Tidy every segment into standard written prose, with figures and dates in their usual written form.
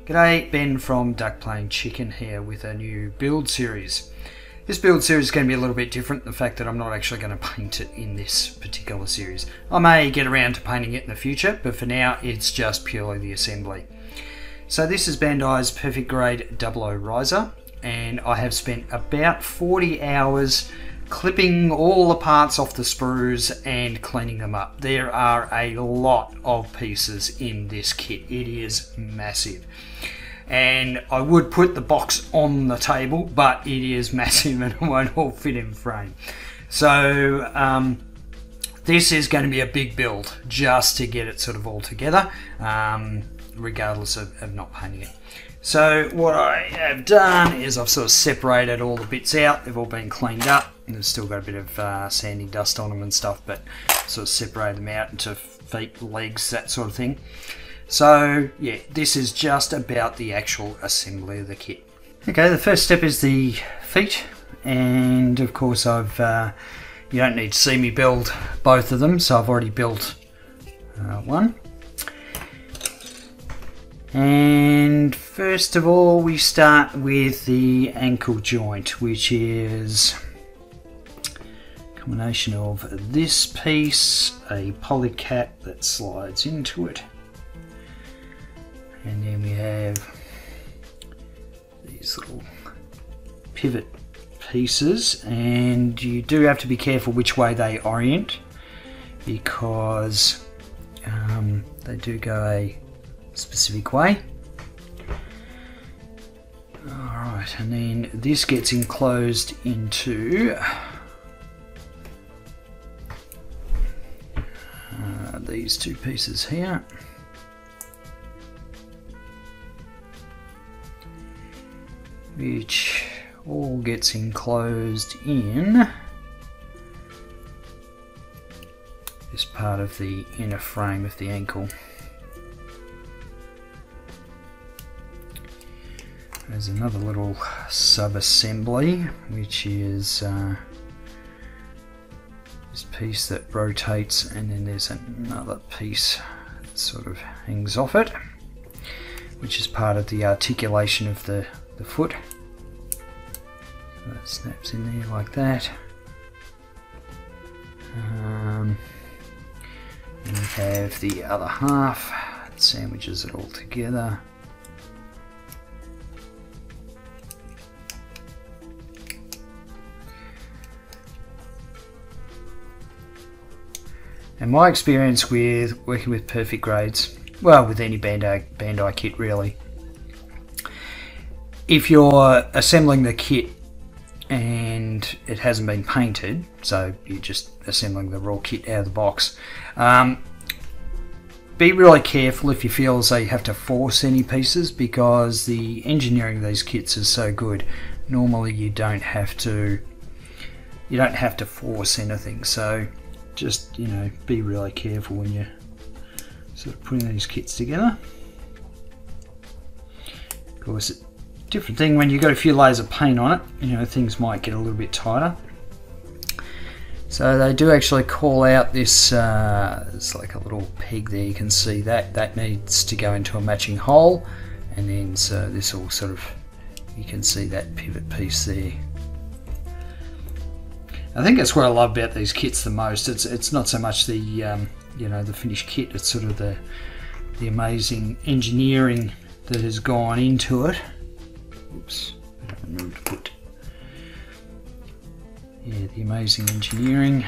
G'day, Ben from Duck Plain Chicken here with a new build series. This build series is going to be a little bit different, the fact that I'm not actually going to paint it in this particular series. I may get around to painting it in the future, but for now it's just purely the assembly. So this is Bandai's Perfect Grade 00 riser, and I have spent about 40 hours clipping all the parts off the sprues and cleaning them up. There are a lot of pieces in this kit. It is massive. And I would put the box on the table, but it is massive and it won't all fit in frame. So this is going to be a big build just to get it sort of all together, regardless of not painting it. So what I have done is I've sort of separated all the bits out. They've all been cleaned up. And they've still got a bit of sandy dust on them and stuff, but sort of separated them out into feet, legs, that sort of thing. So yeah, this is just about the actual assembly of the kit. Okay, the first step is the feet, and of course you don't need to see me build both of them, so I've already built one. And first of all, we start with the ankle joint, which is a combination of this piece, a polycat that slides into it, and then we have these little pivot pieces, and you do have to be careful which way they orient, because they do go a specific way. Alright, and then this gets enclosed into these two pieces here. Which all gets enclosed in this part of the inner frame of the ankle. There's another little sub-assembly, which is this piece that rotates, and then there's another piece that sort of hangs off it, which is part of the articulation of the foot. So that snaps in there like that. And we have the other half that sandwiches it all together. And my experience with working with perfect grades, well, with any Bandai kit really, if you're assembling the kit and it hasn't been painted, so you're just assembling the raw kit out of the box, be really careful if you feel as though you have to force any pieces, because the engineering of these kits is so good. Normally you don't have to force anything, so just, you know, be really careful when you're sort of putting these kits together. Of course, it's a different thing when you've got a few layers of paint on it, you know, things might get a little bit tighter. So they do actually call out this, it's like a little peg there, you can see that needs to go into a matching hole, and then so this all sort of, you can see that pivot piece there. I think that's what I love about these kits the most. It's not so much the you know, the finished kit. It's sort of the amazing engineering that has gone into it. Oops, I don't remember to put. Yeah, the amazing engineering.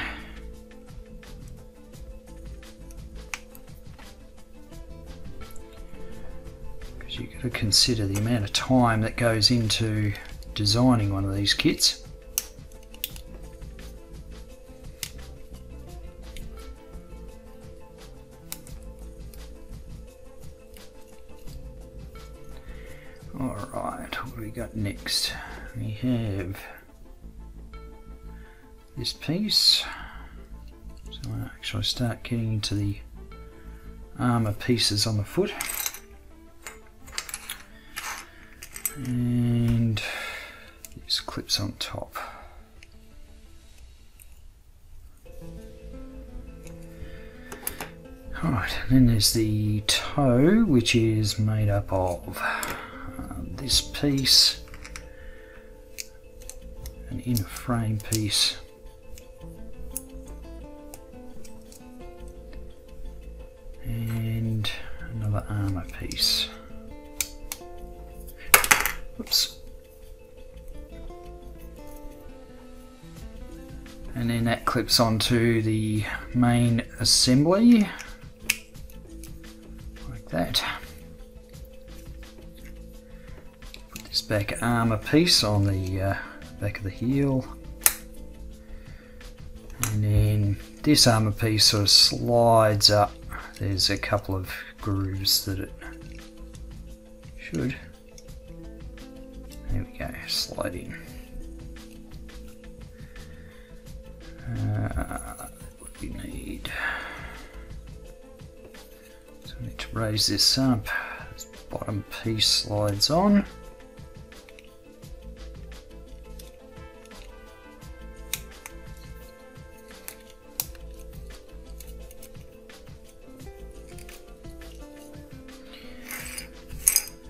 Because you've got to consider the amount of time that goes into designing one of these kits. Alright, what do we got next? We have this piece. So I'll actually start getting into the armour pieces on the foot. And these clips on top. Alright, and then there's the toe, which is made up of this piece, an inner frame piece, and another armour piece. Oops. And then that clips onto the main assembly, like that. Put this back armour piece on the back of the heel. And then this armour piece sort of slides up. There's a couple of grooves that it should. There we go, slide in. What do we need? So I need to raise this up. This bottom piece slides on.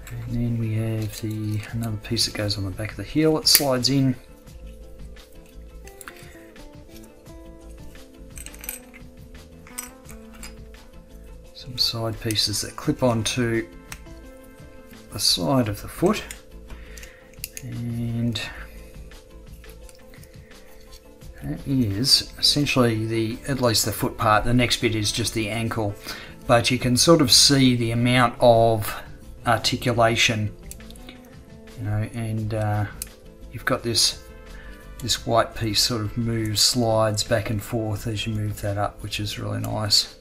And then we have another piece that goes on the back of the heel. It slides in. Some side pieces that clip onto the side of the foot, and that is essentially at least the foot part. The next bit is just the ankle, but you can sort of see the amount of articulation, you know, and you've got this white piece sort of slides back and forth as you move that up, which is really nice.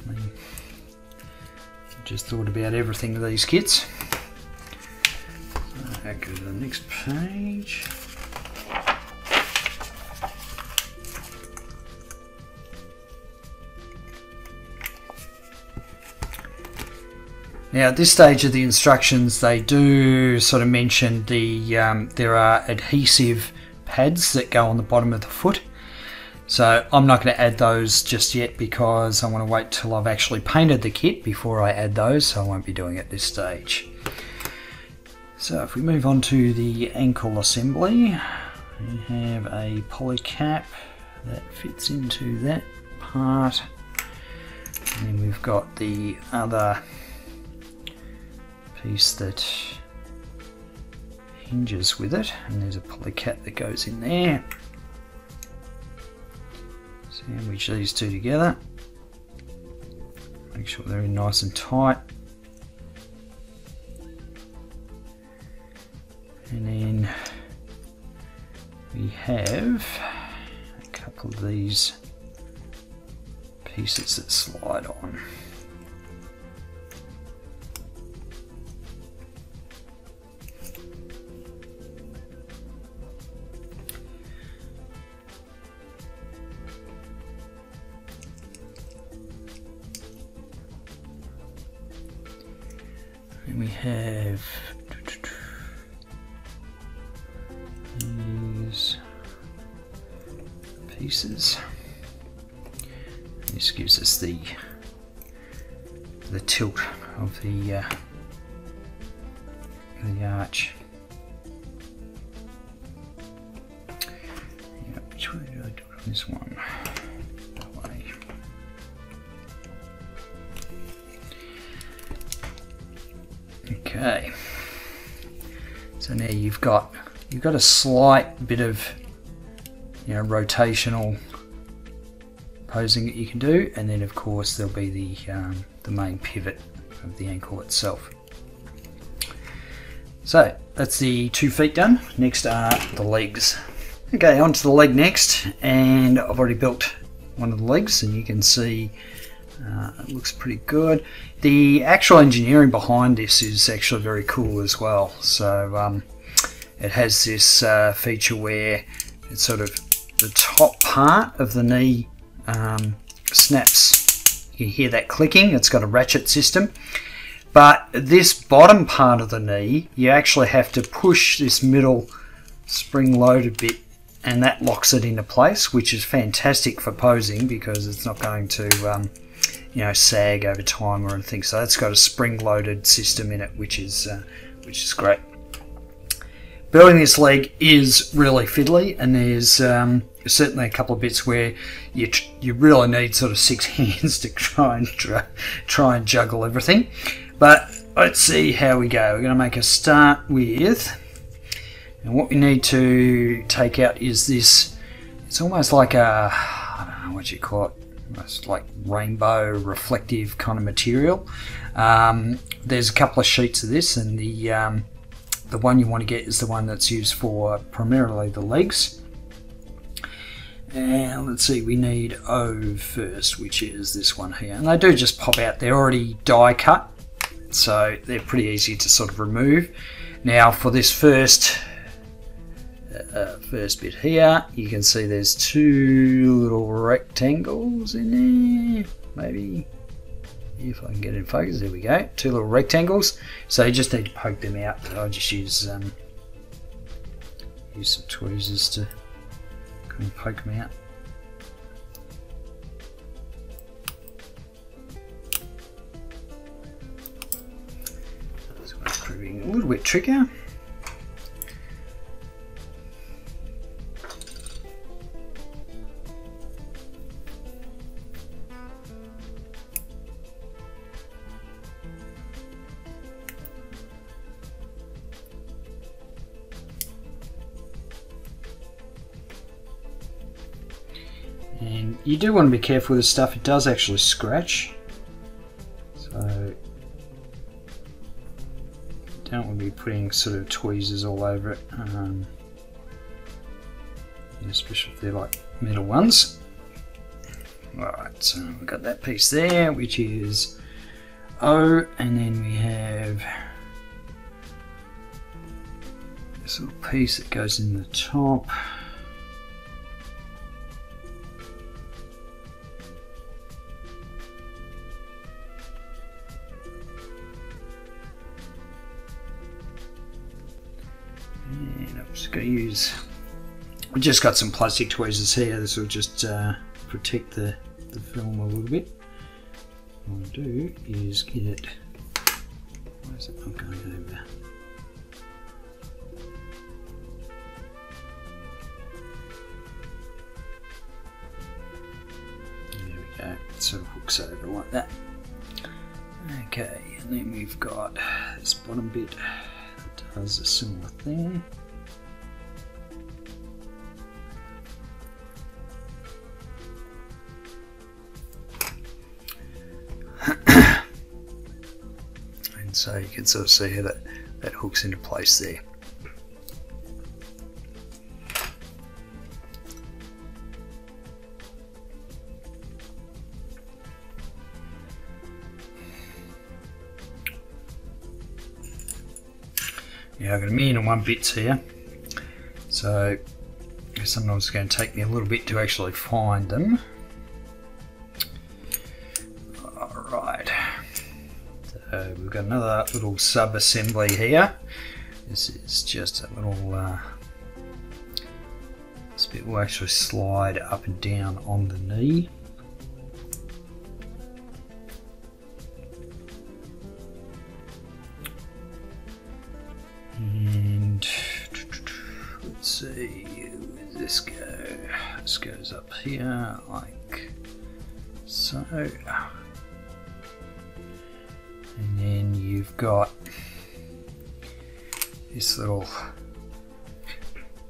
I just thought about everything with these kits. I'll go to the next page. Now at this stage of the instructions, they do sort of mention there are adhesive pads that go on the bottom of the foot. So I'm not going to add those just yet because I want to wait till I've actually painted the kit before I add those, so I won't be doing it at this stage. So if we move on to the ankle assembly, we have a poly cap that fits into that part, and then we've got the other piece that hinges with it, and there's a poly cap that goes in there. Sandwich these two together, make sure they're in nice and tight, and then we have a couple of these pieces that slide on. And we have these pieces. This gives us the tilt of the arch. Yeah, which way do I do it on this one? That way. Okay, so now you've got a slight bit of, you know, rotational posing that you can do, and then of course there'll be the main pivot of the ankle itself. So that's the 2 feet done. Next are the legs. Okay, onto the leg next, and I've already built one of the legs, and you can see it looks pretty good. The actual engineering behind this is actually very cool as well. So it has this feature where it's sort of the top part of the knee snaps. You can hear that clicking. It's got a ratchet system. But this bottom part of the knee, you actually have to push this middle spring-loaded bit, and that locks it into place, which is fantastic for posing because it's not going to you know, sag over time or anything. So that's got a spring-loaded system in it, which is which is great. Building this leg is really fiddly, and there's certainly a couple of bits where you really need sort of 6 hands to try and juggle everything. But let's see how we go. We're going to make a start with, and what we need to take out is this. It's almost like a, I don't know what you call it, almost like rainbow reflective kind of material. There's a couple of sheets of this, and the one you want to get is the one that's used for primarily the legs. And let's see, we need O first, which is this one here. And they do just pop out. They're already die cut, so they're pretty easy to sort of remove. Now for this first bit here, you can see there's 2 little rectangles in there. Maybe if I can get in focus, there we go. 2 little rectangles. So you just need to poke them out. I just use some tweezers to kind of poke them out. This one's proving a little bit trickier. And you do want to be careful with this stuff, it does actually scratch. So you don't want to be putting sort of tweezers all over it, especially if they're like metal ones. Alright, so we've got that piece there, which is O, and then we have this little piece that goes in the top. And I'm just going to use, we just got some plastic tweezers here. This will just protect the film a little bit. What I'm going to do is get it, why is it not going over? There we go, it sort of hooks over like that. Okay, and then we've got this bottom bit that does a similar thing. And so you can sort of see how that hooks into place there. Yeah, I've got 1,000,001 bits here, so sometimes it's going to take me a little bit to actually find them. Alright, so we've got another little sub-assembly here. This is just a little, this bit will actually slide up and down on the knee. And let's see, where does this go? This goes up here like so. And then you've got this little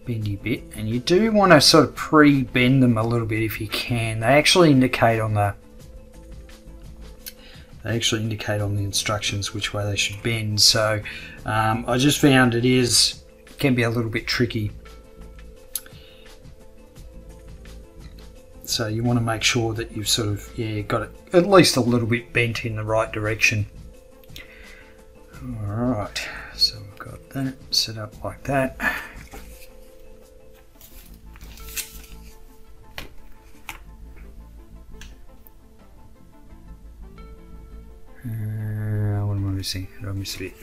bendy bit, and you do want to sort of pre-bend them a little bit if you can. They actually indicate on the instructions which way they should bend, so I just found it can be a little bit tricky. So you want to make sure that you've sort of got it at least a little bit bent in the right direction. Alright, so we've got that set up like that. What am I missing? Did I miss a bit?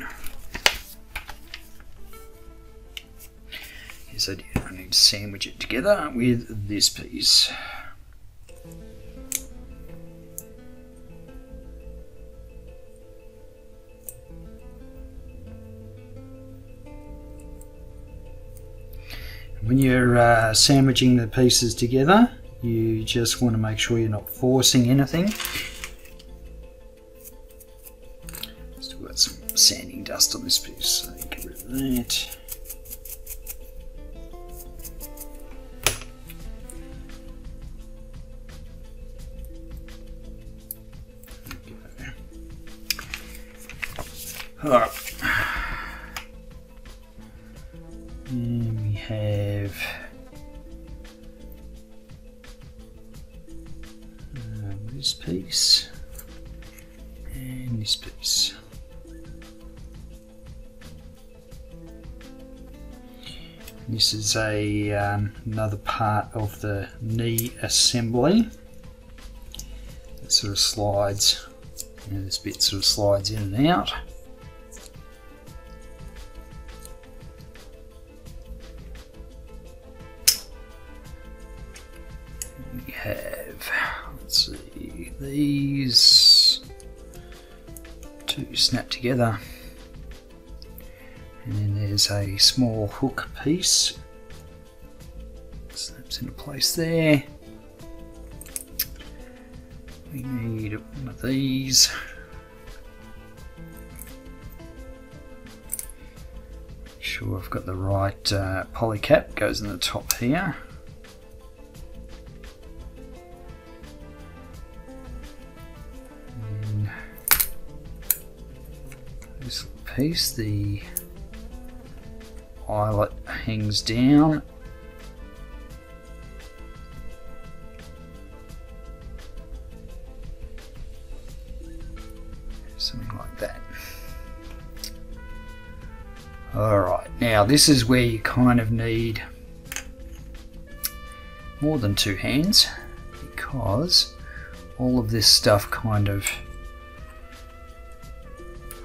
Yes, I did. I need to sandwich it together with this piece. When you're sandwiching the pieces together, you just want to make sure you're not forcing anything. Still got some sanding dust on this piece, so get rid of that. Alright. And we have this piece and this piece. This is a another part of the knee assembly. It sort of slides, this bit sort of slides in and out. We have, let's see, these two snap together, and then there's a small hook piece, snaps into place there. We need one of these. Make sure I've got the right poly cap, goes in the top here. This little piece, the eyelet hangs down. Something like that. Alright, now this is where you kind of need more than two hands, because all of this stuff kind of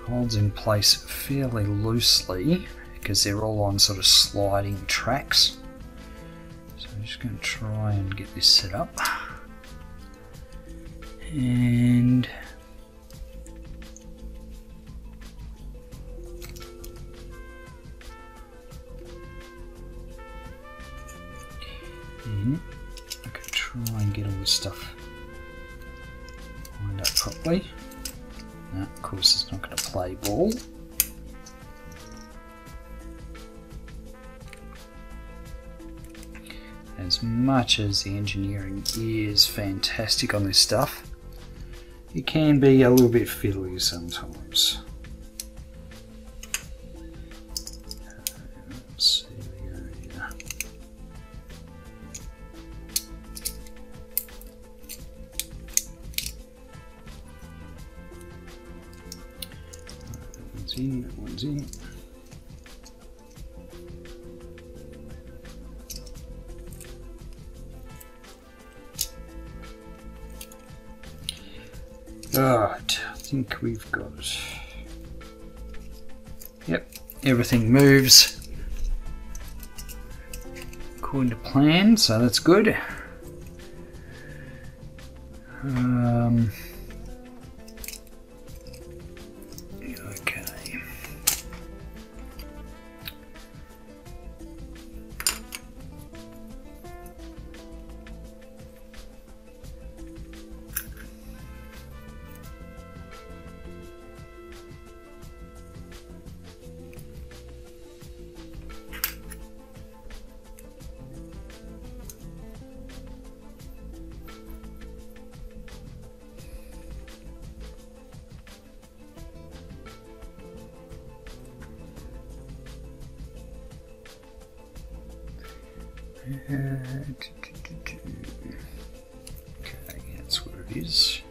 holds in place fairly loosely because they're all on sort of sliding tracks. So I'm just going to try and get this set up. And I can try and get all this stuff lined up properly. No, of course it's not going to play ball. As much as the engineering is fantastic on this stuff, it can be a little bit fiddly sometimes. Let's see, we go here. That one's in. Alright, I think we've got it. Yep, everything moves according to plan, so that's good. Okay, that's where it is.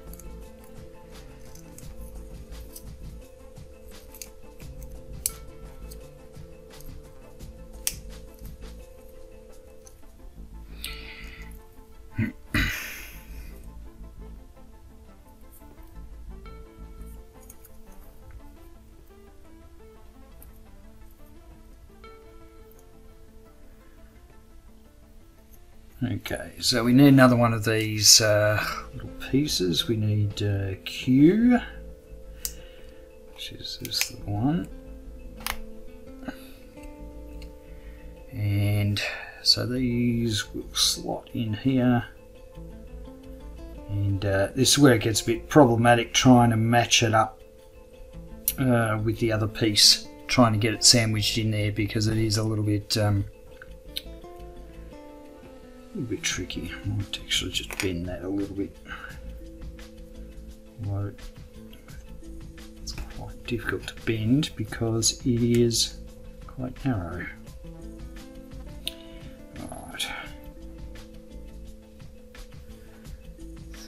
Okay, so we need another one of these little pieces. We need Q, which is this little one, and So these will slot in here, and this is where it gets a bit problematic trying to match it up with the other piece, trying to get it sandwiched in there, because it is a little bit tricky. I might actually just bend that a little bit. Although it's quite difficult to bend because it is quite narrow. Right. So,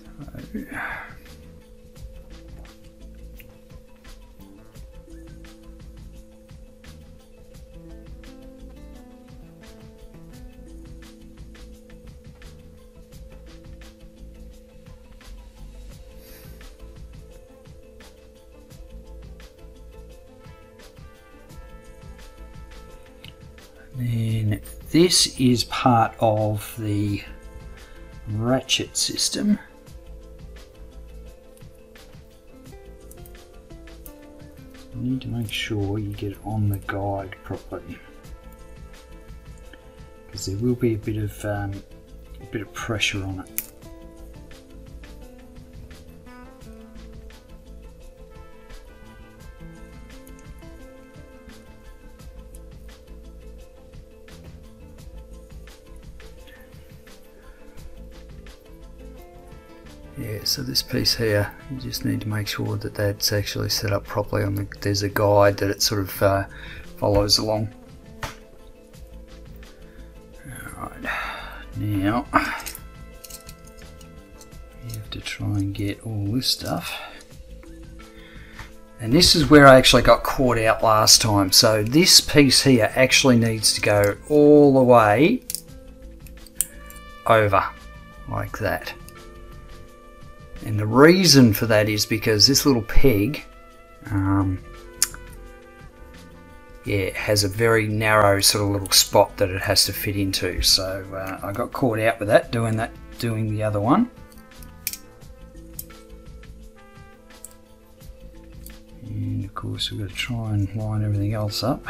then this is part of the ratchet system. You need to make sure you get it on the guide properly, because there will be a bit of pressure on it. Yeah, so this piece here, you just need to make sure that that's actually set up properly on the, there's a guide that it sort of follows along. Alright, now you have to try and get all this stuff. And this is where I actually got caught out last time. So this piece here actually needs to go all the way over, like that. And the reason for that is because this little peg yeah, has a very narrow sort of little spot that it has to fit into. So I got caught out with that, doing the other one. And of course we've got to try and line everything else up.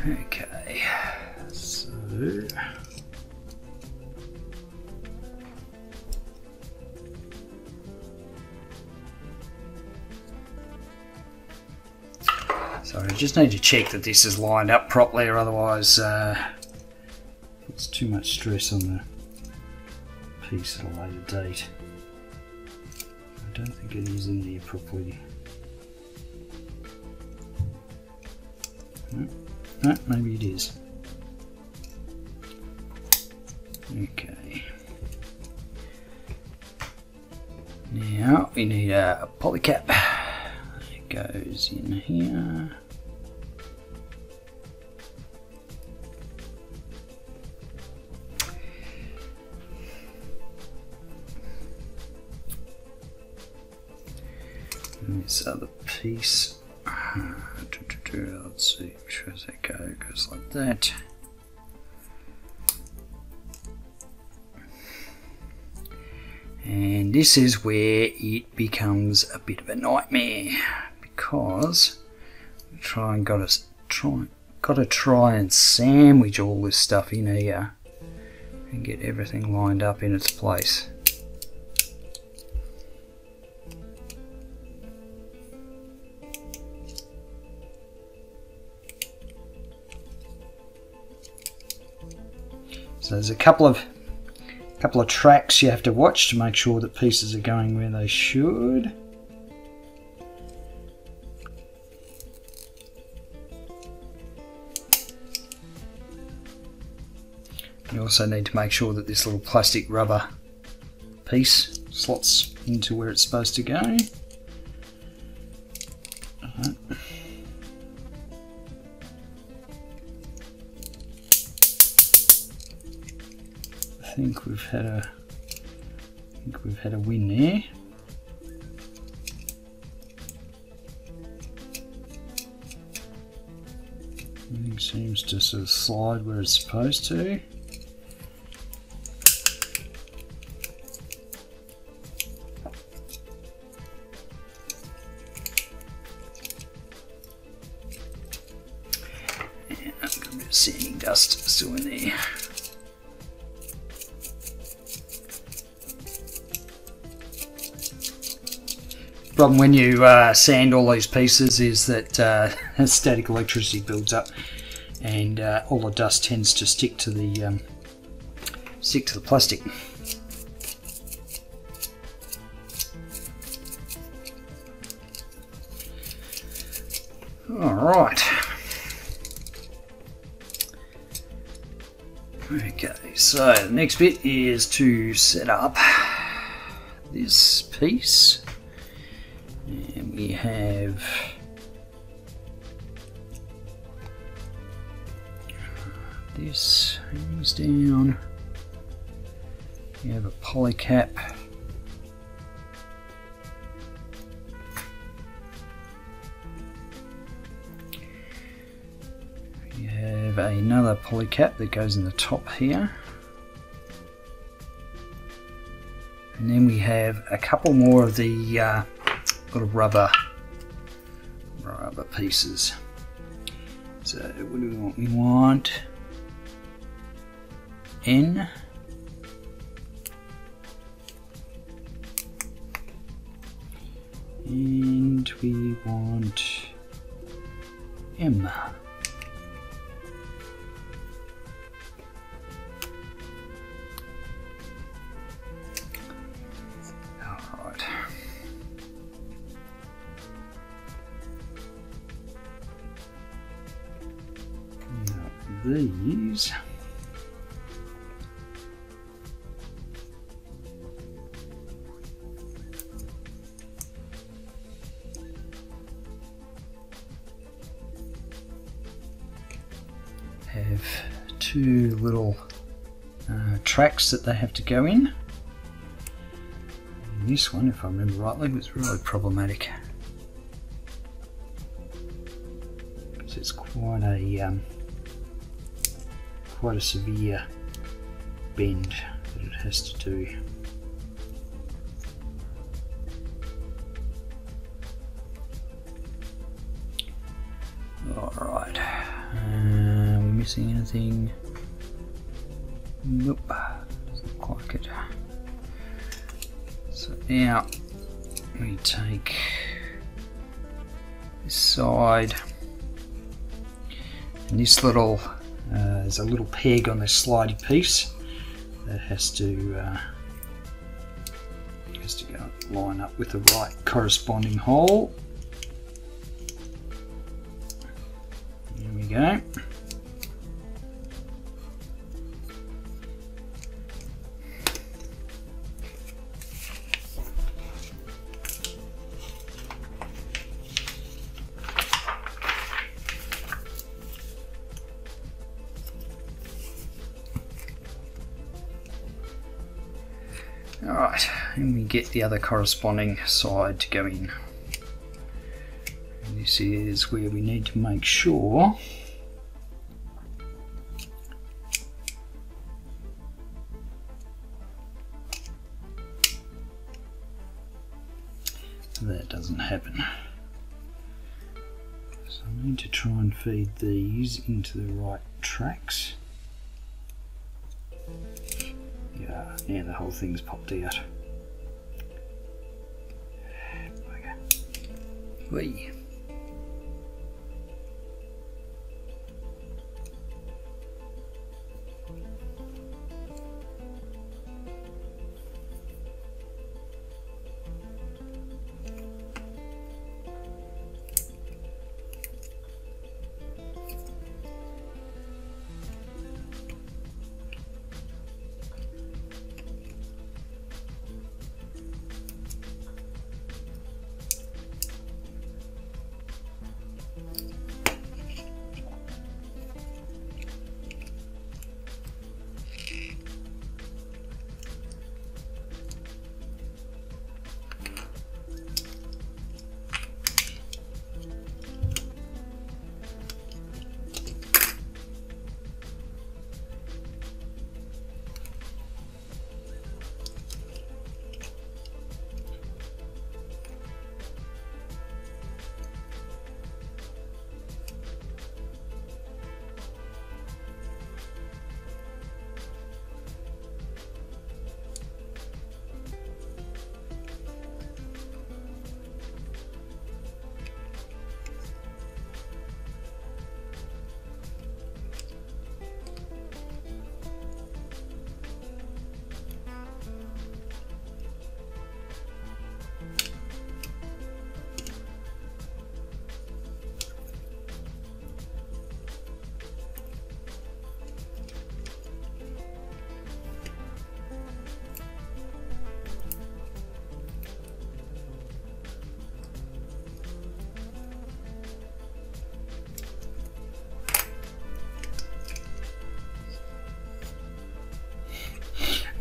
Okay, so I just need to check that this is lined up properly, or otherwise it's too much stress on the piece at a later date. I don't think it is in there properly. No, maybe it is. Okay. Now we need a polycap. It goes in here. And this other piece. Let's see, which way does that go? It goes like that. And this is where it becomes a bit of a nightmare, because we gotta try and sandwich all this stuff in here and get everything lined up in its place. So there's a couple of tracks you have to watch to make sure that pieces are going where they should. You also need to make sure that this little plastic rubber piece slots into where it's supposed to go. Right. I think we've had a win there. Everything seems to sort of slide where it's supposed to. Sanding dust still in there. Problem when you sand all these pieces is that static electricity builds up, and all the dust tends to stick to the plastic. All right. Okay, so the next bit is to set up this piece, and we have this hangs down. We have a poly cap. Another poly cap that goes in the top here, and then we have a couple more of the little rubber pieces. So what do we want? We want N, and we want M. These have two little tracks that they have to go in. And this one, if I remember rightly, was really problematic because it's quite a severe bend that it has to do. Alright, are we missing anything? Nope, doesn't look like it. So now we take this side, and this little there's a little peg on this slidey piece that has to go line up with the right corresponding hole. There we go. Alright, and we get the other corresponding side to go in. And this is where we need to make sure that doesn't happen. So I need to try and feed these into the right tracks. Yeah, the whole thing's popped out. Okay. Whee.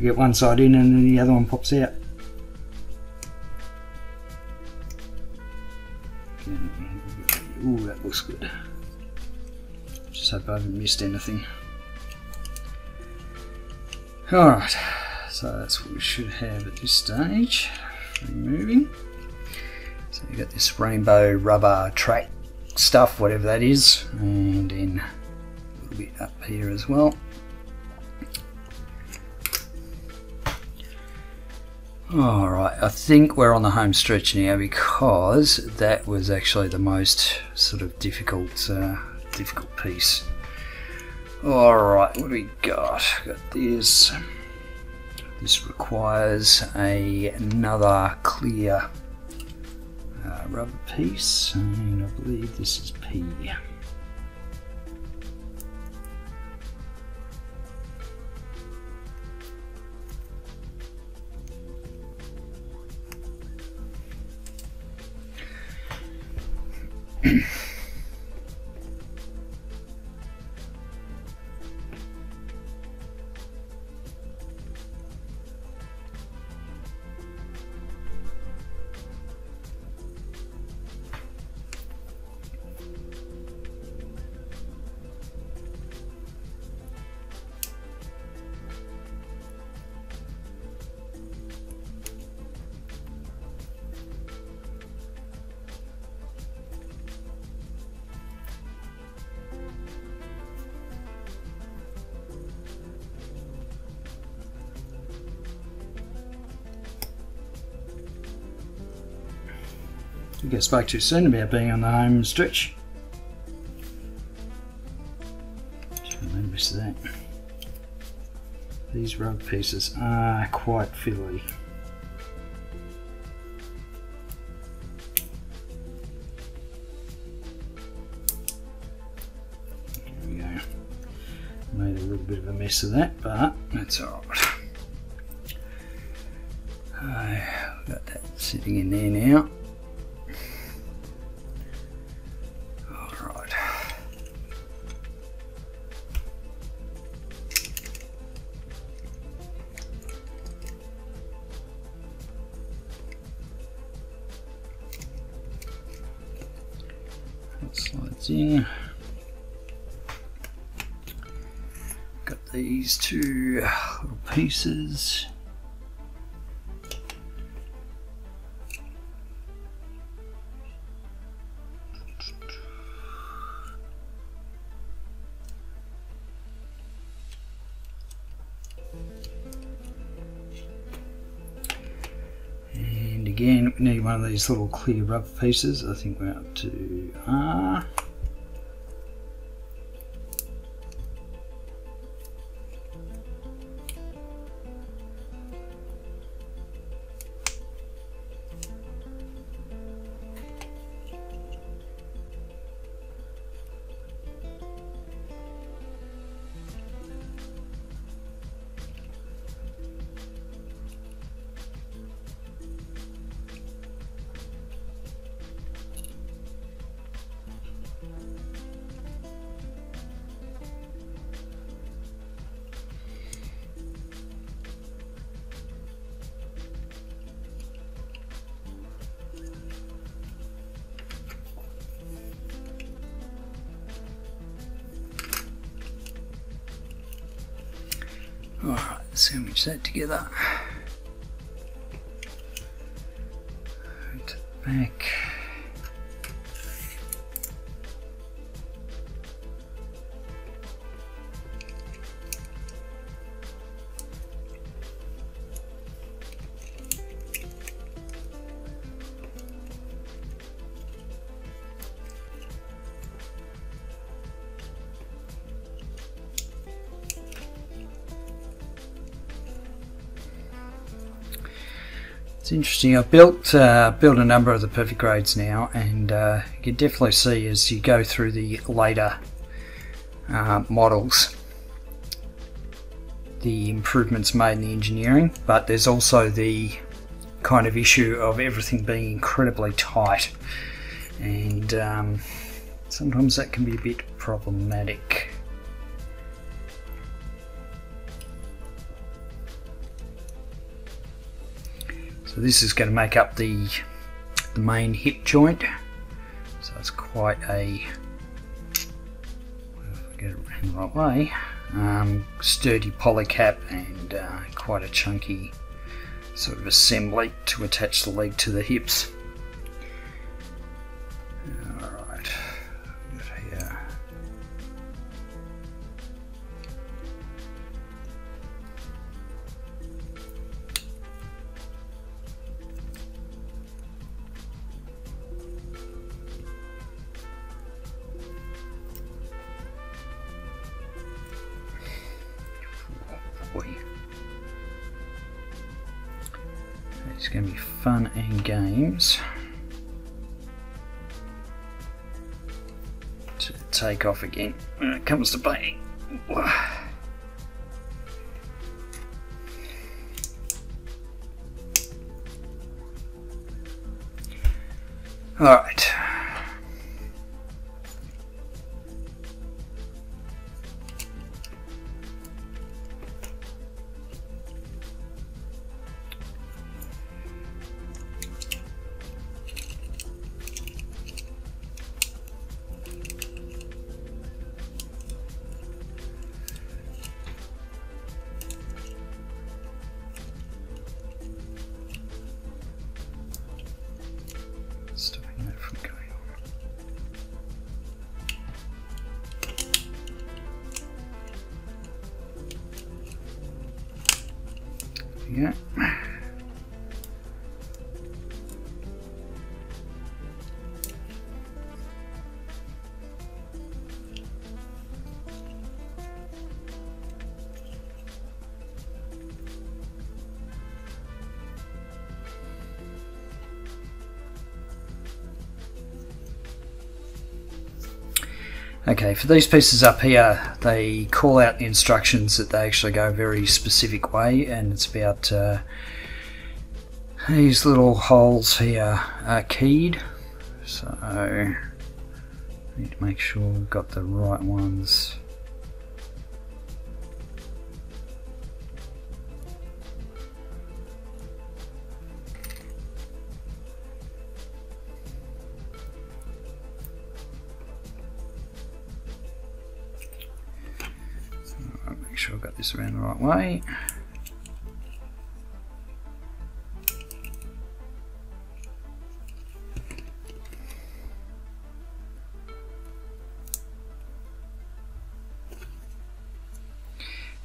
You get one side in and then the other one pops out. Ooh, that looks good. Just hope I haven't missed anything. Alright, so that's what we should have at this stage. Removing. So you got this rainbow rubber track stuff, whatever that is, and then a little bit up here as well. Alright, I think we're on the home stretch now because that was actually the most sort of difficult piece. Alright, what do we got? Got this. This requires another clear rubber piece, and I believe this is P. I think I spoke too soon about being on the home stretch. Just remember that. These rubber pieces are quite fiddly. There we go. Made a little bit of a mess of that, but that's alright. Got that sitting in there now. Slides in. Got these two little pieces. Again, we need one of these little clear rubber pieces. I think we're up to R. Alright, sandwich that together. Put it back. It's interesting. I've built a number of the perfect grades now, and you can definitely see as you go through the later models the improvements made in the engineering, but there's also the kind of issue of everything being incredibly tight, and sometimes that can be a bit problematic. So this is going to make up the main hip joint. So it's quite a, if I get it in the right way, sturdy polycap and quite a chunky sort of assembly to attach the leg to the hips. Alright, here. It's going to be fun and games to take off again when it comes to painting. Alright. Stopping that from going on. Yeah. Okay, for these pieces up here, they call out the instructions that they actually go a very specific way, and it's about these little holes here are keyed, so I need to make sure we've got the right ones. Make sure I've got this around the right way.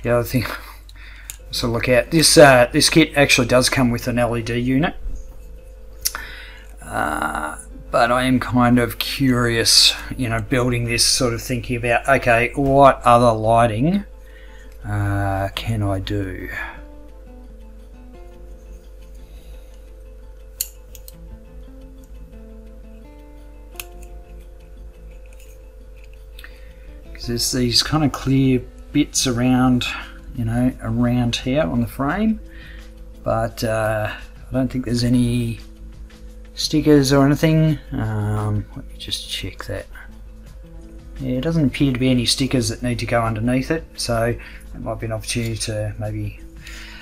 The other thing, so look out, this kit actually does come with an LED unit, but I am kind of curious, you know, building this, sort of thinking about, okay, what other lighting can I do? Because there's these kind of clear bits around, you know, around here on the frame, but I don't think there's any stickers or anything. Let me just check that. Yeah, it doesn't appear to be any stickers that need to go underneath it, so it might be an opportunity to maybe,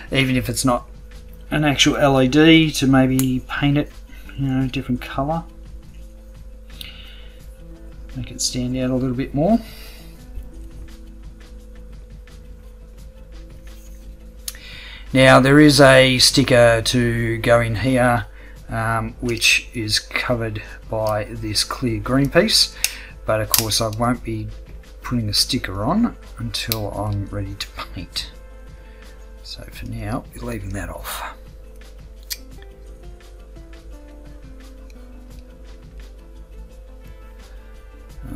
even if it's not an actual LED, to maybe paint it, you know, a different colour, make it stand out a little bit more. Now there is a sticker to go in here, which is covered by this clear green piece, but of course I won't be putting a sticker on until I'm ready to paint. So for now, we're leaving that off.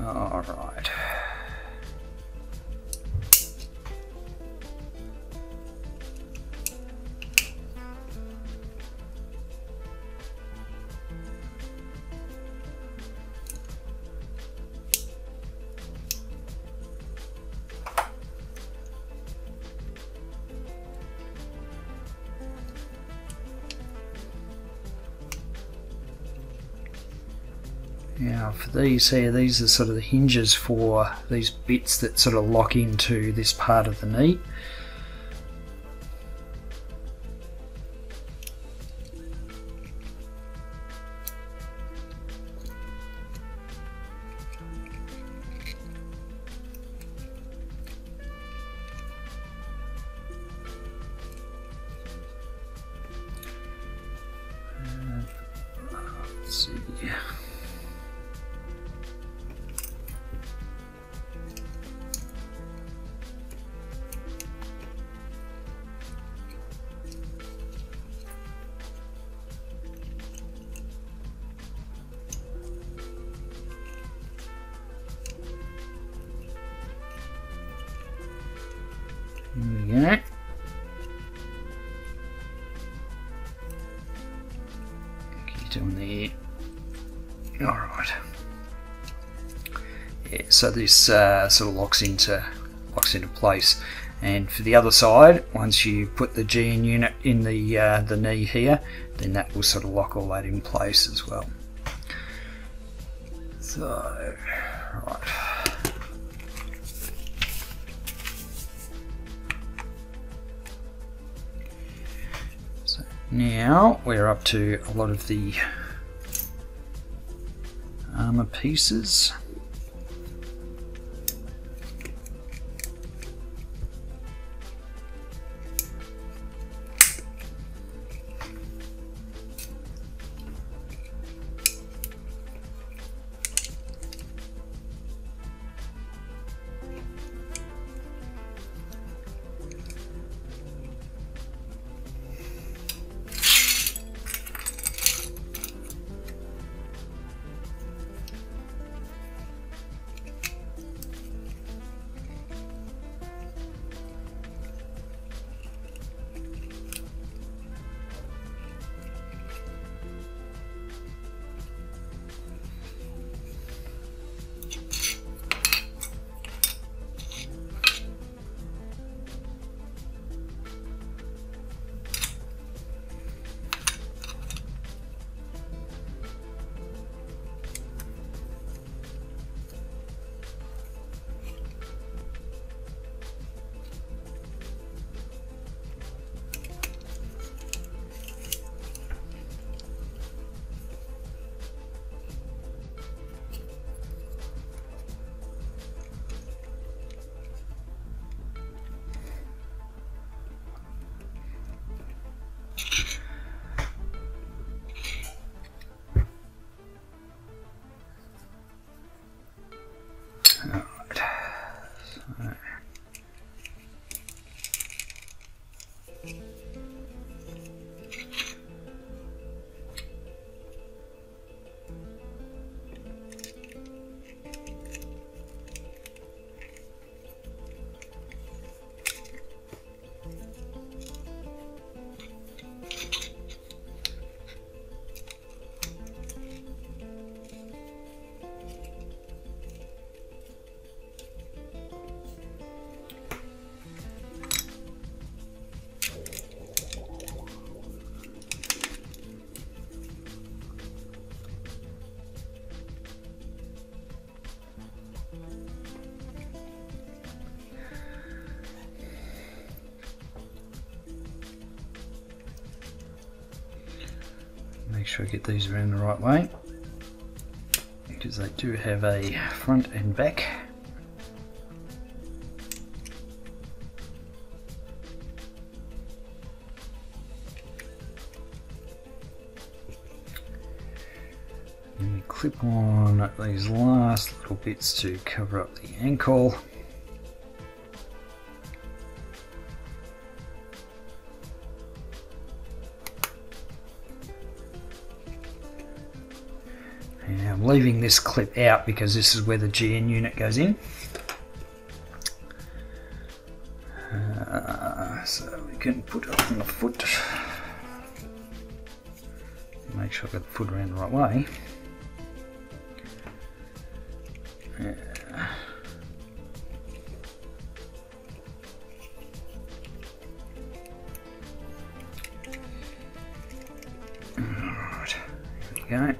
All right. Now for these here, these are sort of the hinges for these bits that sort of lock into this part of the knee. we go. Keep doing there. Alright. Yeah, so this sort of locks into place. And for the other side, once you put the GN unit in the knee here, then that will sort of lock all that in place as well. So, right. So now we're up to a lot of the armor pieces. Make sure I get these around the right way, because they do have a front and back. And you clip on these last little bits to cover up the ankle. And I'm leaving this clip out because this is where the GN unit goes in. So we can put it on the foot. Make sure I've got the foot around the right way. Alright, here we go.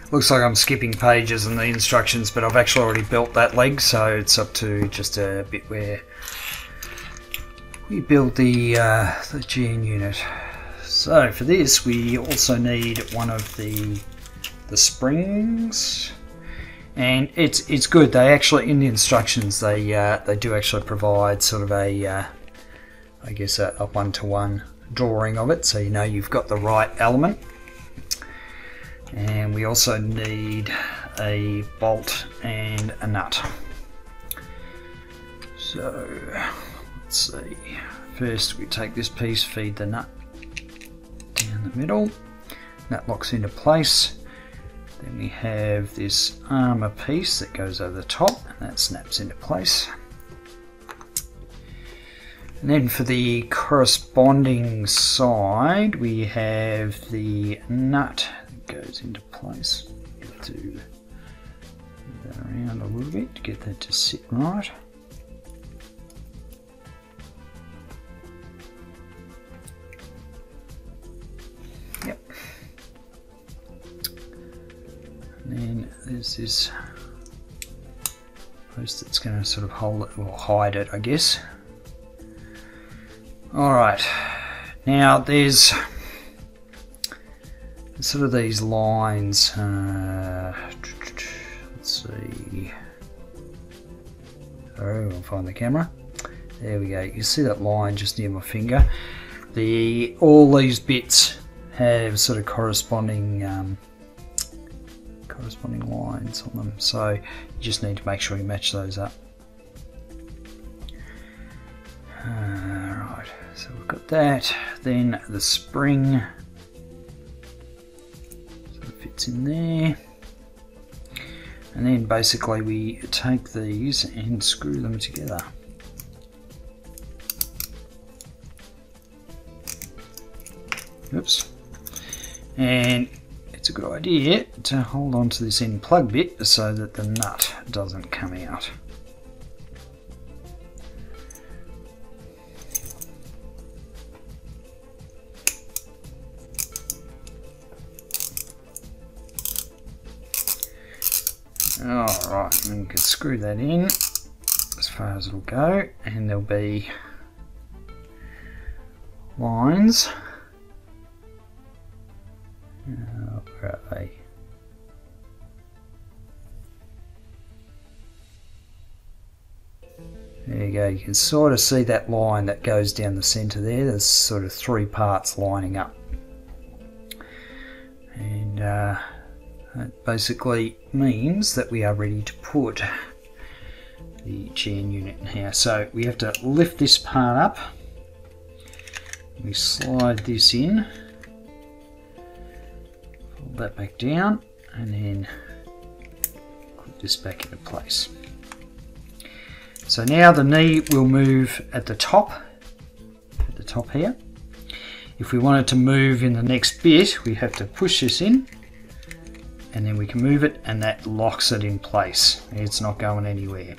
Looks like I'm skipping pages in the instructions, but I've actually already built that leg, so it's up to just a bit where we build the GN unit. So for this, we also need one of the springs, and it's good. They actually, in the instructions, they do actually provide sort of a I guess a one-to-one drawing of it, so you know you've got the right element. And we also need a bolt and a nut. So let's see, first we take this piece, feed the nut down the middle, that locks into place. Then we have this armour piece that goes over the top and that snaps into place. And then for the corresponding side we have the nut that goes into place. Get to move that around a little bit to get that to sit right. Yep. And then there's this post that's going to sort of hold it or hide it, I guess. Alright, now there's sort of these lines, let's see, oh, I'll find the camera, there we go, you see that line just near my finger. All these bits have sort of corresponding lines on them, so you just need to make sure you match those up. Right, so we've got that, then the spring sort of fits in there, and then basically we take these and screw them together. Oops. And it's a good idea to hold on to this end plug bit so that the nut doesn't come out. Alright, and we can screw that in as far as it'll go, and there'll be lines. Where are they? There you go, you can sort of see that line that goes down the centre there. There's sort of three parts lining up. And that basically means that we are ready to put the GN unit in here. So we have to lift this part up, we slide this in, fold that back down, and then put this back into place. So now the knee will move at the top here. If we want it to move in the next bit, we have to push this in, and then we can move it, and that locks it in place. It's not going anywhere.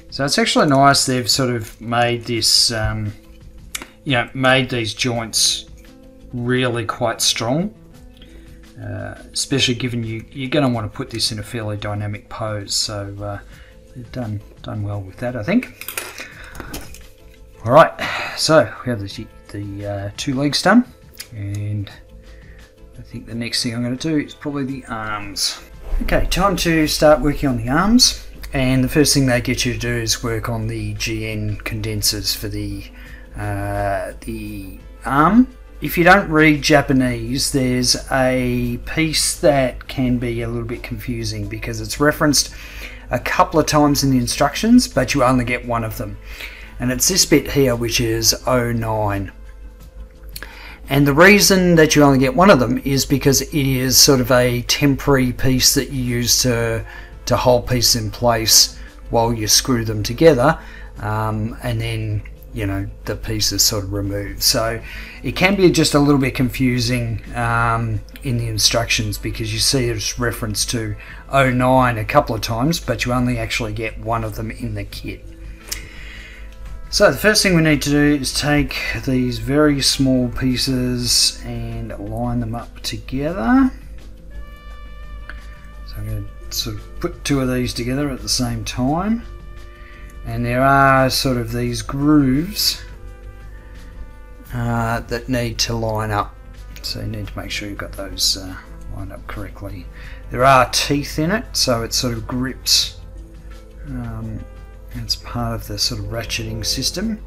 So it's actually nice they've sort of made this, made these joints really quite strong, especially given you're going to want to put this in a fairly dynamic pose. So they've done well with that, I think. All right, so we have the two legs done. And I think the next thing I'm going to do is probably the arms. Okay, time to start working on the arms, and the first thing they get you to do is work on the GN condensers for the arm. If you don't read Japanese, there's a piece that can be a little bit confusing because it's referenced a couple of times in the instructions, but you only get one of them, and it's this bit here, which is 09. And the reason that you only get one of them is because it is sort of a temporary piece that you use to hold pieces in place while you screw them together, and then the piece is sort of removed. So it can be just a little bit confusing in the instructions because you see it's referenced to 09 a couple of times, but you only actually get one of them in the kit. So the first thing we need to do is take these very small pieces and line them up together. So I'm going to sort of put two of these together at the same time, and there are sort of these grooves that need to line up, so you need to make sure you've got those lined up correctly. There are teeth in it, so it sort of grips. It's part of the sort of ratcheting system.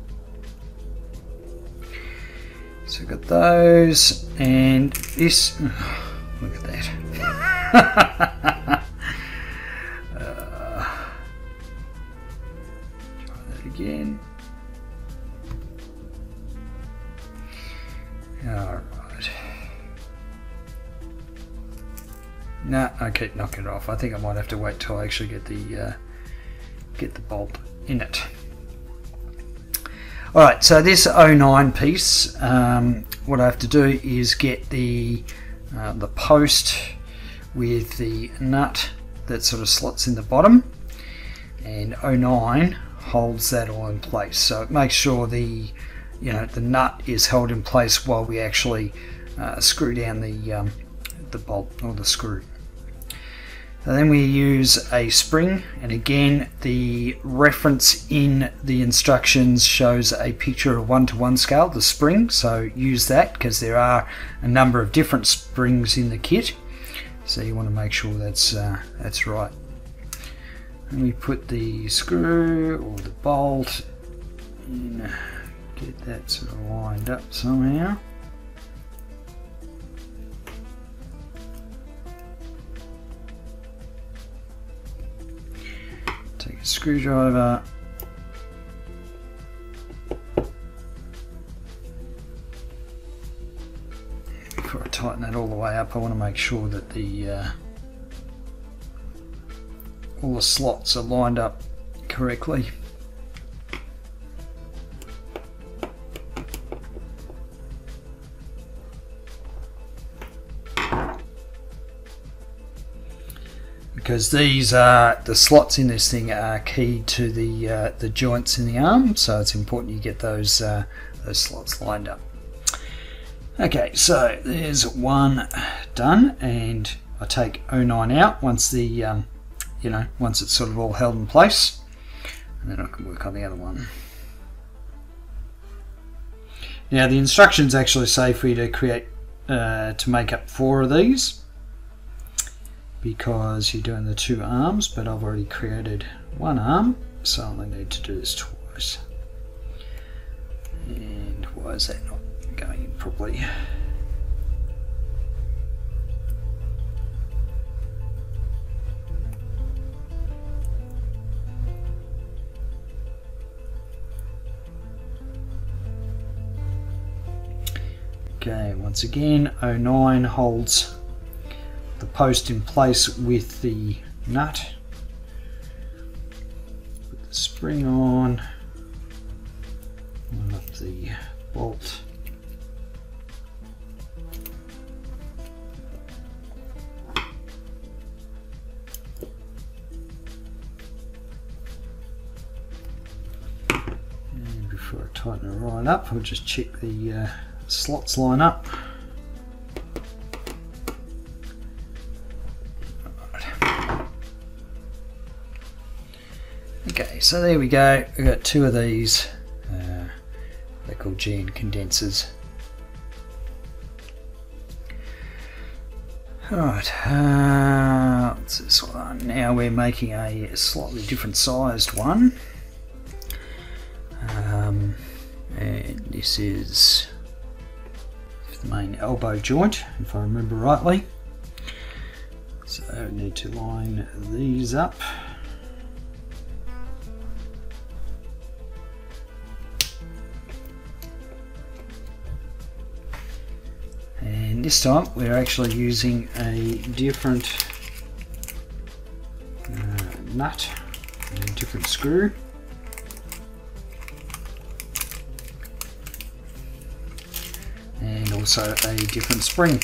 So we've got those, and this Look at that. Try that again. Alright. Nah, I keep knocking it off. I think I might have to wait till I actually get the bolt in it. Alright, so this 09 piece, what I have to do is get the post with the nut that sort of slots in the bottom, and 09 holds that all in place. So it makes sure the nut is held in place while we actually screw down the bolt or the screw. And then we use a spring, and again the reference in the instructions shows a picture of 1:1 scale, the spring, so use that because there are a number of different springs in the kit, so you want to make sure that's right. And we put the screw or the bolt in, get that sort of lined up somehow. Take a screwdriver, before I tighten that all the way up I want to make sure that all the slots are lined up correctly. Because these are the slots in this thing are key to the joints in the arm, so it's important you get those slots lined up. Okay, so there's one done, and I take 09 out once the once it's sort of all held in place, and then I can work on the other one. Now the instructions actually say for you to create to make up 4 of these, because you're doing the 2 arms, but I've already created 1 arm, so I only need to do this twice. And why is that not going in properly? Okay, once again, 09 holds the post in place with the nut. Put the spring on, line up the bolt. And before I tighten it right up, I'll just check the slots line up. Okay, so there we go. We've got 2 of these. They're called GN condensers. Alright, what's this one? Now we're making a slightly different sized one. And this is the main elbow joint, if I remember rightly. So I need to line these up. And this time we're actually using a different nut and a different screw. And also a different spring.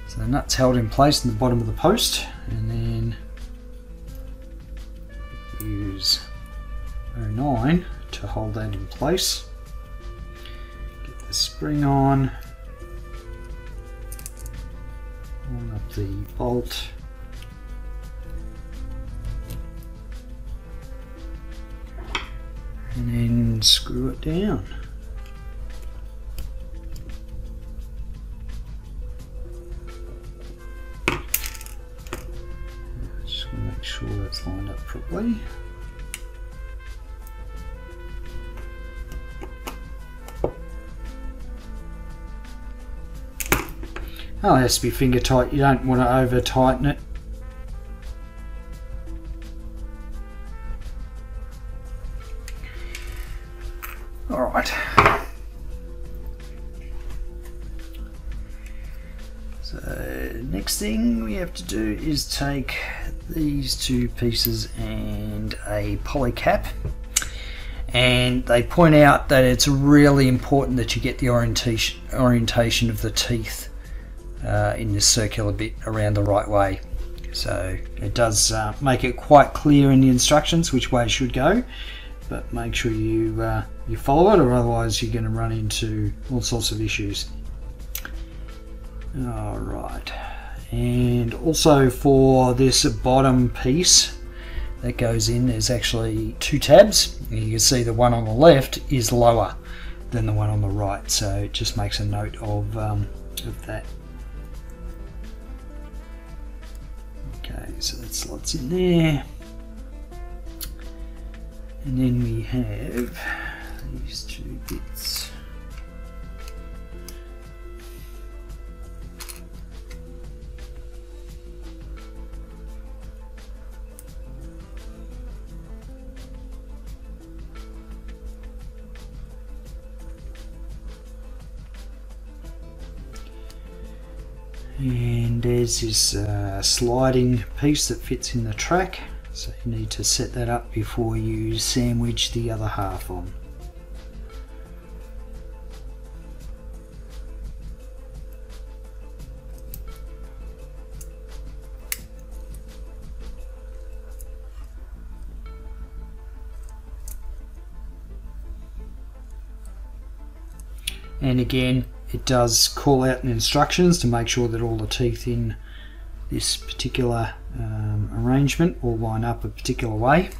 So the nut's held in place in the bottom of the post, and then use 09 to hold that in place. Get the spring on. Line up the bolt, and then screw it down. Just want to make sure that's Oh, it has to be finger tight. You don't want to over tighten it. Alright. So next thing we have to do is take these two pieces and a poly cap, and they point out that it's really important that you get the orientation of the teeth in this circular bit around the right way. So it does make it quite clear in the instructions which way it should go, but make sure you you follow it, or otherwise you're going to run into all sorts of issues. Alright, and also for this bottom piece that goes in, there's actually two tabs. You can see the one on the left is lower than the one on the right, so it just makes a note of that. Okay, so that slots in there, and then we have these two bits. And there's this sliding piece that fits in the track, so you need to set that up before you sandwich the other half on. And again, it does call out in instructions to make sure that all the teeth in this particular arrangement all line up a particular way.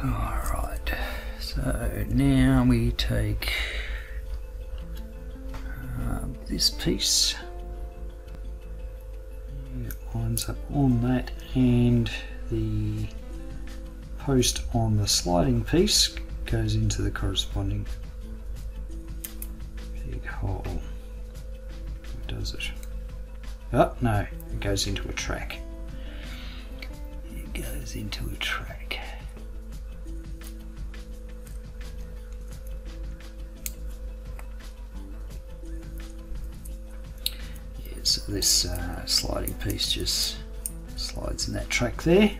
Alright, so now we take this piece, it lines up on that, and the post on the sliding piece goes into the corresponding big hole. What does it? Oh no, it goes into a track. It goes into a track. So this sliding piece just slides in that track there.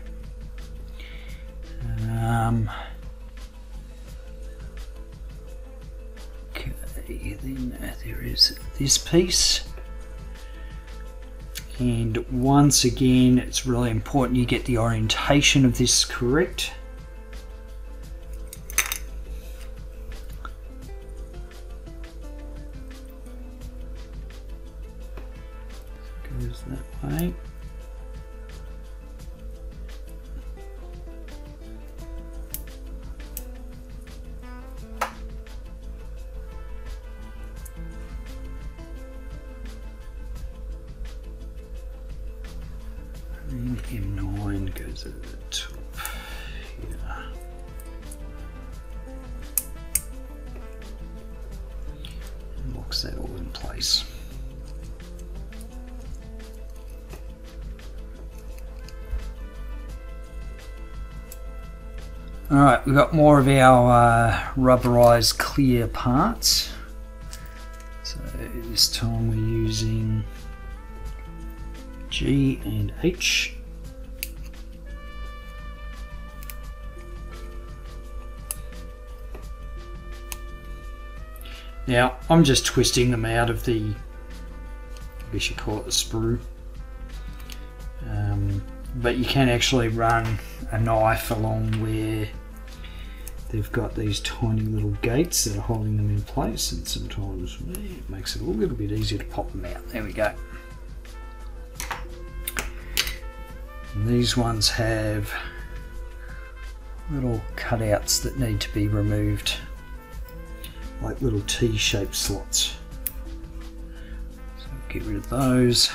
Okay, then there is this piece, and once again it's really important you get the orientation of this correct. Goes that way. And M9 goes at the top here. And locks that all in place. Alright, we've got more of our rubberized clear parts. So this time we're using G and H. Now I'm just twisting them out of the, I guess you call it the sprue. But you can actually run a knife along where they've got these tiny little gates that are holding them in place, and sometimes it makes it a little bit easier to pop them out. There we go. And these ones have little cutouts that need to be removed, like little T-shaped slots. Get rid of those.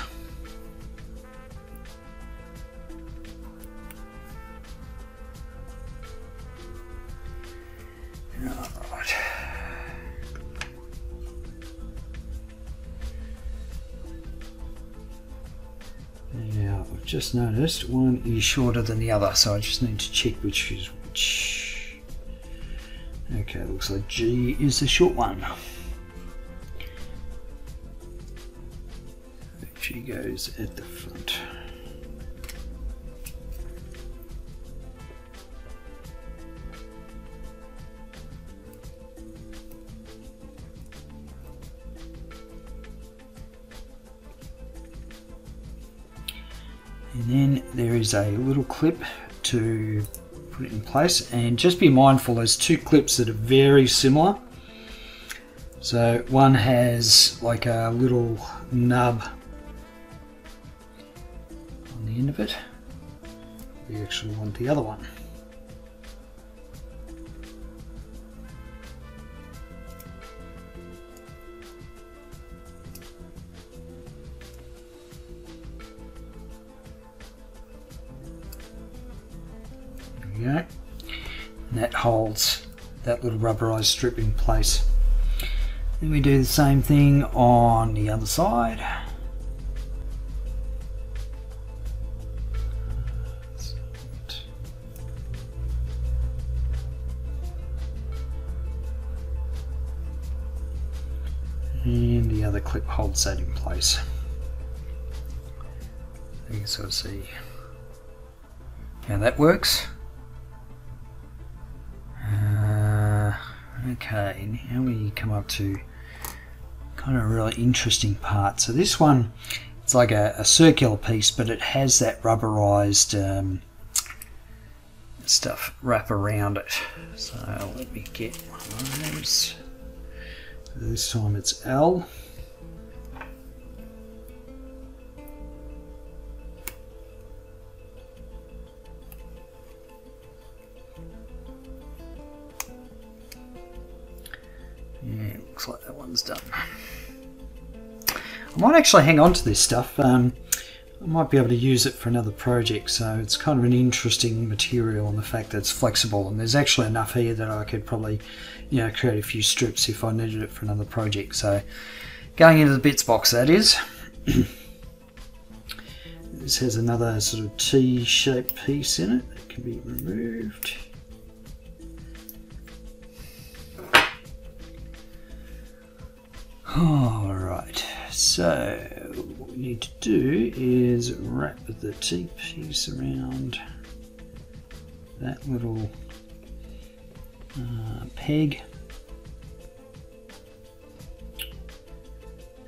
Alright. Now, I've just noticed one is shorter than the other, so I just need to check which is which. Okay, looks like G is the short one. G goes at the front. And then there is a little clip to put it in place, and just be mindful there's two clips that are very similar. So one has like a little nub on the end of it. We actually want the other one. There we go. And that holds that little rubberized strip in place. Then we do the same thing on the other side. And the other clip holds that in place. You can sort of see how that works. Okay, now we come up to kind of a really interesting part. So this one, it's like a circular piece, but it has that rubberized stuff wrap around it. So let me get one of those. This time it's L. Yeah, looks like that one's done. I might actually hang on to this stuff. I might be able to use it for another project, so it's kind of an interesting material, and the fact that it's flexible, and there's actually enough here that I could probably, you know, create a few strips if I needed it for another project. So going into the bits box, that is. This has another sort of T-shaped piece in it that can be removed. Alright, so what we need to do is wrap the T piece around that little peg.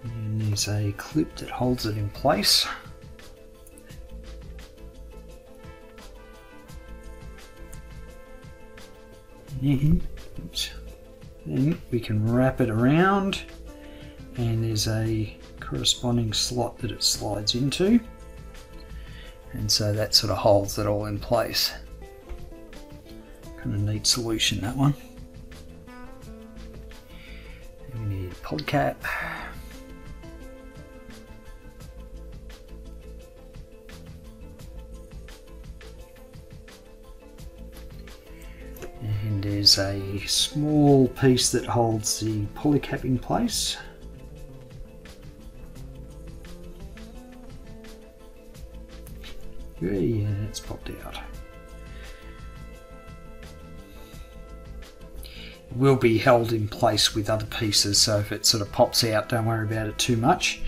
And there's a clip that holds it in place. And then we can wrap it around, and there's a corresponding slot that it slides into, and so that sort of holds it all in place. Kind of neat solution, that one. Then we need a pod cap. And there's a small piece that holds the polycap in place. Yeah, it's popped out. It will be held in place with other pieces, so if it sort of pops out, don't worry about it too much.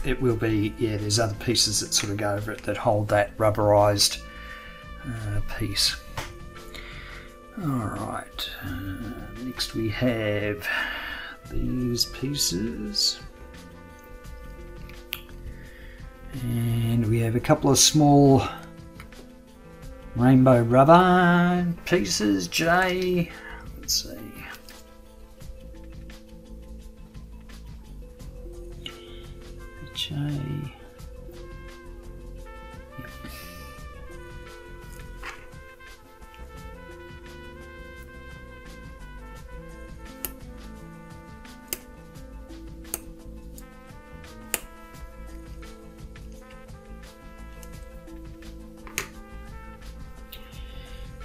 It will be, yeah, there's other pieces that sort of go over it that hold that rubberized piece. Alright, next we have these pieces. And we have a couple of small rainbow rubber pieces, J. Let's see. J. Yep.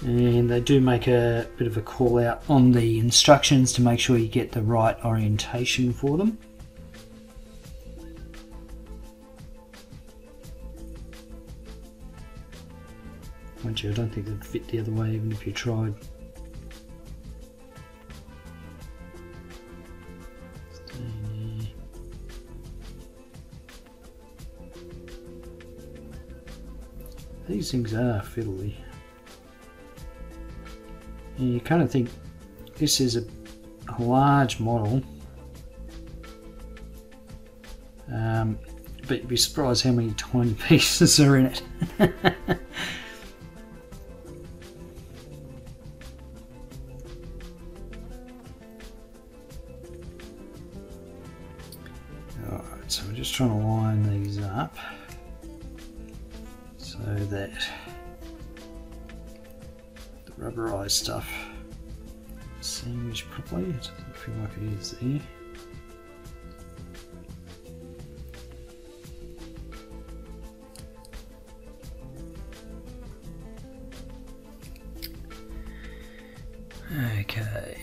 And they do make a bit of a call out on the instructions to make sure you get the right orientation for them. Mind you, I don't think they'd fit the other way even if you tried. These things are fiddly. And you kind of think this is a large model, but you'd be surprised how many tiny pieces are in it. Alright, so we're just trying to line these up so that the rubberized stuff is sandwiched properly. It doesn't feel like it is there. Okay.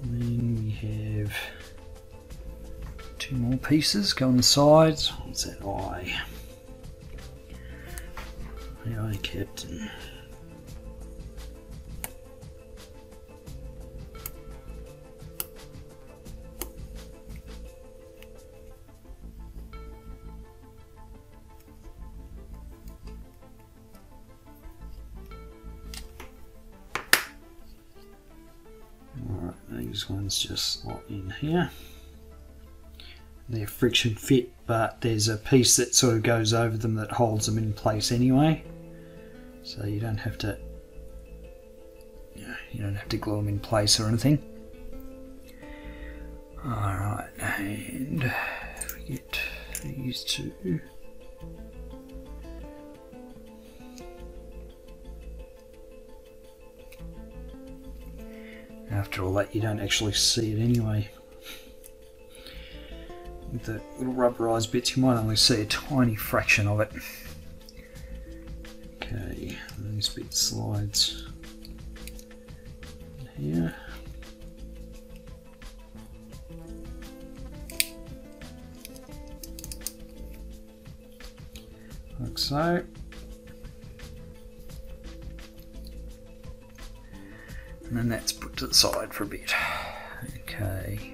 And then we have two more pieces go on the sides. What's that eye? The eye captain. Alright, these ones just slot in here. They're friction fit, but there's a piece that sort of goes over them that holds them in place anyway, so you don't have to glue them in place or anything. Alright, and we get these two. After all that, you don't actually see it anyway. With the little rubberized bits, you might only see a tiny fraction of it. Okay, this bit slides in here. Like so. And then that's put to the side for a bit. Okay.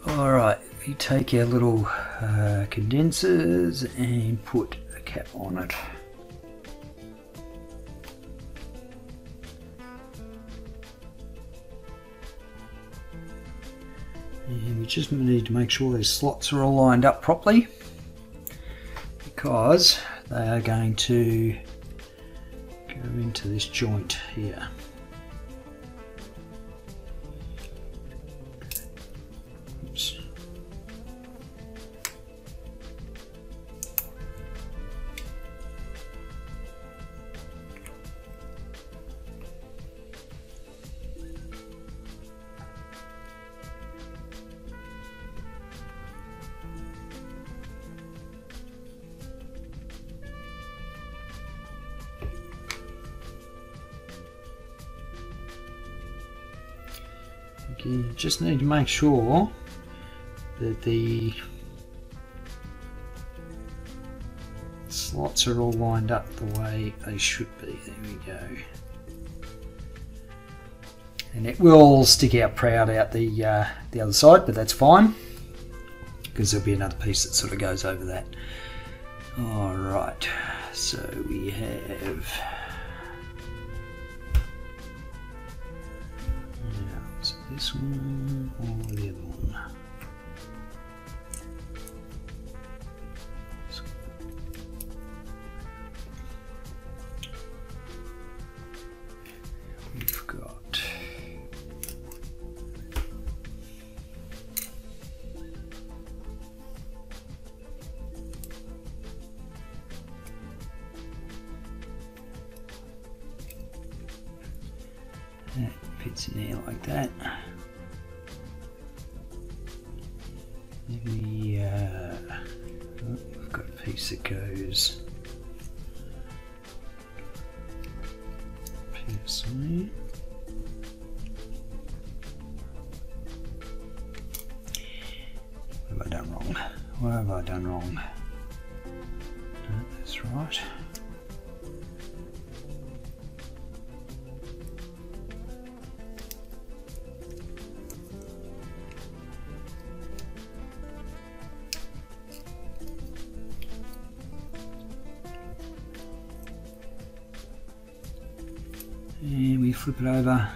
Alright, we take our little condensers and put a cap on it. And we just need to make sure these slots are all lined up properly, because they are going to go into this joint here. Oops. You just need to make sure that the slots are all lined up the way they should be. There we go. And it will stick out proud out the other side, but that's fine, because there'll be another piece that sort of goes over that. Alright, so we have... this one or the other one. That fits in there like that. Maybe we've got a piece that goes PSI. What have I done wrong? What have I done wrong? No, that's right. And we flip it over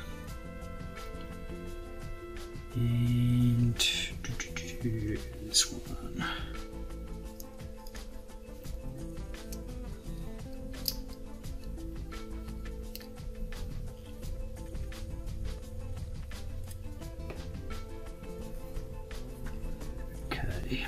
and this one. Okay.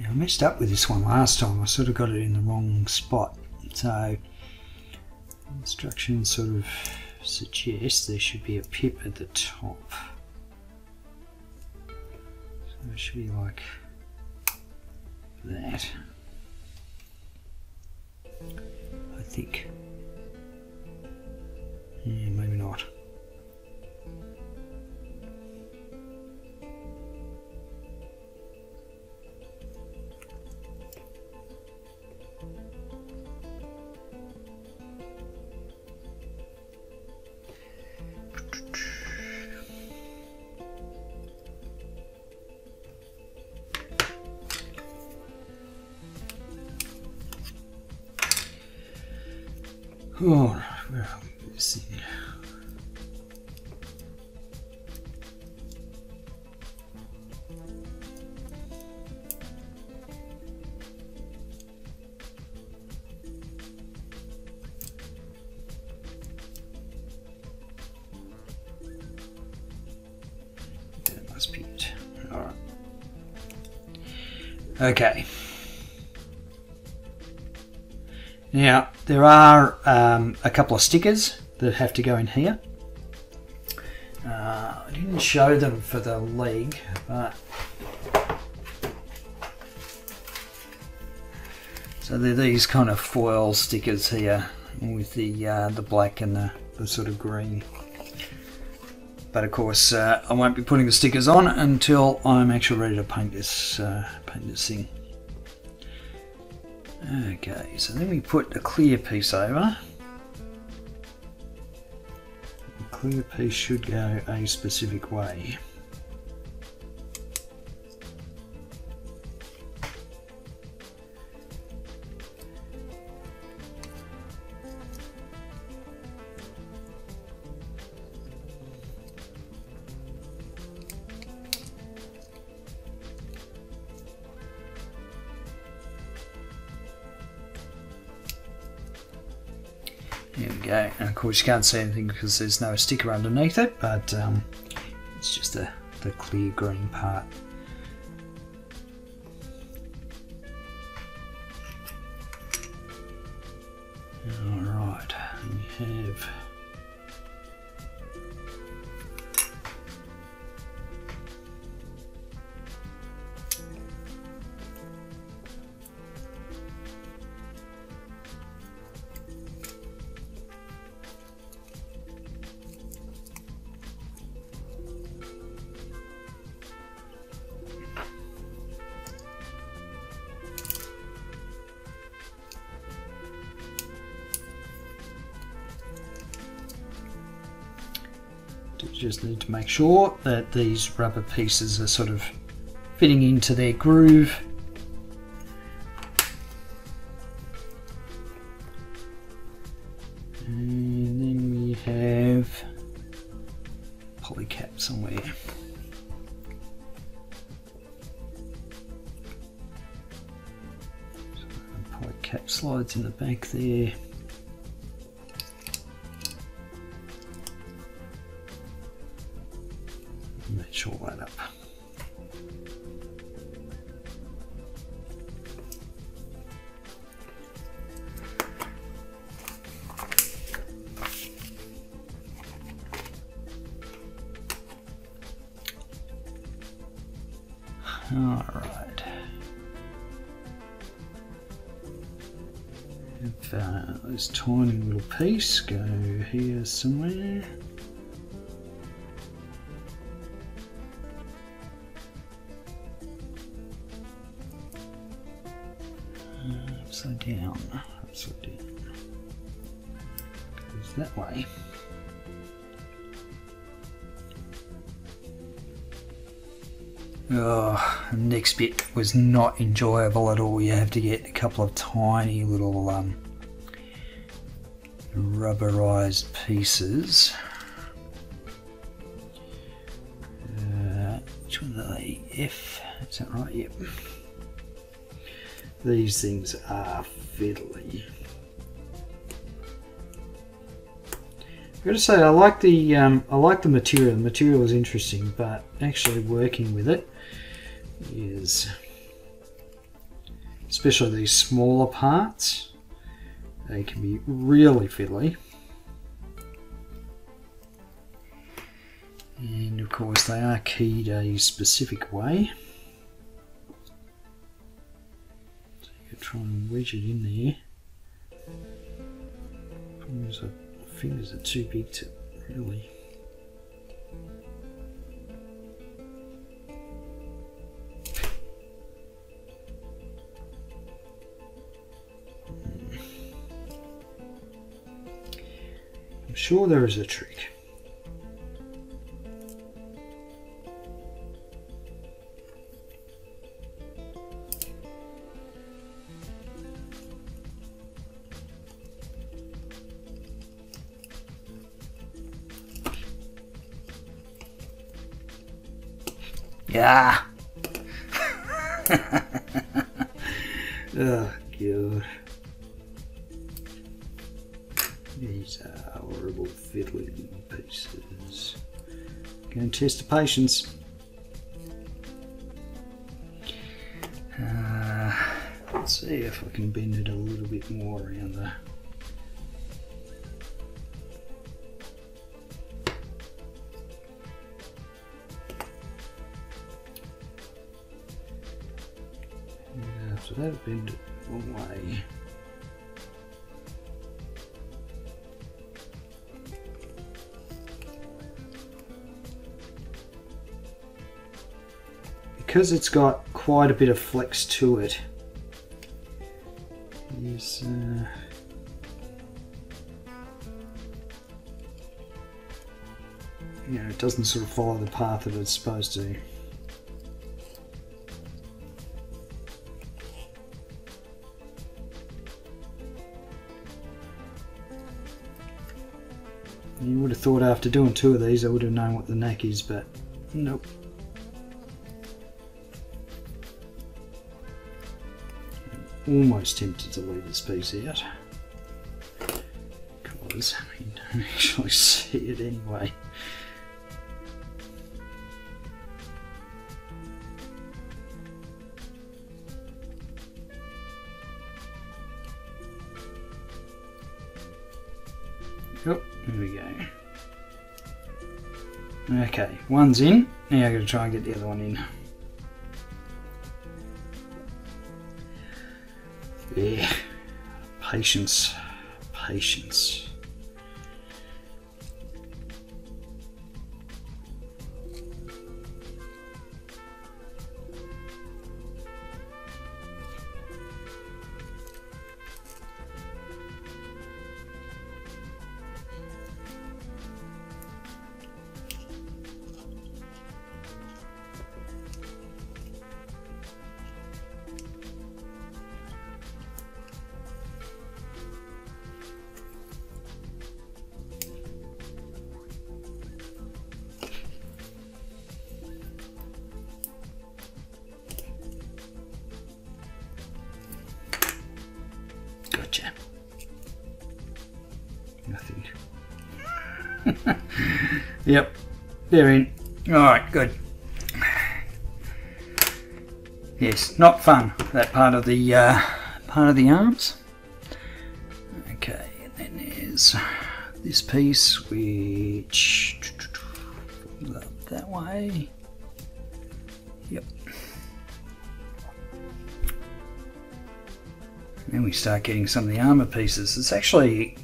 I messed up with this one last time. I sort of got it in the wrong spot. So instructions sort of suggest there should be a pip at the top. So it should be like that, I think. Yeah, maybe not. Oh, where are we this thing? That must be it. All right. Okay. Now, there are a couple of stickers that have to go in here. I didn't show them for the leg, but so they're these kind of foil stickers here with the black and the sort of green. But of course, I won't be putting the stickers on until I'm actually ready to paint this thing. Okay, so then we put a clear piece over. The clear piece should go a specific way. There we go, and of course you can't see anything because there's no sticker underneath it, but it's just the clear green part. Alright, we have just need to make sure that these rubber pieces are sort of fitting into their groove. And then we have polycap somewhere. So polycap slides in the back there. If this tiny little piece go here somewhere. Upside down, upside down. Goes that way. Oh, the next bit was not enjoyable at all. You have to get a couple of tiny little rubberized pieces. Which one are they? F, is that right? Yep. These things are fiddly. I've got to say, I like the material. The material is interesting, but actually working with it is, especially these smaller parts, they can be really fiddly. And of course they are keyed a specific way. So you can try and wedge it in there. Problem is, my fingers are too big to really. I'm sure there is a trick. Yeah. Oh god. These are horrible fiddly pieces. Go and test the patience. Let's see if I can bend it a little bit more around the. So that'll bend it one way. Because it's got quite a bit of flex to it, is you know, it doesn't sort of follow the path that it's supposed to. You would have thought after doing 2 of these I would have known what the knack is, but nope. I'm almost tempted to leave this piece out because you don't actually see it anyway. Oh, there we go. Okay, one's in. Now I've got to try and get the other one in. Yeah, patience, patience. Gotcha. Nothing. Yep, they're in. Alright, good. Yes, not fun, that part of the arms. Okay, and then there's this piece which comes up that way. Yep. Then we start getting some of the armour pieces. It's actually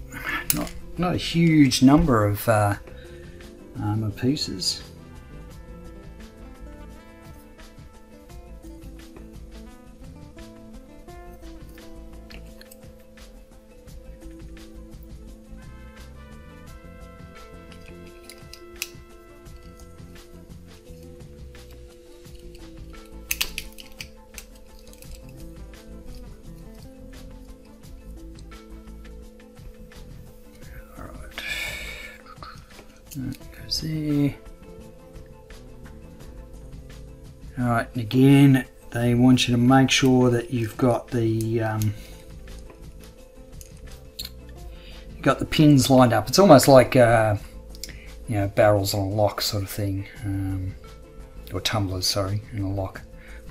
not a huge number of armour pieces. That goes there. Alright, and again, they want you to make sure that you've got the pins lined up. It's almost like you know, barrels on a lock sort of thing, or tumblers, sorry, in a lock.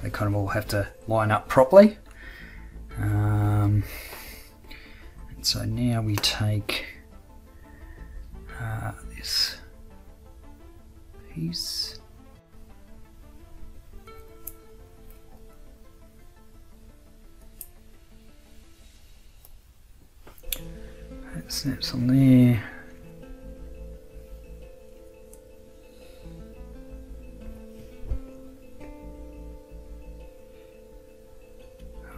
They kind of all have to line up properly. And so now we take this piece. That snaps on there.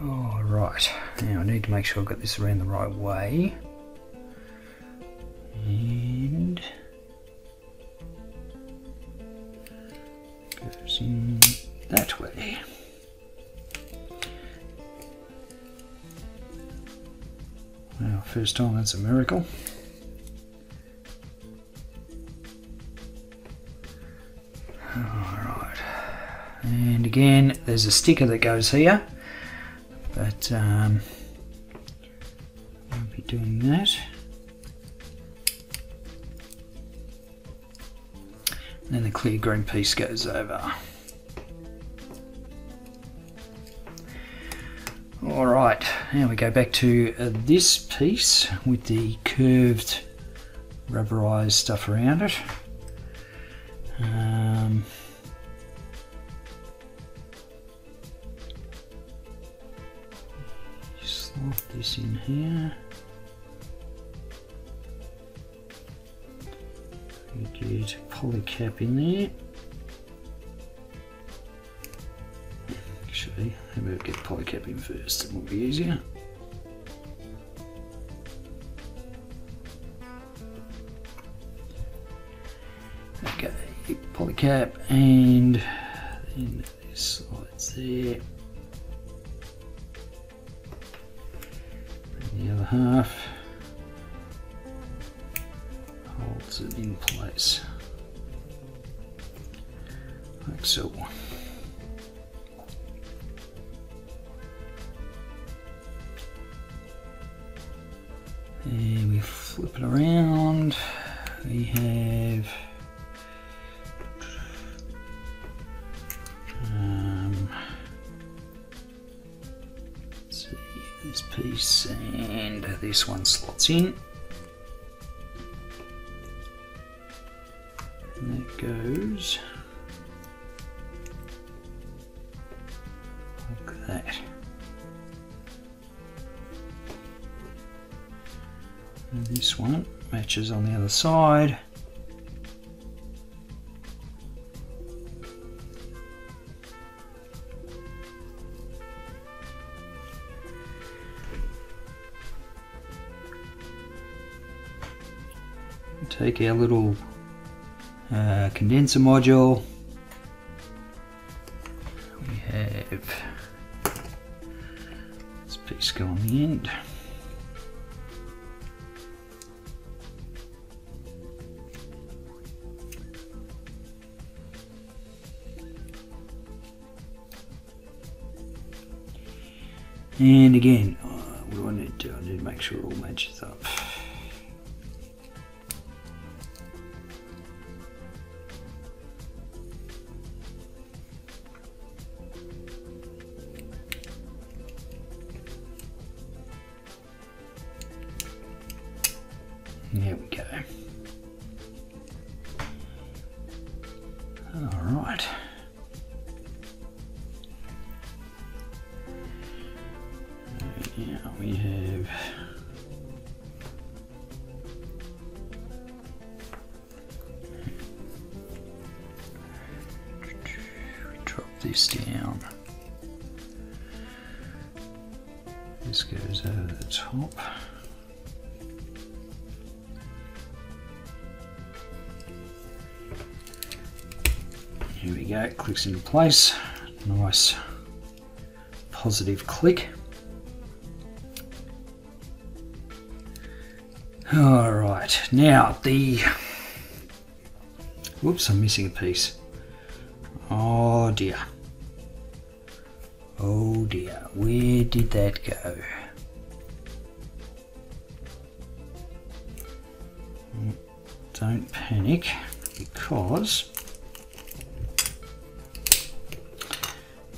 Oh, right. Now I need to make sure I've got this around the right way. And goes in that way. Well, first time, that's a miracle. Alright. And again, there's a sticker that goes here, but I won't be doing that. And then the clear green piece goes over. Alright, now we go back to this piece with the curved rubberized stuff around it. Slot this in here. We get a polycap in there. Actually, maybe we'll get polycap in first, it will be easier. Okay, polycap, and then this slides there. And the other half holds it in place, like so. And we flip it around, we have let's see, this piece, and this one slots in, and that goes like that. And this one matches on the other side. Take our little condenser module. We have this piece go on the end. And again, what do I need to do? I need to make sure it all matches up. There we go. All right. Now we this down. This goes over the top. Here we go, it clicks into place. Nice positive click. Alright, now the... Whoops, I'm missing a piece. Oh dear. Oh dear, where did that go? Don't panic, because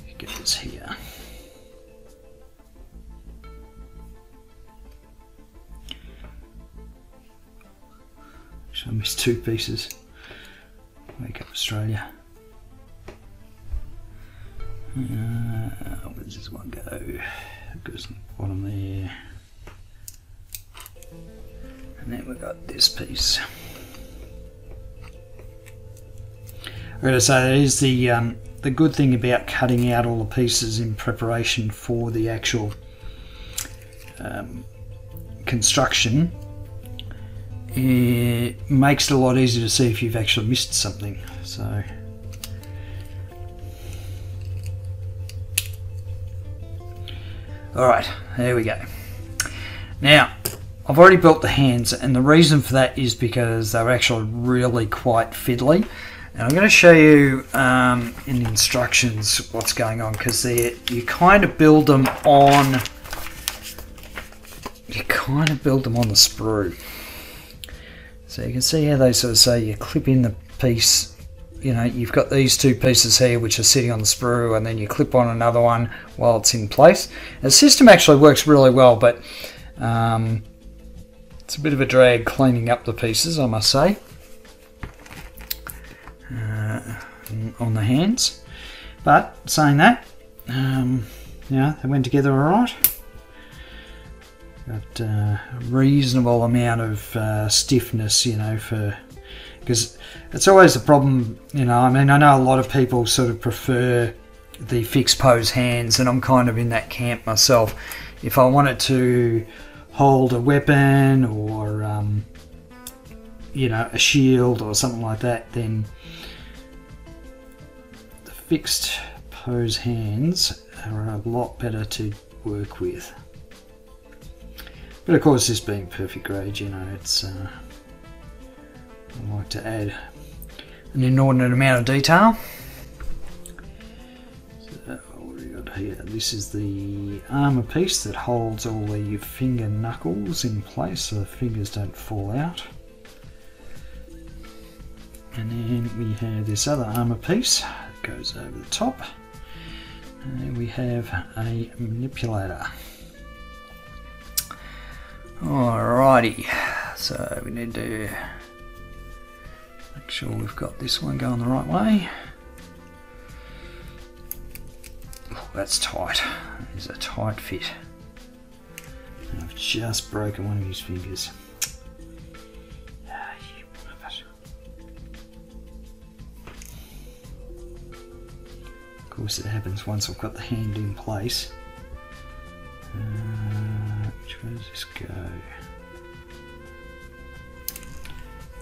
it goes here. Actually, I missed two pieces. Wake up, Australia. Where does this one go? It goes on the bottom there. And then we've got this piece. I gotta say, that is the good thing about cutting out all the pieces in preparation for the actual construction. It makes it a lot easier to see if you've actually missed something. So alright, there we go. Now, I've already built the hands, and the reason for that is because they're actually really quite fiddly. And I'm going to show you in the instructions what's going on, because you kind of build them on the sprue. So you can see how they sort of say you clip in the piece. You know, you've got these two pieces here which are sitting on the sprue, and then you clip on another one while it's in place. And the system actually works really well, but it's a bit of a drag cleaning up the pieces, I must say, on the hands. But saying that, yeah, they went together all right. Got a reasonable amount of stiffness, you know, because it's always a problem, you know. I mean, I know a lot of people sort of prefer the fixed pose hands, and I'm kind of in that camp myself. If I wanted to hold a weapon or, you know, a shield or something like that, then the fixed pose hands are a lot better to work with. But of course, this being perfect grade, you know, it's I like to add an inordinate amount of detail. So what do we got here? This is the armor piece that holds all the finger knuckles in place so the fingers don't fall out. And then we have this other armor piece that goes over the top. And then we have a manipulator. Alrighty, so we need to make sure we've got this one going the right way. Oh, that's tight. That is a tight fit. And I've just broken one of his fingers. Of course, it happens once I've got the hand in place. Which way does this go?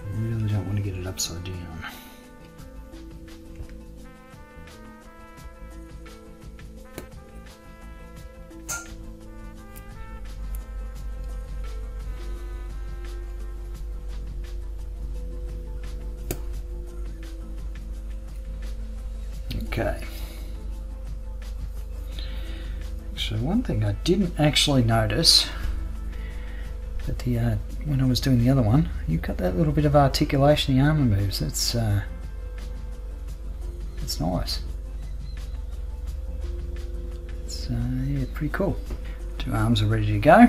I really don't want to get it upside down. Okay. So one thing I didn't actually notice, but when I was doing the other one, you've got that little bit of articulation in the armor moves. That's nice. It's yeah, pretty cool. Two arms are ready to go.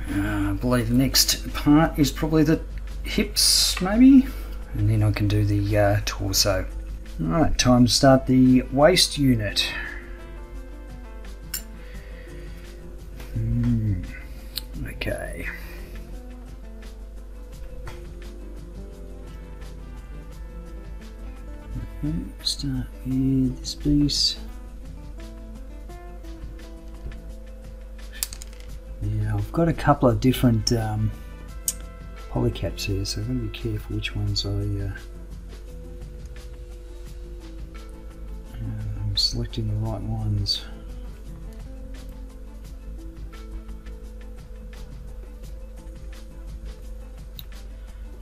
I believe the next part is probably the hips, maybe, and then I can do the torso. Alright, time to start the waist unit. Okay. Start with this piece. Now I've got a couple of different polycaps here, so I've got to be careful which ones I'm selecting the right ones.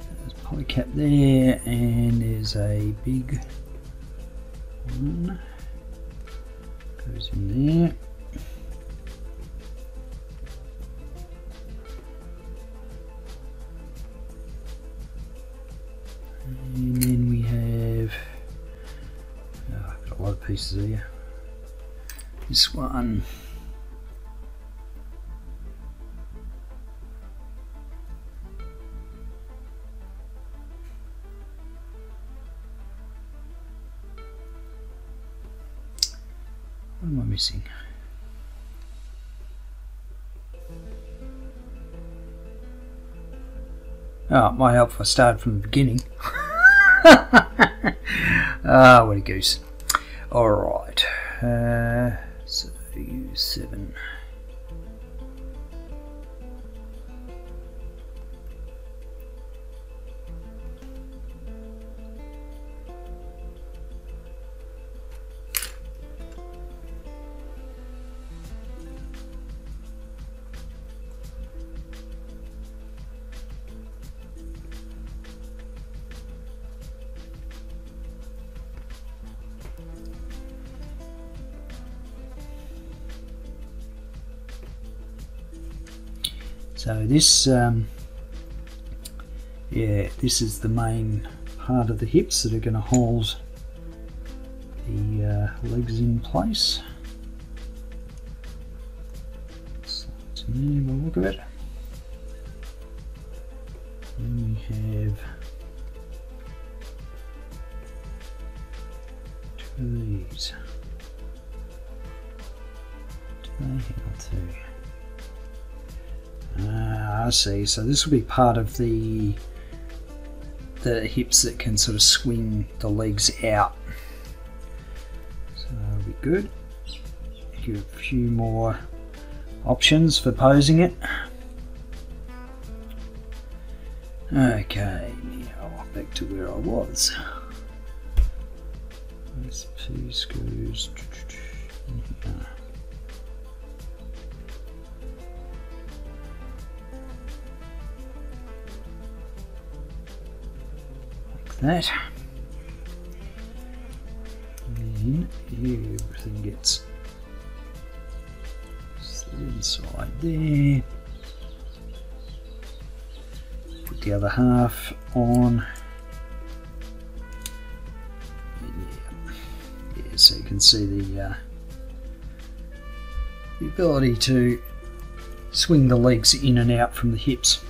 There's a polycap there, and there's a big one goes in there. And then we have, I've got a lot of pieces here. This one. What am I missing? Oh, it might help if I start from the beginning. Ah, what a goose. Alright, so U7. So this, this is the main part of the hips that are going to hold the legs in place. So to me, we'll look at it. Then we have two of these. Do they have two? I see, so this will be part of the hips that can sort of swing the legs out. So that'll be good. Give a few more options for posing it. Okay, now back to where I was. This piece goes in here. That, and then everything gets slid inside there. Put the other half on. Yeah, so you can see the ability to swing the legs in and out from the hips.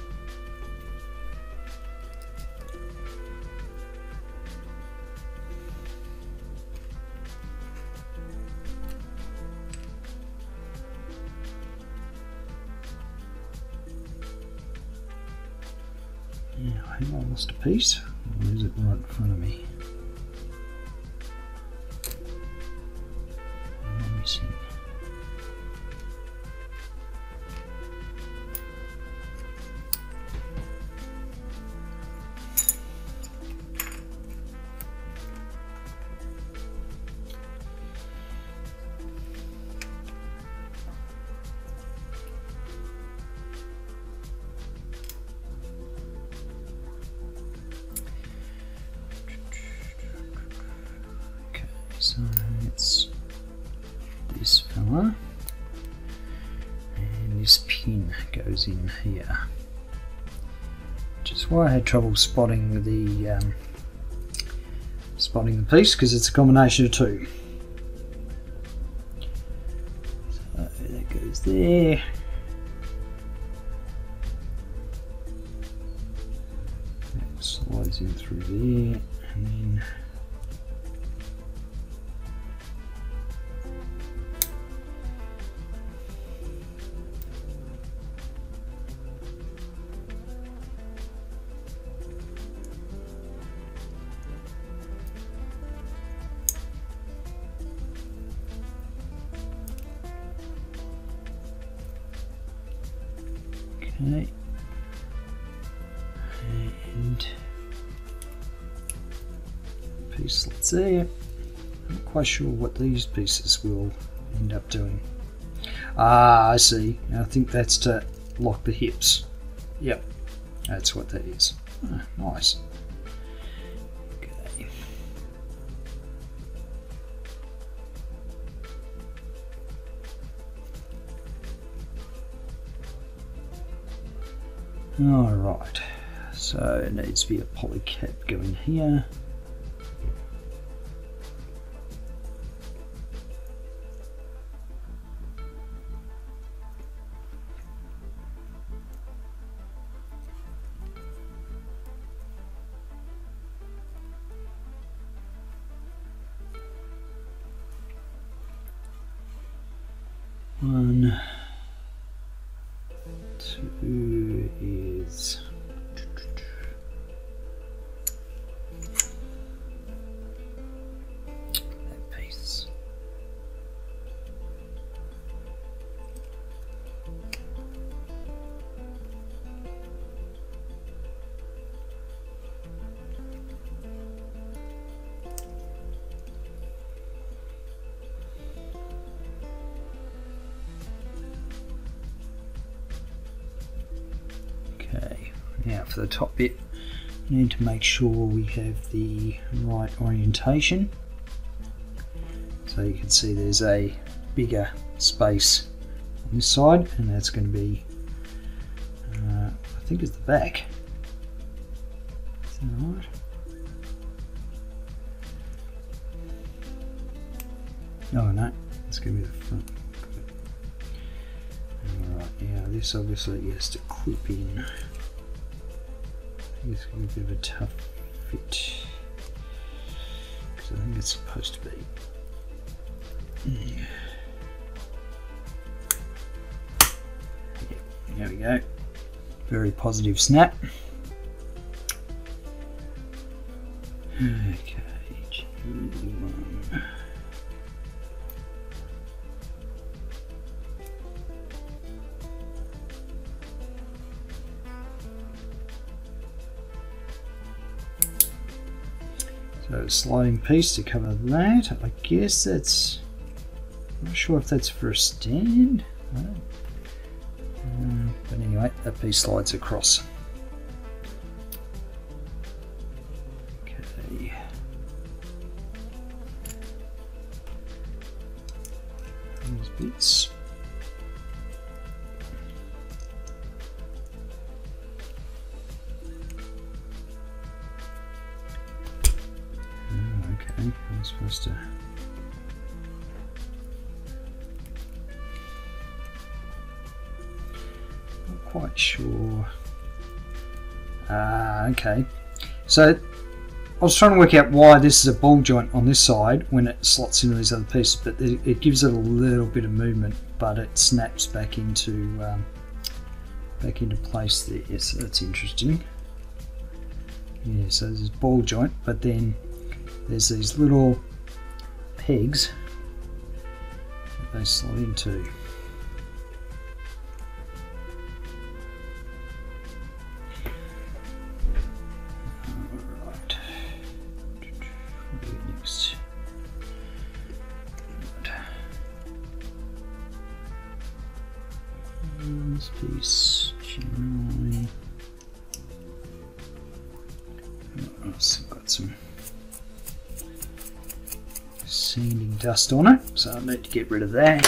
Have I lost a piece, or is it right in front of me? What am I missing? So it's this fella, and this pin goes in here, which is why I had trouble spotting the piece, because it's a combination of two. So that goes there. That slides in through there, and then Okay. And piece slots there. Not quite sure what these pieces will end up doing. Ah, I see. I think that's to lock the hips. Yep, that's what that is. Ah, nice. Okay. All right. So it needs to be a poly cap going here. One, two is that piece. Okay, now for the top bit, we need to make sure we have the right orientation. So you can see there's a bigger space on this side, and that's going to be, I think it's the back. Is that right? Oh no, it's going to be the front. Alright, yeah, this obviously has to clip in. I think it's going to be a bit of a tough fit, because I think it's supposed to be. Yeah, there we go. Very positive snap. Okay, G1. So a sliding piece to cover that. I guess that's, I'm not sure if that's for a stand. But anyway, that piece slides across. Okay. These bits. Okay, I'm supposed to. Not quite sure. Okay. So I was trying to work out why this is a ball joint on this side when it slots into these other pieces, but it gives it a little bit of movement, but it snaps back into place there. So that's interesting. Yeah, so there's this ball joint, but then there's these little pegs that they slot into. Alright. What do we get next? This piece generally. I've got some sanding dust on it, so I need to get rid of that.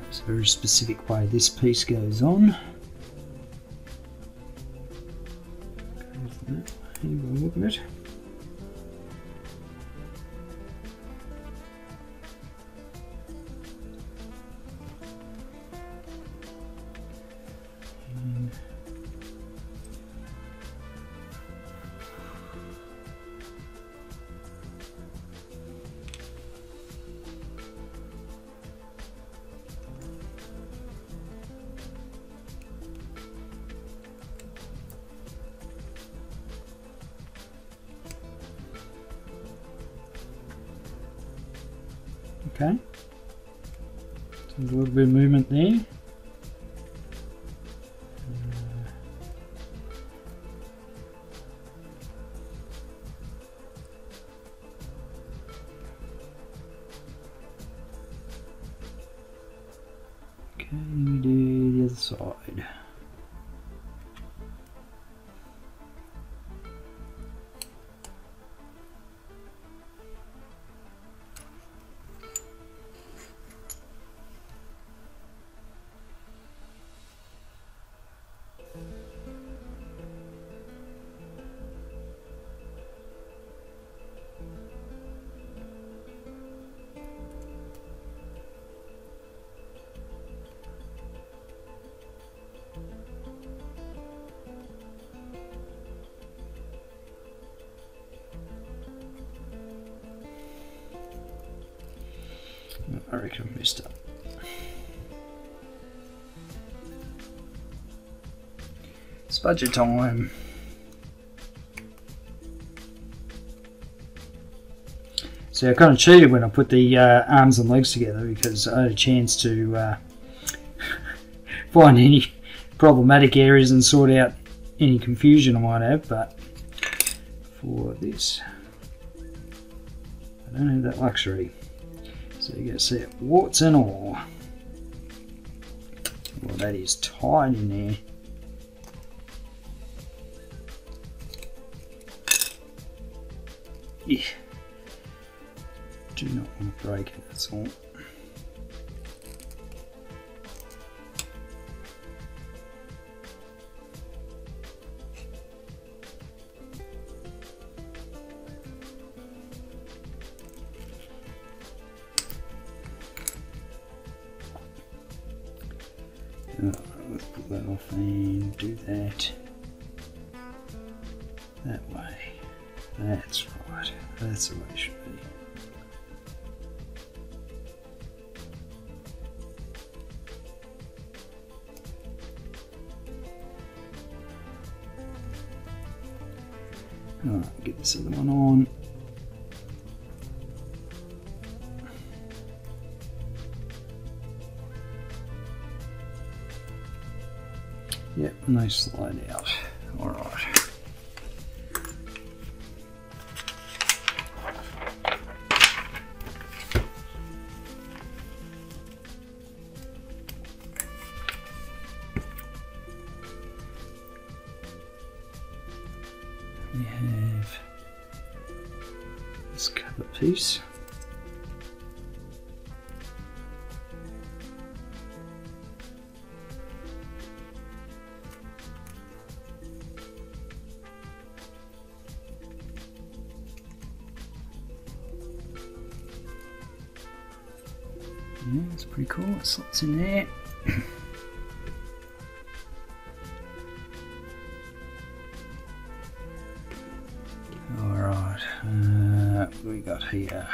It's a very specific way this piece goes on. Have a look at it. Okay. So there's a little bit of movement there. Okay, we do the other side. I reckon I messed up. It's budget time. See, I kind of cheated when I put the arms and legs together because I had a chance to find any problematic areas and sort out any confusion I might have, but for this, I don't have that luxury. So you get to see it, warts and all. Well, that is tight in there. Yeah. Do not want to break it, that's all. Let's put that off and do that way. That's right. That's the way it should be. Alright, get this other one on. Yep, and they slide out. Alright. We have this cover piece. Yeah, it's pretty cool. It slots in there. Alright, what we got here?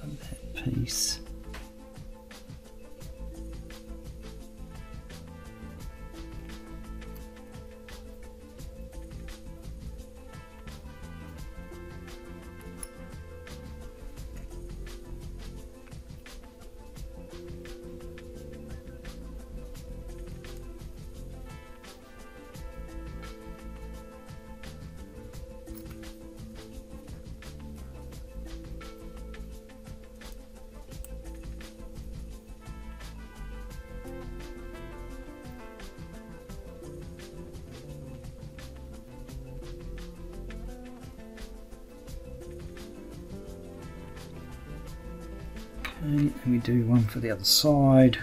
That piece. Okay, and we do one for the other side.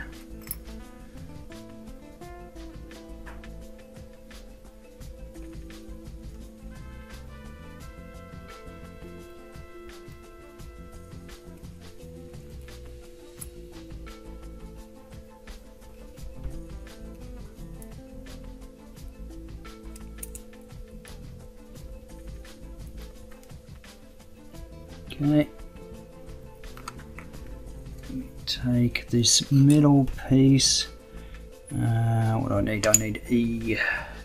Okay. Take make this middle piece. What do I need? I need E.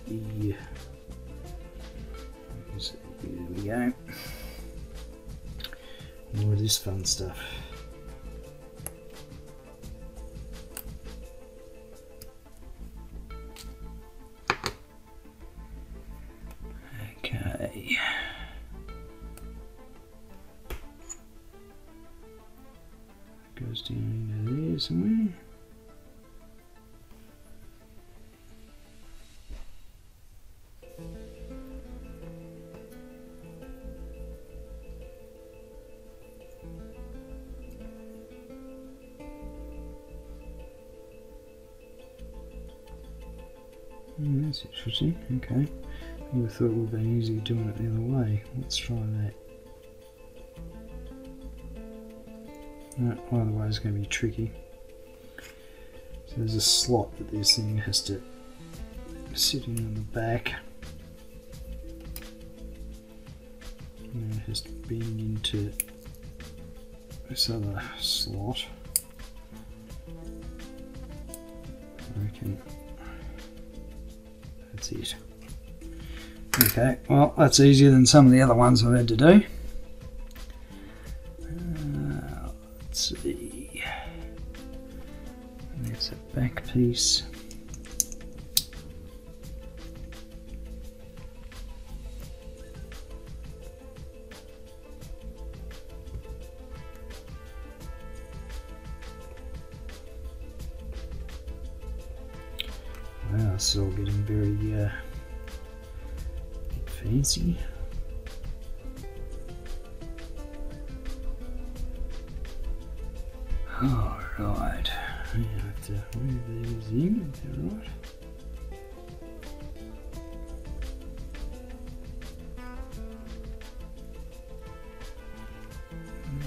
There we go. More of this fun stuff. Okay. Goes down into there somewhere. That's interesting. Okay. I would have thought it would have been easier doing it the other way. Let's try that. No, either way is going to be tricky. So there's a slot that this thing has to sit in on the back. And it has to bend into this other slot. I reckon that's it. Okay, well that's easier than some of the other ones I've had to do. Let's see. There's a back piece. Wow, this is all getting very fancy. Alright, I have to move these in, is that right?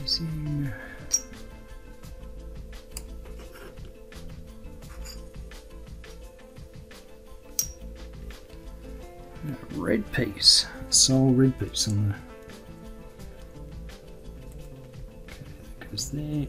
These in. Red piece, sole red piece on the. Okay, that goes there.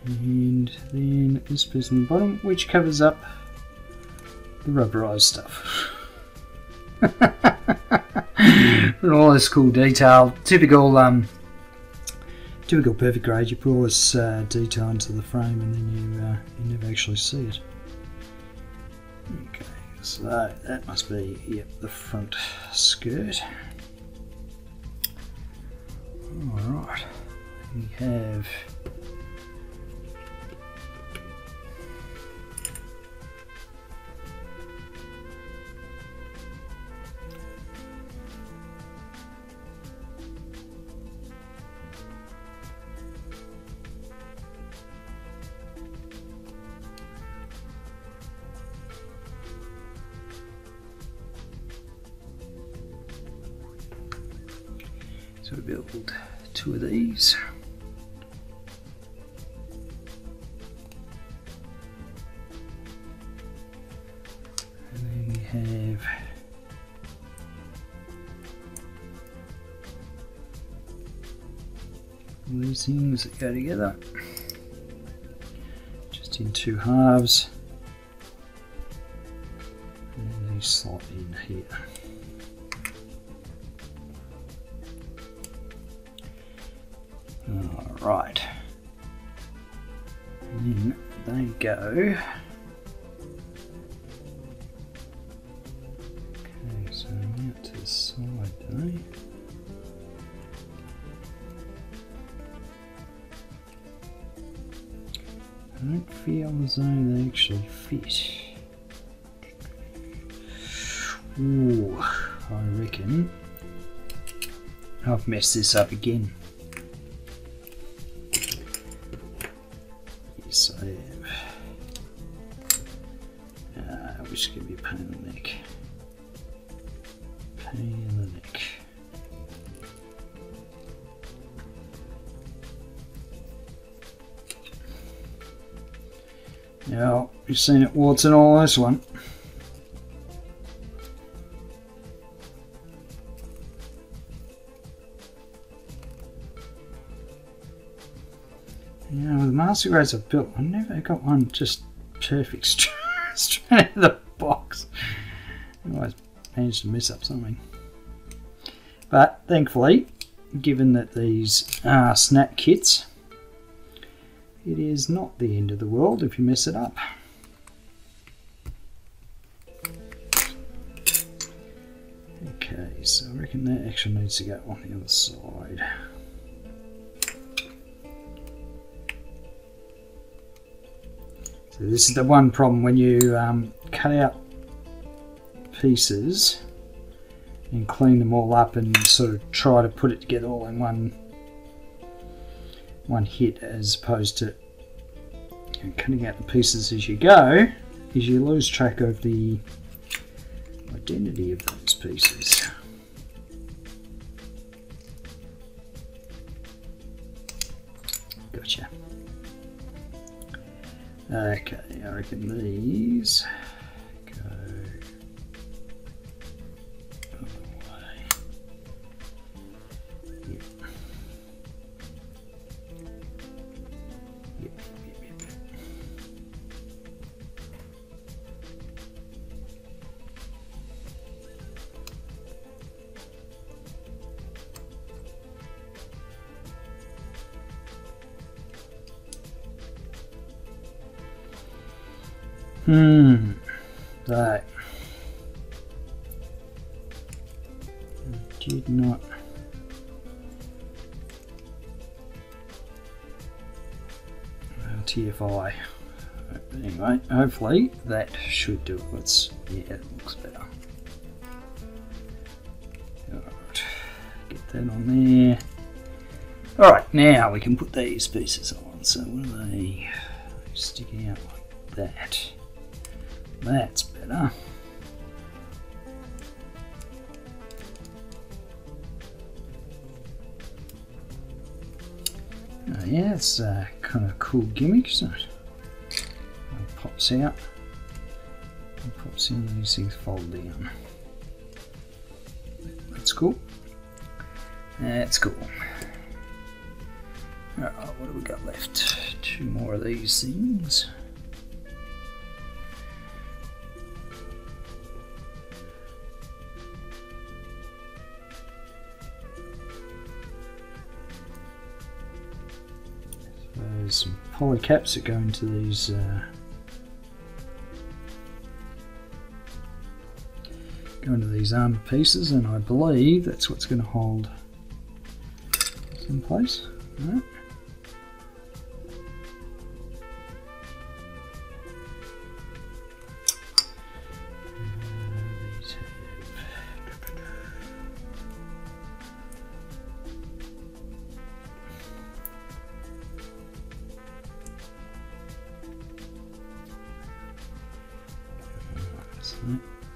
And then this piece on the bottom, which covers up the rubberized stuff. And all this cool detail, typical perfect grade. You put all this detail into the frame, and then you never actually see it. Okay, so that must be the front skirt. All right, we have. So we build two of these. And then we have these things that go together, just in two halves. And then these slot in here. Right, and then they go. Okay, so out to the side, don't they? I don't feel as though they actually fit. Ooh, I reckon I've messed this up again. Yes, I have. Which can be a pain in the neck. Pain in the neck. You've seen it warts and all, this one. You know, with the master grades I've built, I've never got one just perfect straight out of the box. I always managed to mess up something. But thankfully, given that these are snap kits, it is not the end of the world if you mess it up. Okay, so I reckon that actually needs to go on the other side. So this is the one problem when you cut out pieces and clean them all up and sort of try to put it together all in one hit, as opposed to cutting out the pieces as you go, is you lose track of the identity of those pieces. Gotcha. Okay, I reckon these go all the way. Yep. Yep. Right. I did not. TFI. Anyway, hopefully that should do it. Yeah, it looks better. Alright, get that on there. Alright, now we can put these pieces on. So what are they sticking out like that? That's better. Oh yeah, it's a kind of cool gimmick, isn't it? It pops out. It pops in, these things fold down. That's cool. That's cool. Alright, what have we got left? 2 more of these things. There's some poly caps that go into these armor pieces, and I believe that's what's going to hold this in place. Right.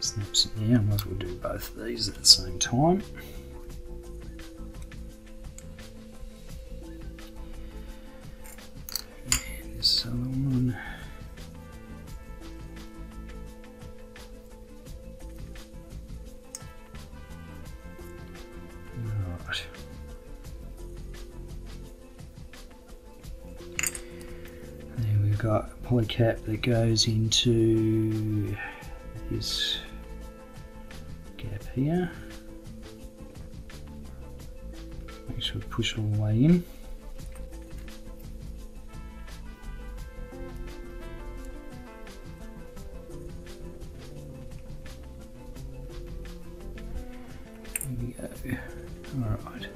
Snaps in there, I might as well do both of these at the same time. And this other one. Alright. Then we've got a polycap that goes into this gap here. Make sure to push all the way in. There we go. Alright.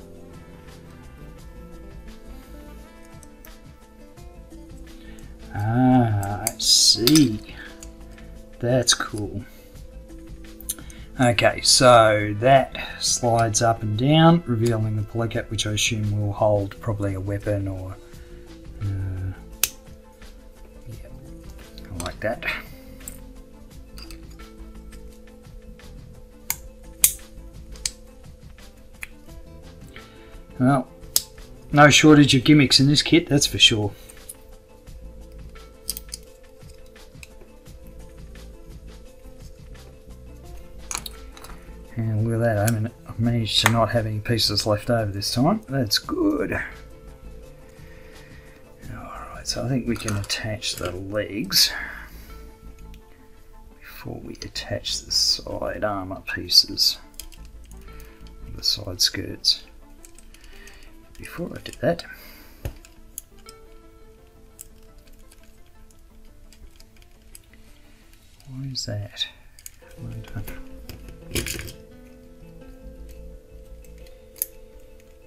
Ah, I see. That's cool. Okay, so that slides up and down, revealing the polycap, which I assume will hold probably a weapon or yeah, I like that. Well, no shortage of gimmicks in this kit, that's for sure. And look at that, I managed to not have any pieces left over this time. That's good. Alright, so I think we can attach the legs before we attach the side armour pieces, the side skirts. Before I do that, what is that? Well done.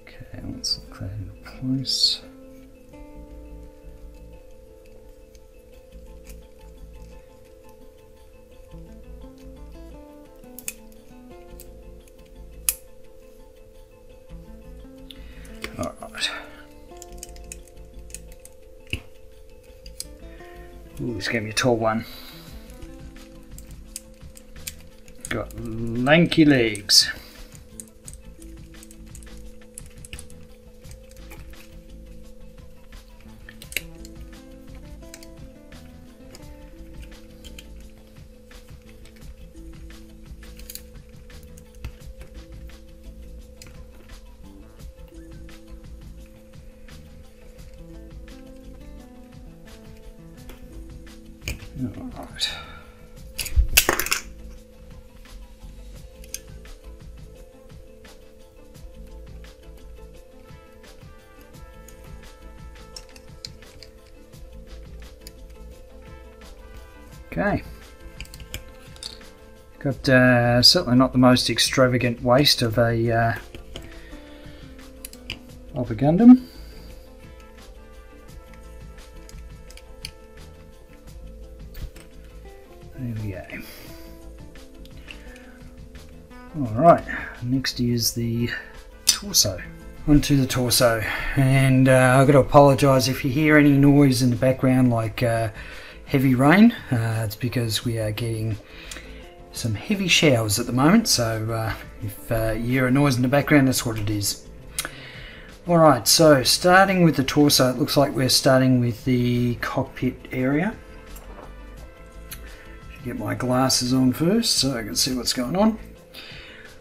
Okay, let's look that into place. Alright. Ooh, this is going to be a tall one. Got lanky legs. All right. Okay. Got certainly not the most extravagant waist of a Gundam. There we go. Alright, next is the torso. Onto the torso, and I've got to apologise if you hear any noise in the background like heavy rain. It's because we are getting some heavy showers at the moment, so if you hear a noise in the background, that's what it is. Alright, so starting with the torso, it looks like we're starting with the cockpit area. Get my glasses on first so I can see what's going on.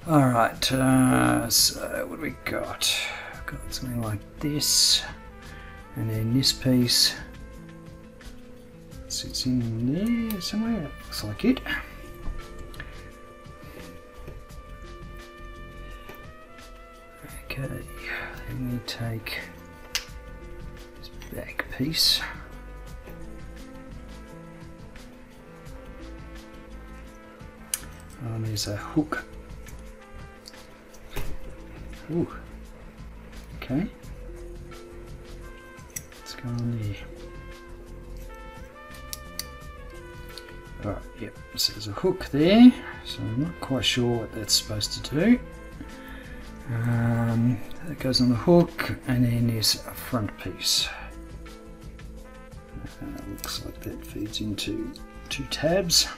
Alright, so what do we got? Got something like this, and then this piece sits in there somewhere. That looks like it. Okay, then we take this back piece. And there's a hook. Ooh. Okay. Let's go on there. Alright, yep, so there's a hook there, so I'm not quite sure what that's supposed to do. That goes on the hook, and then there's a front piece. Looks like that feeds into two tabs.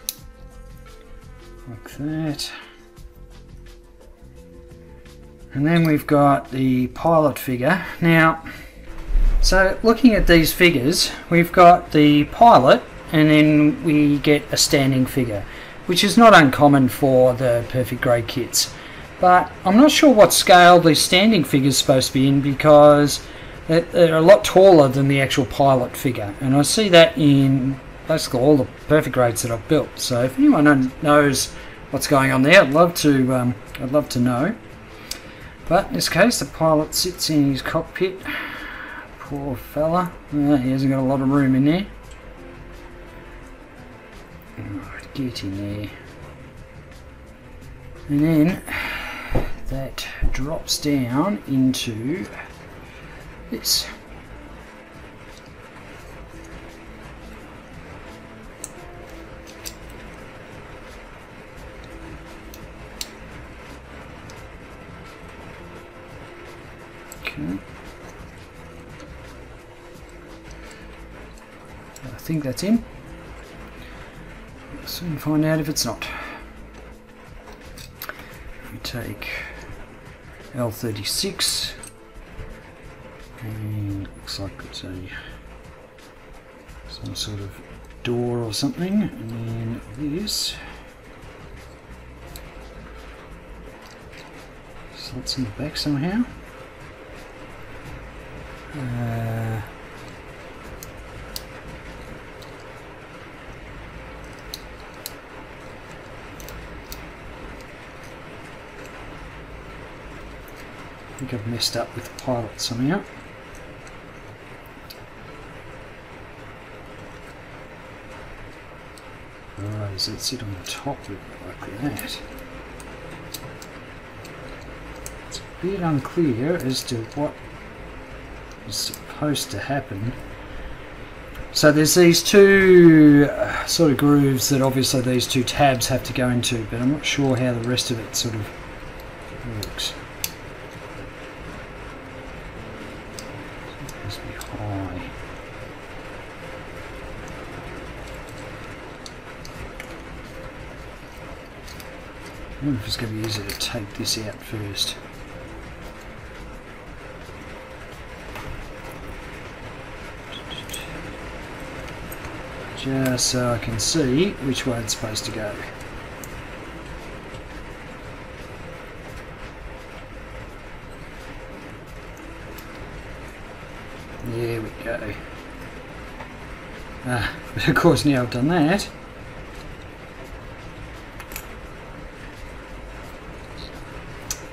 Like that. And then we've got the pilot figure. Now, so looking at these figures, we've got the pilot, and then we get a standing figure, which is not uncommon for the perfect grade kits. But I'm not sure what scale the standing figure is supposed to be in, because they're a lot taller than the actual pilot figure, and I see that in basically all the perfect grades that I've built. So if anyone knows what's going on there, I'd love to know. But in this case, the pilot sits in his cockpit. Poor fella, he hasn't got a lot of room in there. Alright, get in there. And then that drops down into this. Okay. I think that's in. We'll soon find out if it's not. We take L36, and it looks like it's some sort of door or something, and then this. slots in the back somehow. I think I've messed up with the pilot somehow. Alright, does it sit on the top of it like that? It's a bit unclear as to what is supposed to happen. So there's these two sort of grooves that obviously these two tabs have to go into, but I'm not sure how the rest of it sort of works. It must be high. I wonder if it's going to be easier to take this out first. Just so I can see which way it's supposed to go. There we go. But of course now I've done that,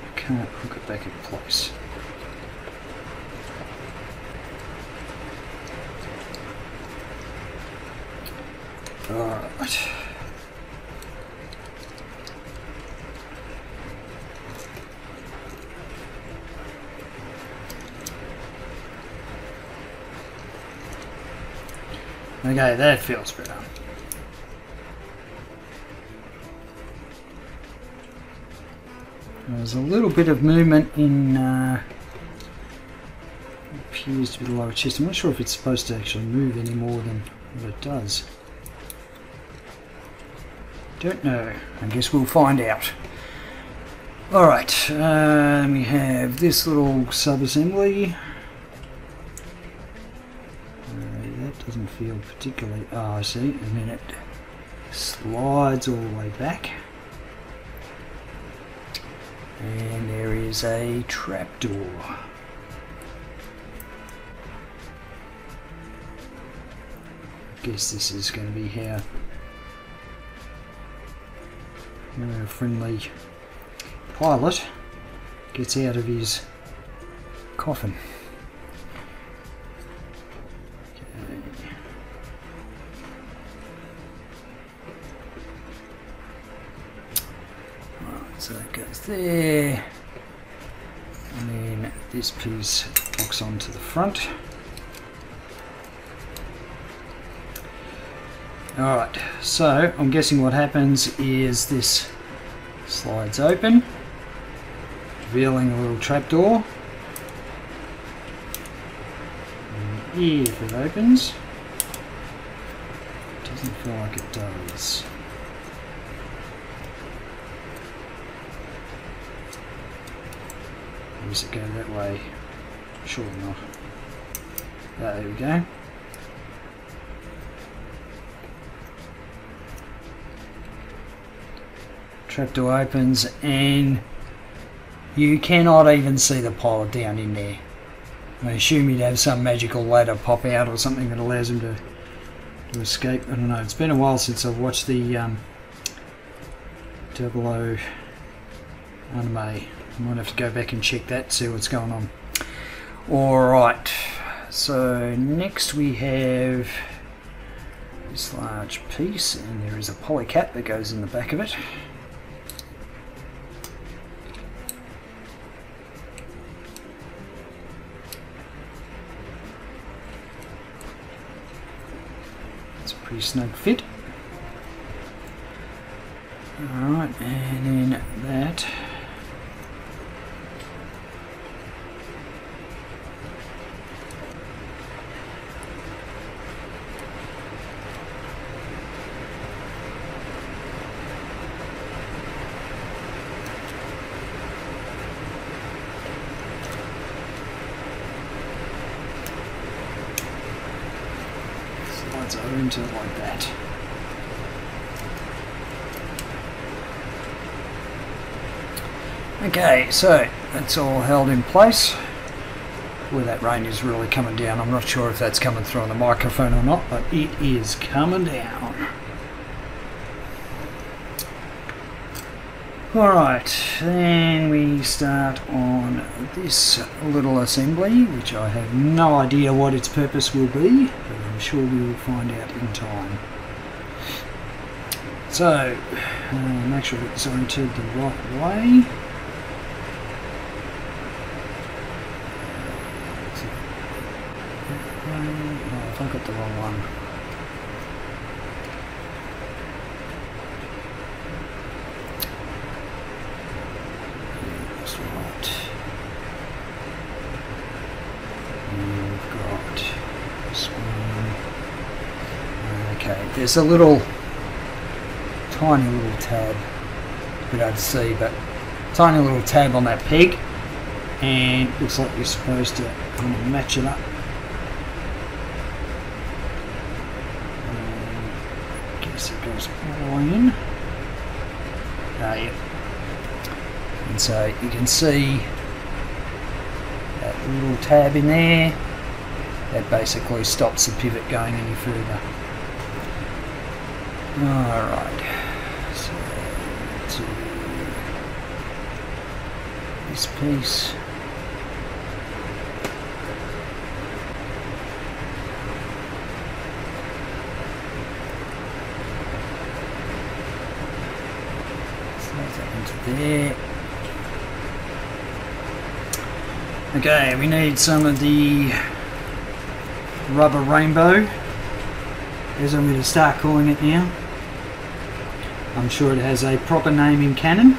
I can't hook it back in place. Alright. Okay, that feels better. There's a little bit of movement in appears to be the lower chest. I'm not sure if it's supposed to actually move any more than what it does. Don't know. I guess we'll find out. Alright, we have this little sub-assembly. That doesn't feel particularly... Oh, I see. And then it slides all the way back. And there is a trapdoor. I guess this is going to be how a friendly pilot gets out of his coffin. Okay. Right, so that goes there, and then this piece locks onto the front. Alright, so I'm guessing what happens is this slides open, revealing a little trapdoor. And if it opens, it doesn't feel like it does. Or does it go that way? Surely not. There we go. Trapdoor opens and you cannot even see the pilot down in there. I assume you'd have some magical ladder pop out or something that allows him to escape. I don't know, it's been a while since I've watched the 00 anime. I might have to go back and check that, see what's going on. Alright, so next we have this large piece, and there is a polycat that goes in the back of it. Pretty snug fit. Alright, and then that. Into it like that. Okay, so it's all held in place. Where that rain is really coming down. I'm not sure if that's coming through on the microphone or not, but it is coming down. Alright, then we start on this little assembly, which I have no idea what its purpose will be, but I'm sure we will find out in time. So, make sure it's oriented the right way. Oh, I got the wrong one. That's right. We've got this one. Okay, there's a little, tiny little tab. A bit hard to see, but tiny little tab on that peg, and it looks like you're supposed to kind of match it up. It goes all the way in. Yeah. And so you can see that little tab in there. That basically stops the pivot going any further. Alright. So to this piece. There. Okay, we need some of the rubber rainbow, as I'm going to start calling it now. I'm sure it has a proper name in canon.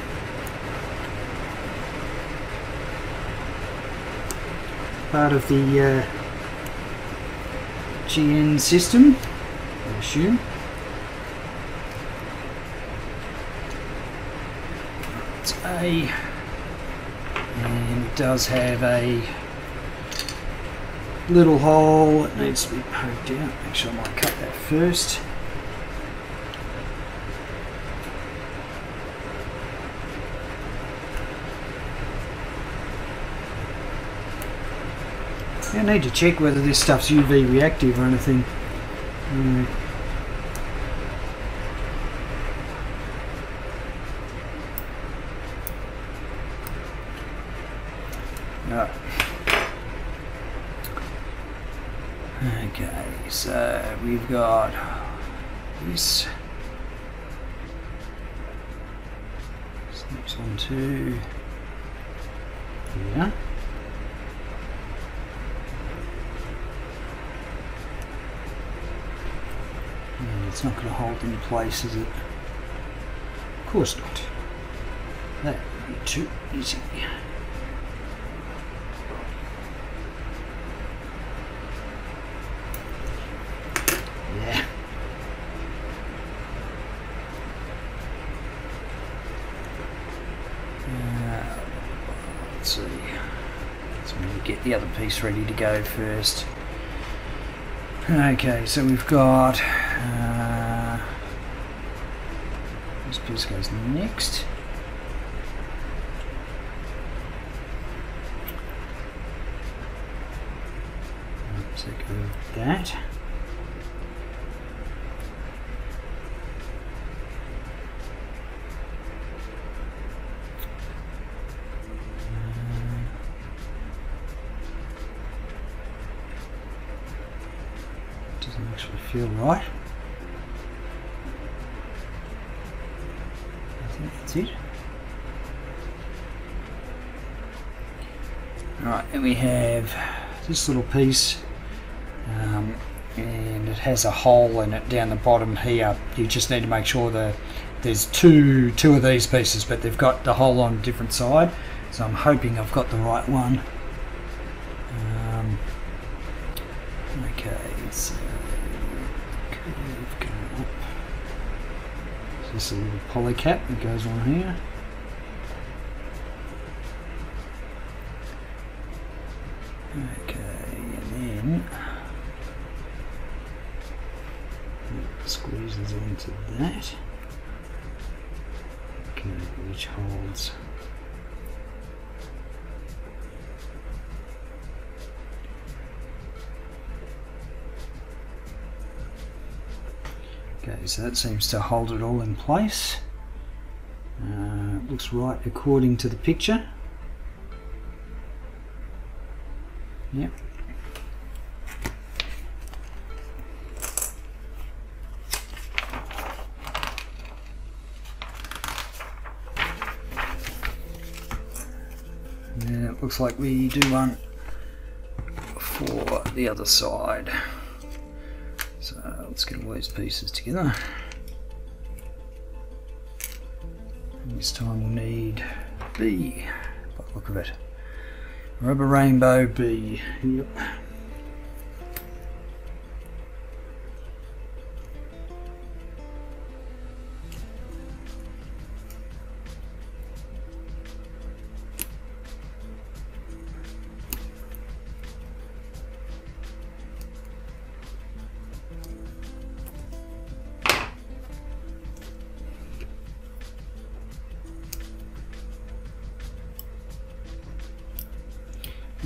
Part of the GN system, I assume. And it does have a little hole that needs to be poked out. Actually, I might cut that first. I need to check whether this stuff's UV reactive or anything. No. Okay, so we've got this. Snaps onto here. And it's not going to hold in place, is it? Of course not. That would be too easy. Let's see. So we need to get the other piece ready to go first. Okay, so we've got this piece goes next. So go with that. Doesn't actually feel right. I think that's it. Alright, then we have this little piece, and it has a hole in it down the bottom here. You just need to make sure that there's two of these pieces, but they've got the hole on a different side, so I'm hoping I've got the right one. Okay, so curve going up. So this is a little poly cap that goes on here. Okay, and then it squeezes into that. Okay, which holds Okay, so that seems to hold it all in place. Looks right according to the picture. Yep. Yeah, it looks like we do one for the other side. So let's get all these pieces together. And this time we'll need B, by the look of it. Rubber rainbow B. Yep.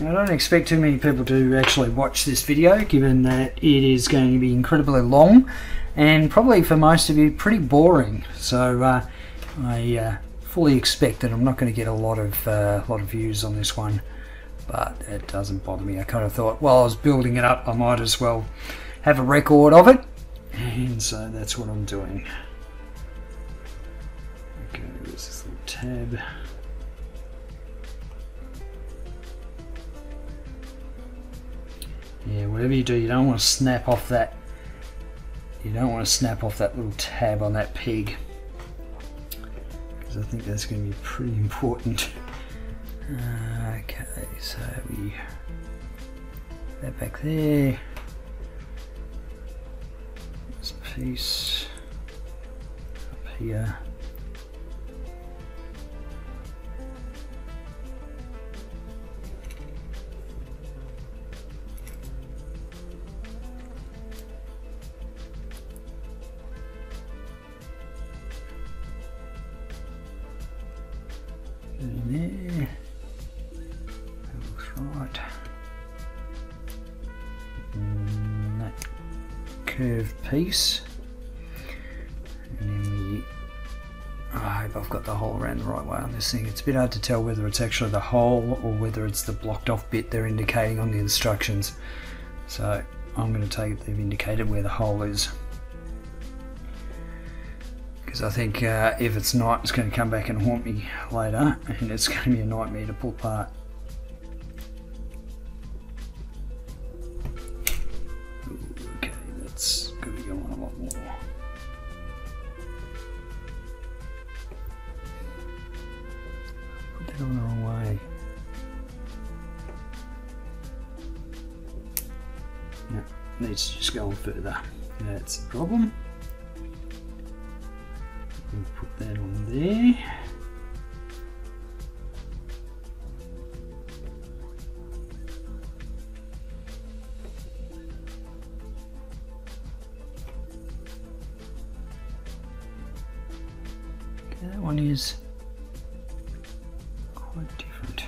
I don't expect too many people to actually watch this video, given that it is going to be incredibly long and probably for most of you pretty boring. So I fully expect that I'm not going to get a lot of views on this one, but it doesn't bother me. I kind of thought while I was building it up I might as well have a record of it, and so that's what I'm doing. Okay, there's this little tab. Yeah, whatever you do, you don't want to snap off that. You don't want to snap off that little tab on that peg, because I think that's going to be pretty important. Okay, so we that back there. This piece up here. There. That looks right. And that curved piece. And then I hope I've got the hole around the right way on this thing. It's a bit hard to tell whether it's actually the hole or whether it's the blocked off bit they're indicating on the instructions. So I'm going to take it they've indicated where the hole is. Because I think if it's not, it's going to come back and haunt me later, and it's going to be a nightmare to pull apart. Okay, that's going to go on a lot more. Put that on the wrong way. No, it needs to just go on further. That's the problem. We'll put that on there. Okay, that one is quite different.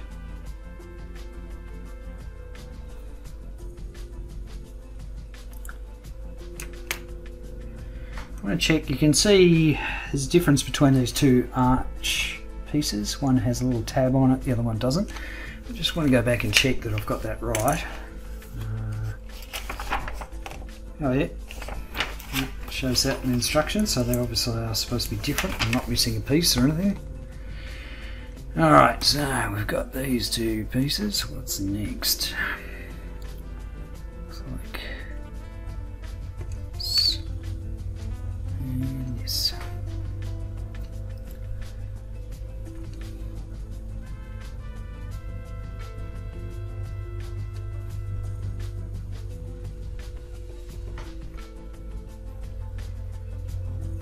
I'm going to check, you can see there's a difference between these two arch pieces. One has a little tab on it, the other one doesn't. I just want to go back and check that I've got that right. Oh yeah, it shows that in the instructions, so they obviously are supposed to be different. I'm not missing a piece or anything. Alright, so we've got these two pieces. What's next? Looks like this and this.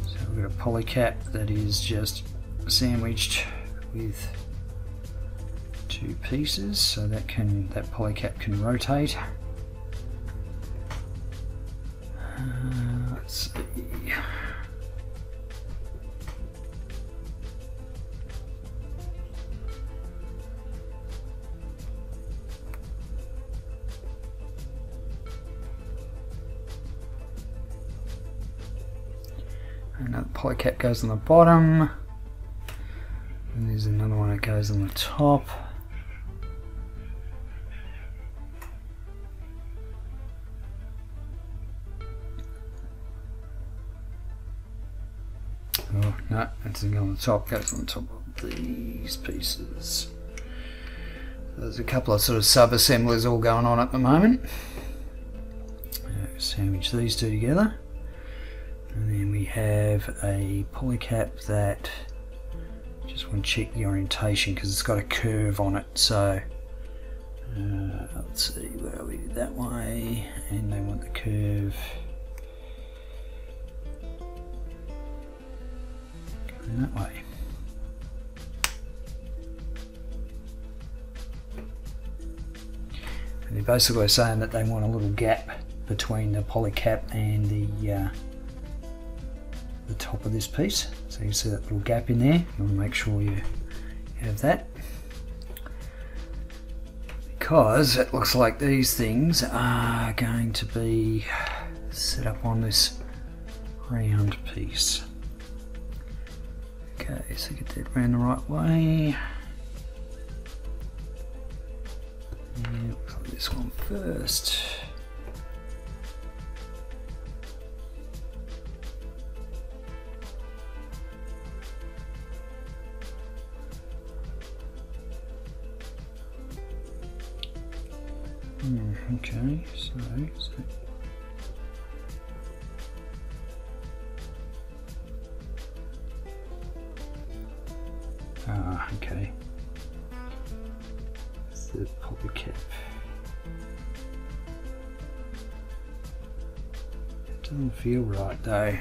So we've got a polycap that is just sandwiched with two pieces, so that polycap can rotate. Let's see. polycap goes on the bottom, and there's another one that goes on the top. Oh no, that doesn't go on the top, goes on top of these pieces. There's a couple of sort of sub-assemblies all going on at the moment. Sandwich these two together, and then we have a polycap that just want to check the orientation because it's got a curve on it. So let's see, where are we? That way, and they want the curve going that way. And they're basically saying that they want a little gap between the polycap and the top of this piece. So you see that little gap in there. You want to make sure you have that, because it looks like these things are going to be set up on this round piece. Okay, so get that around the right way. And looks like this one first. Okay, so okay. That's the polycap. It doesn't feel right though.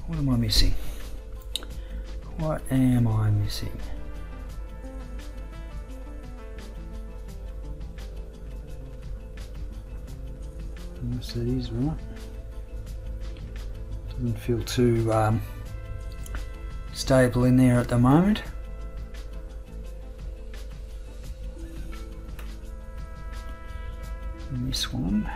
What am I missing? What am I missing? Most of these, right? Doesn't feel too stable in there at the moment. And this one.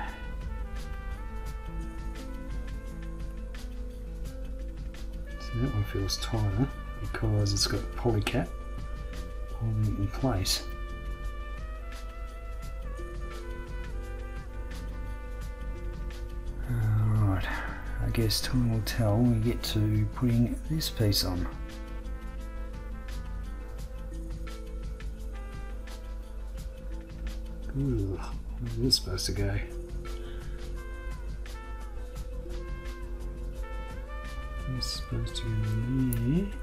So that one feels tighter because it's got a polycap holding it in place. I guess time will tell when we get to putting this piece on. Ooh, where's this supposed to go? It's supposed to go in there.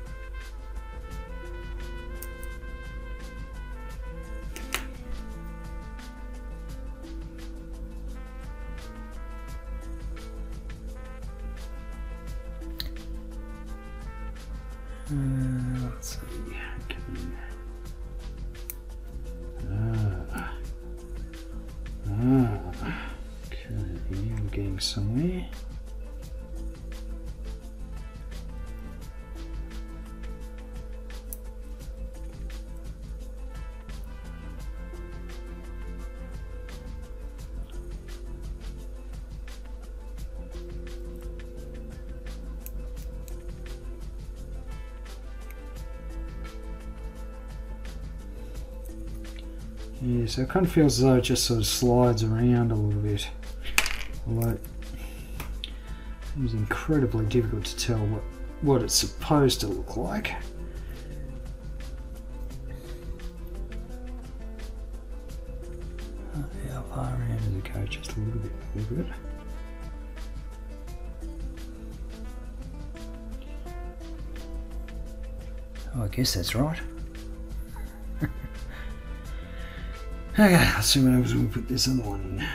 Let's see. Okay, I'm getting somewhere. Yeah, so it kind of feels as though it just sort of slides around a little bit. Although it is incredibly difficult to tell what it's supposed to look like. How far around does it go? Just a little bit. Oh, I guess that's right. Okay, let's see what happens when we put this other one in.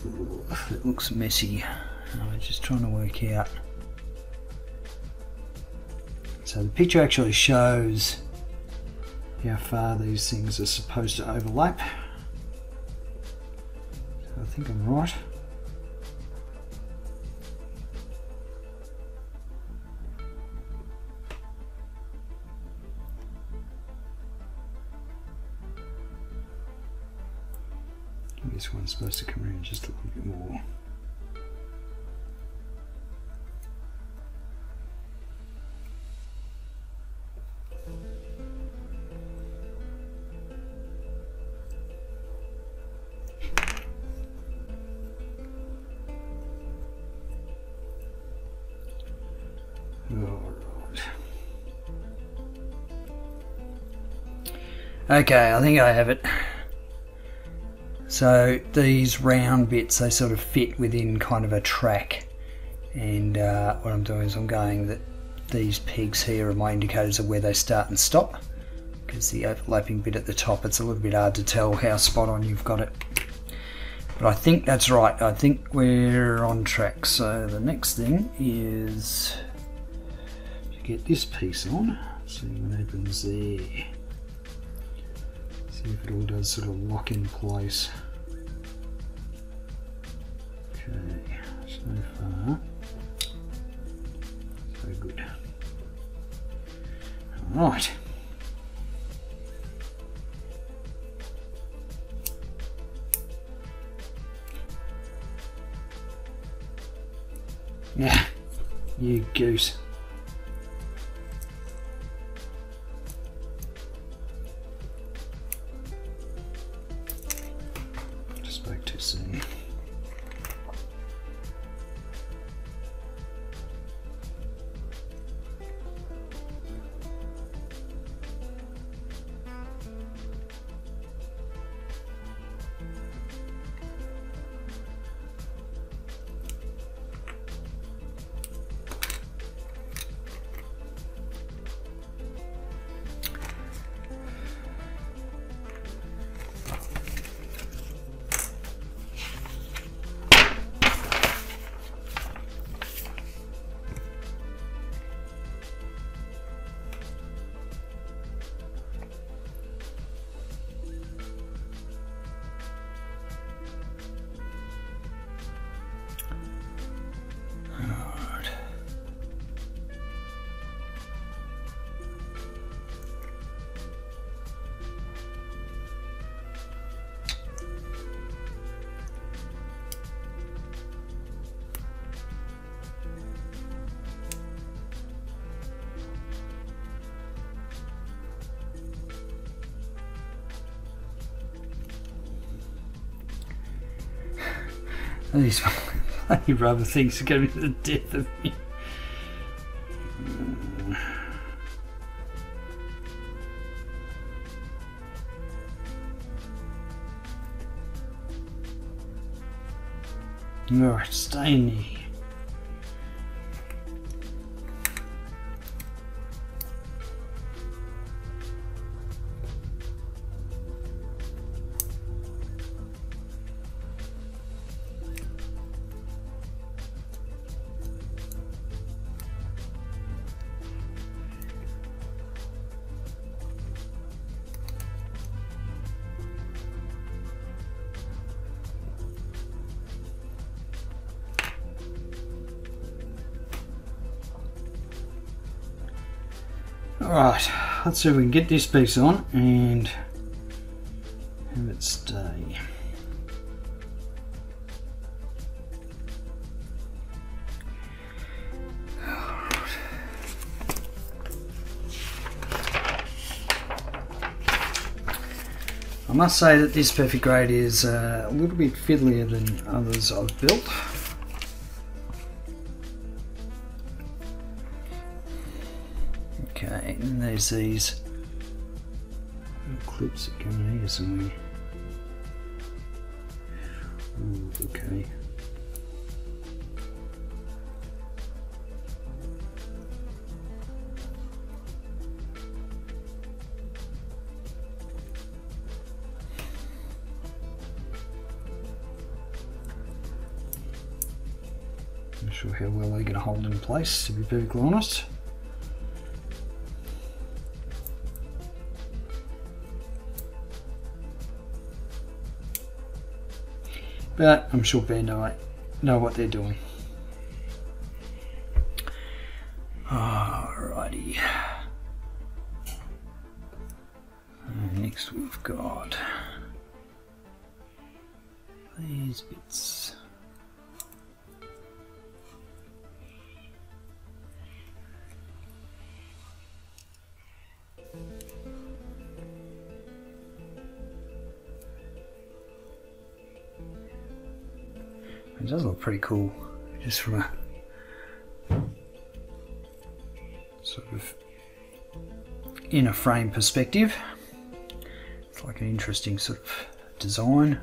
Ooh, it looks messy. I'm just trying to work out. So the picture actually shows how far these things are supposed to overlap. So I think I'm right. this one's supposed to come around just a little bit more. Okay, I think I have it. So these round bits, they sort of fit within kind of a track, and what I'm doing is I'm going that these pegs here are my indicators of where they start and stop, because the overlapping bit at the top, it's a little bit hard to tell how spot on you've got it. But I think that's right, I think we're on track. So the next thing is to get this piece on, see what happens there. See if it all does sort of lock in place. Okay, so far, so good. Alright. Yeah, you goose. Spoke too soon. These bloody rubber things are going to be the death of me. Alright, stay in there. Alright, let's see if we can get this piece on and have it stay. I must say that this perfect grade is a little bit fiddlier than others I've built. Okay, and there's these little clips that come in here somewhere. Ooh, okay. Not sure how well they're going to hold in place, to be perfectly honest. But I'm sure Bandai know what they're doing. Alrighty. And next we've got these bits. It does look pretty cool, just from a sort of inner frame perspective. It's like an interesting sort of design.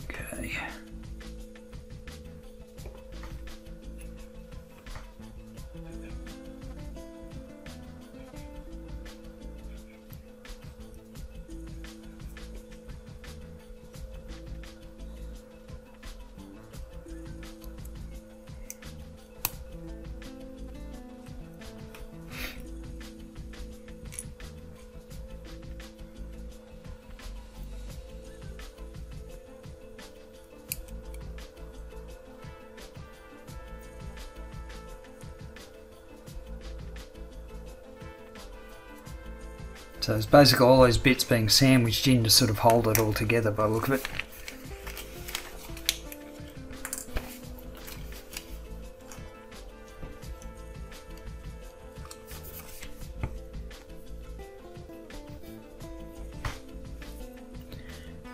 Okay. So it's basically all those bits being sandwiched in to sort of hold it all together by the look of it.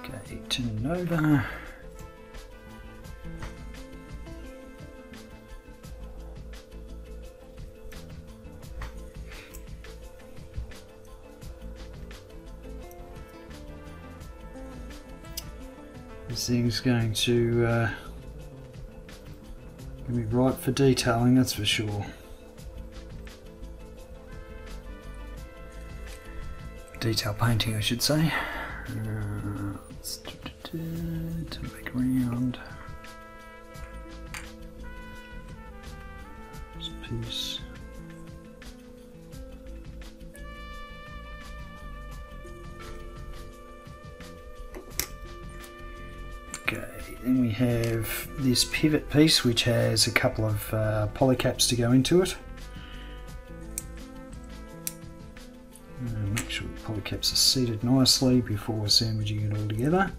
Okay, turn it over. This thing's going to be right for detailing, that's for sure. Detail painting, I should say. Let's turn back around. This piece. Okay, then we have this pivot piece which has a couple of polycaps to go into it. Make sure the polycaps are seated nicely before sandwiching it all together.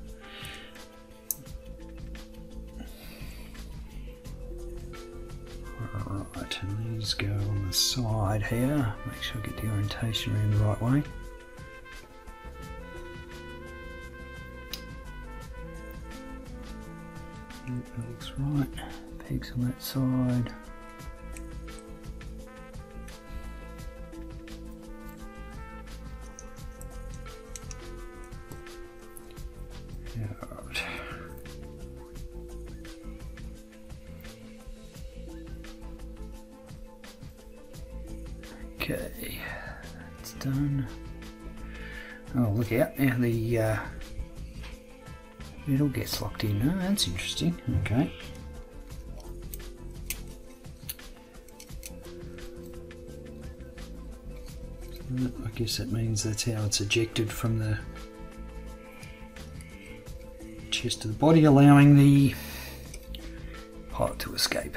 Alright, and these go on the side here. Make sure I get the orientation around the right way. That looks right. Pegs on that side. Right. Okay, that's done. Oh, look out now, the metal gets locked in. Oh, that's interesting. Okay. I guess that means that's how it's ejected from the chest of the body, allowing the pilot to escape.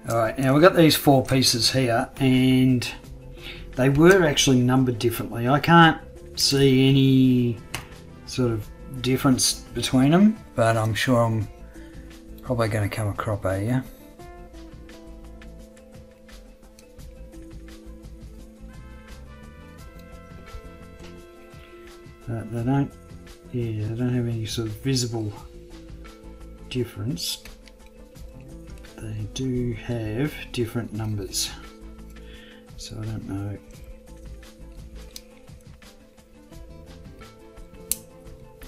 Alright, now we've got these 4 pieces here, and they were actually numbered differently. I can't see any sort of difference between them, but I'm sure I'm probably going to come a cropper, yeah? They don't, yeah, they don't have any sort of visible difference. They do have different numbers, so I don't know.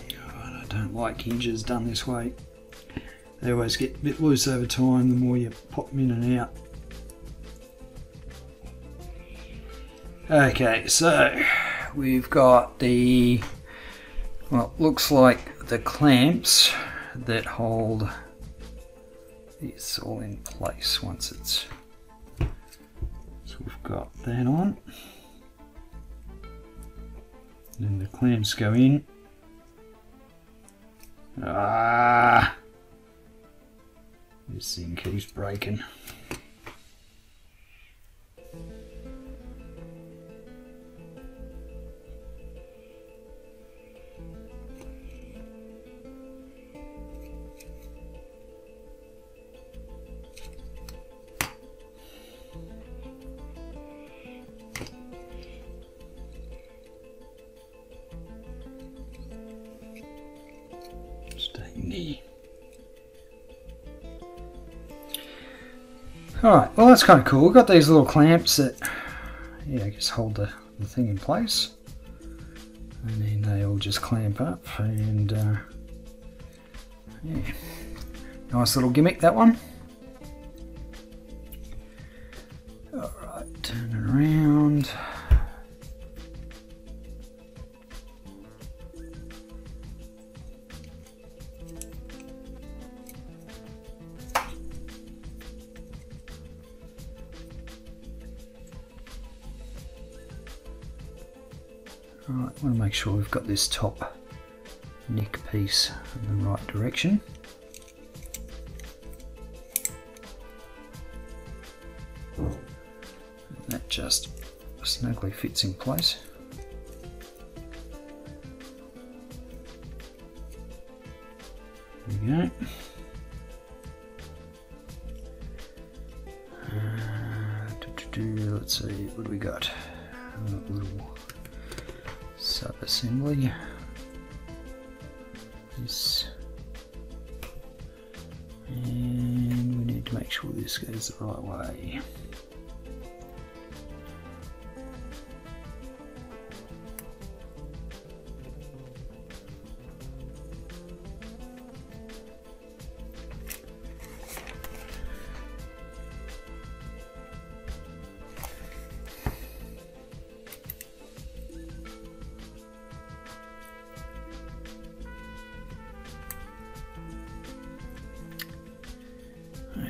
God, I don't like hinges done this way. They always get a bit loose over time the more you pop them in and out. Okay, so we've got the, well, looks like the clamps that hold this all in place once it's, so we've got that on. Then the clamps go in Ah! This thing keeps breaking. Alright, well that's kind of cool. We've got these little clamps that, yeah, I guess hold the thing in place. And then they all just clamp up and, yeah. Nice little gimmick, that one. Alright, turn it around. Alright, I want to make sure we've got this top neck piece in the right direction. That just snugly fits in place. There we go. Let's see, what do we got? A little sub-assembly. This, and we need to make sure this goes the right way.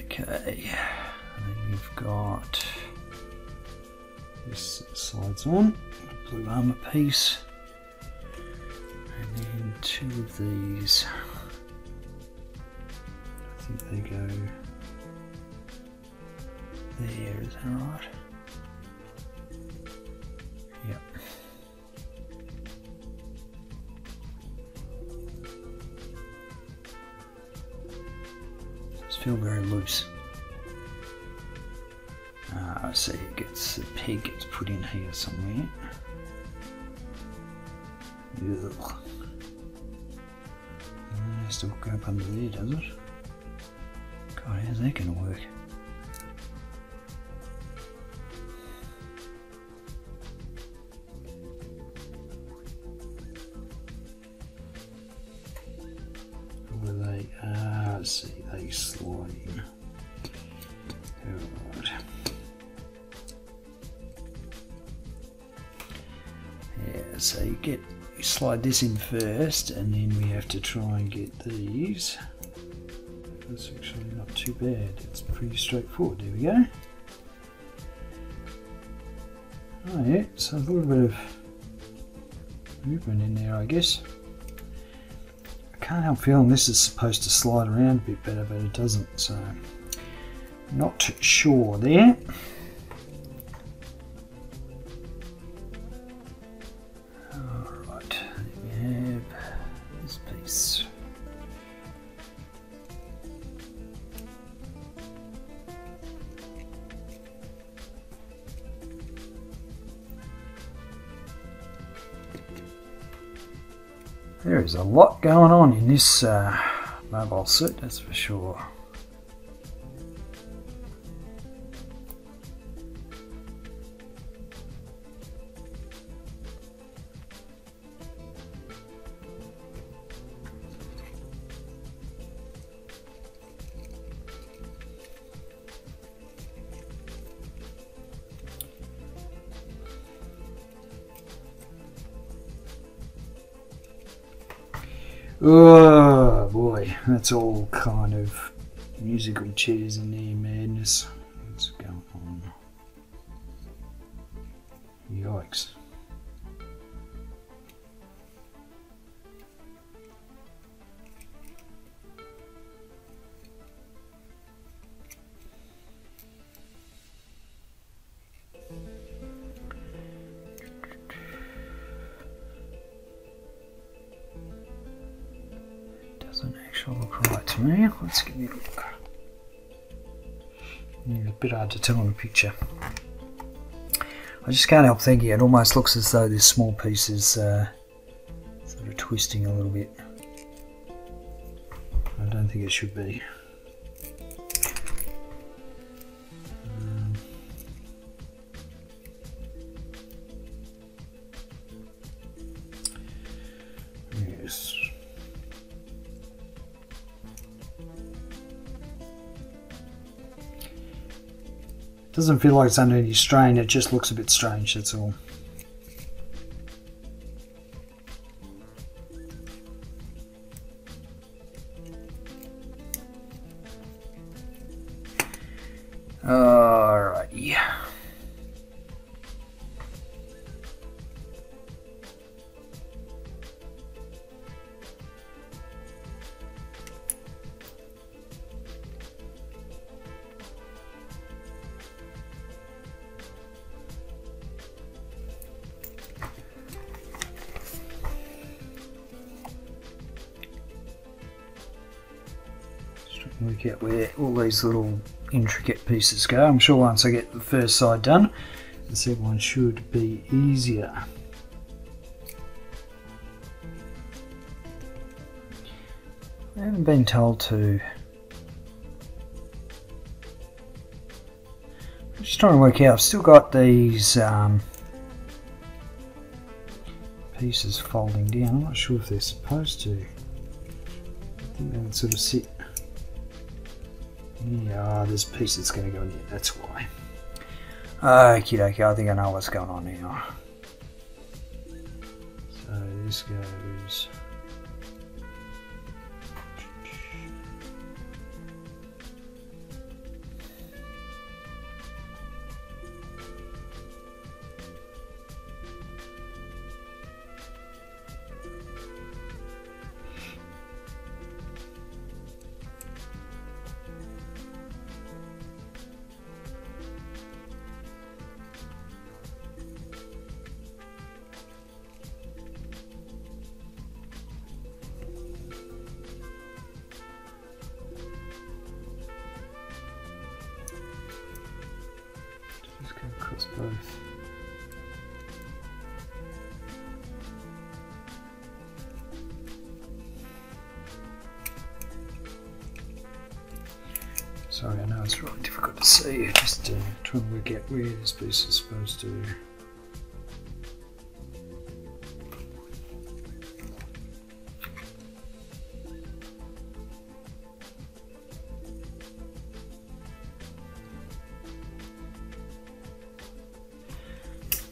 Okay, and then we've got this slides on, blue armour piece, and then two of these. I think they go there, is that right? Yep. Feel very loose. I see it gets, the peg gets put in here somewhere. Ugh. Still go up under there, does it? God, how's that going to work? Let's see, they slide in. Alright. Yeah, so you slide this in first, and then we have to try and get these. That's actually not too bad. It's pretty straightforward. There we go. Oh yeah, so a little bit of movement in there, I guess. Can't help feeling this is supposed to slide around a bit better, but it doesn't, so not sure there. Alright, we have this piece. There is a lot going on in this mobile suit, that's for sure. Oh boy, that's all kind of musical chairs in there madness. What's going on? Yikes. Sure look right to me. Let's give it a look. Yeah, a bit hard to tell in a picture. I just can't help thinking it almost looks as though this small piece is sort of twisting a little bit. I don't think it should be. Yes. Doesn't feel like it's under any strain, it just looks a bit strange, that's all. Alrighty. Work out where all these little intricate pieces go. I'm sure once I get the first side done, the second one should be easier. I haven't been told to. I'm just trying to work out. I've still got these pieces folding down. I'm not sure if they're supposed to. I think they would sort of sit. Yeah, there's a piece that's going to go in there, that's why. Okie dokie, I think I know what's going on now. So this goes... across both. Sorry, I know it's really difficult to see. Just trying to work out where this piece is supposed to.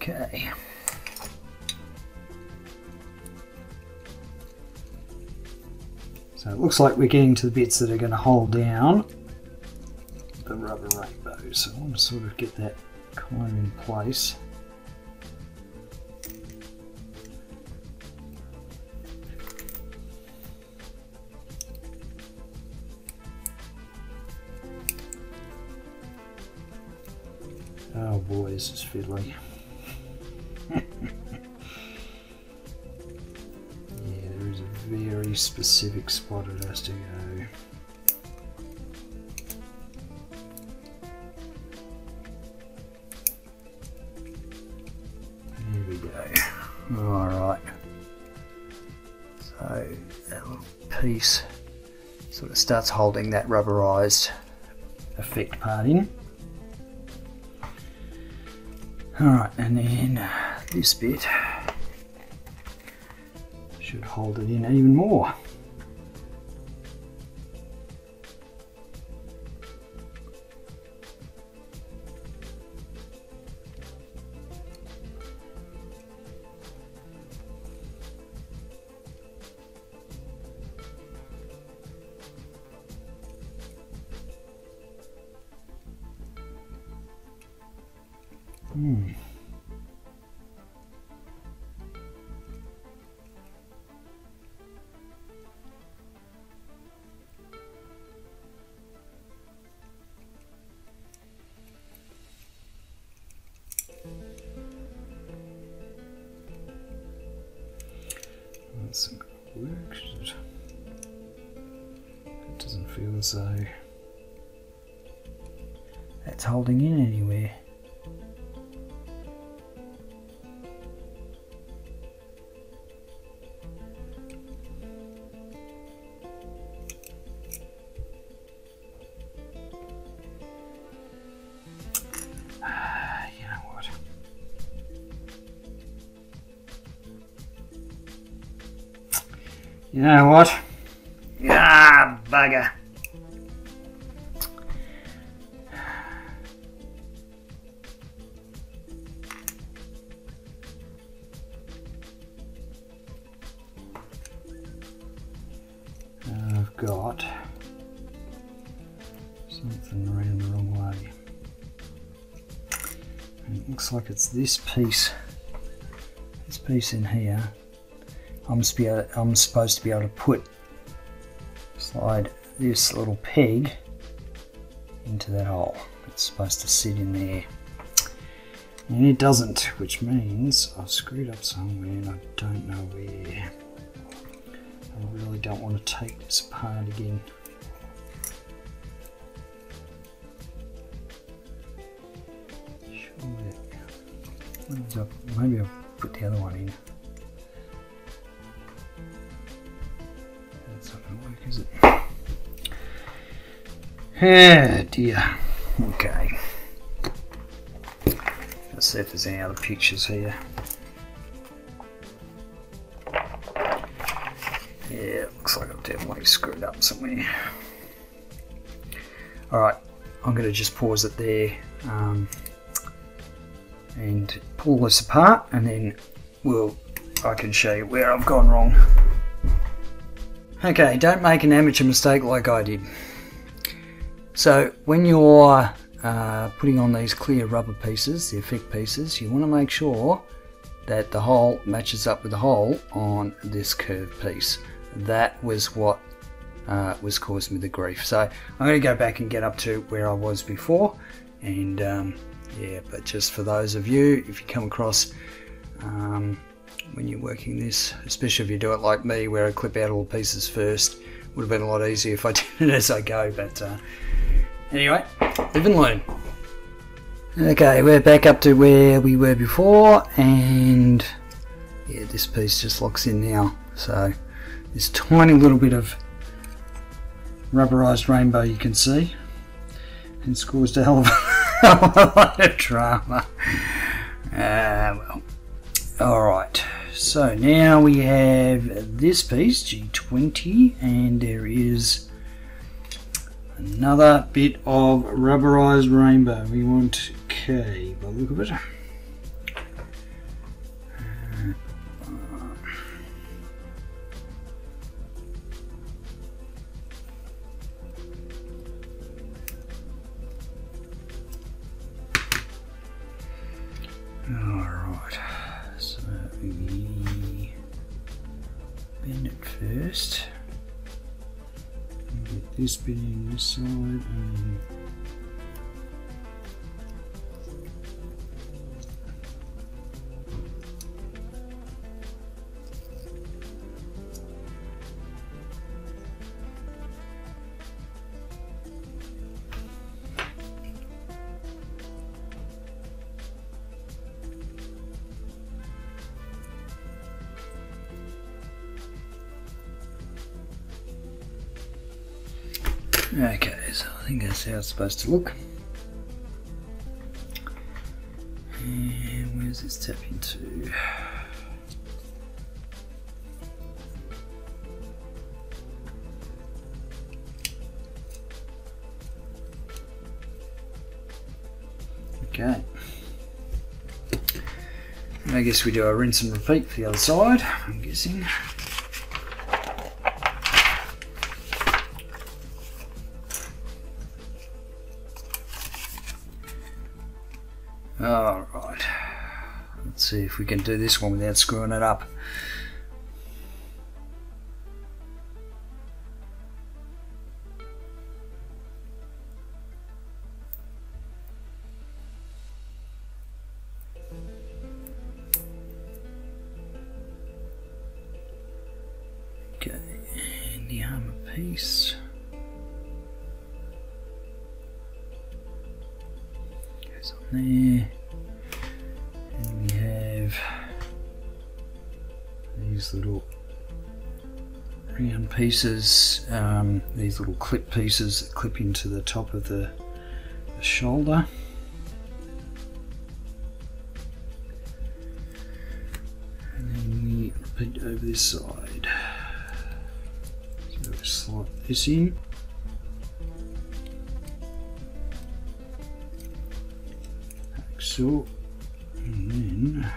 Okay. So it looks like we're getting to the bits that are going to hold down the rubber rainbow. So I want to sort of get that kind of in place. Oh boy, this is fiddly. Very specific spot it has to go. There we go. Alright. So that little piece sort of starts holding that rubberized effect part in. Alright, and then this bit should hold it in even more. That's not going to work, should it? Doesn't feel as though that's holding in anywhere. You know what? Ah, bugger. I've got something around the wrong way. And it looks like it's this piece in here. I'm supposed to be able to slide this little peg into that hole. It's supposed to sit in there. And it doesn't, which means I've screwed up somewhere and I don't know where. I really don't want to take this apart again. Sure. Maybe I'll put the other one in. That's not going to work, is it? Oh dear. Okay. Let's see if there's any other pictures here. Yeah, looks like I've definitely screwed up somewhere. Alright, I'm going to just pause it there and pull this apart, and then I can show you where I've gone wrong. Okay, don't make an amateur mistake like I did. So when you're putting on these clear rubber pieces, the effect pieces, you want to make sure that the hole matches up with the hole on this curved piece. That was what was causing me the grief. So I'm going to go back and get up to where I was before, and yeah, but just for those of you, if you come across when you're working this, especially if you do it like me where I clip out all the pieces first, would have been a lot easier if I did it as I go, but anyway, live and learn. Okay, we're back up to where we were before, and yeah, this piece just locks in now. So this tiny little bit of rubberized rainbow you can see, and it's caused a hell of a lot of drama. Well, alright, so now we have this piece, G20, and there is another bit of rubberized rainbow. We want K by the look of it. Alright, so we bend it first. Get this bit in this side and okay, so I think that's how it's supposed to look. And where's this tap into? Okay. I guess we do a rinse and repeat for the other side, I'm guessing. Alright, let's see if we can do this one without screwing it up. Okay, and the armor piece. goes on there. And we have these little round pieces, these little clip pieces that clip into the top of the shoulder. And then we repeat over this side. So we slot this in. Like so. And then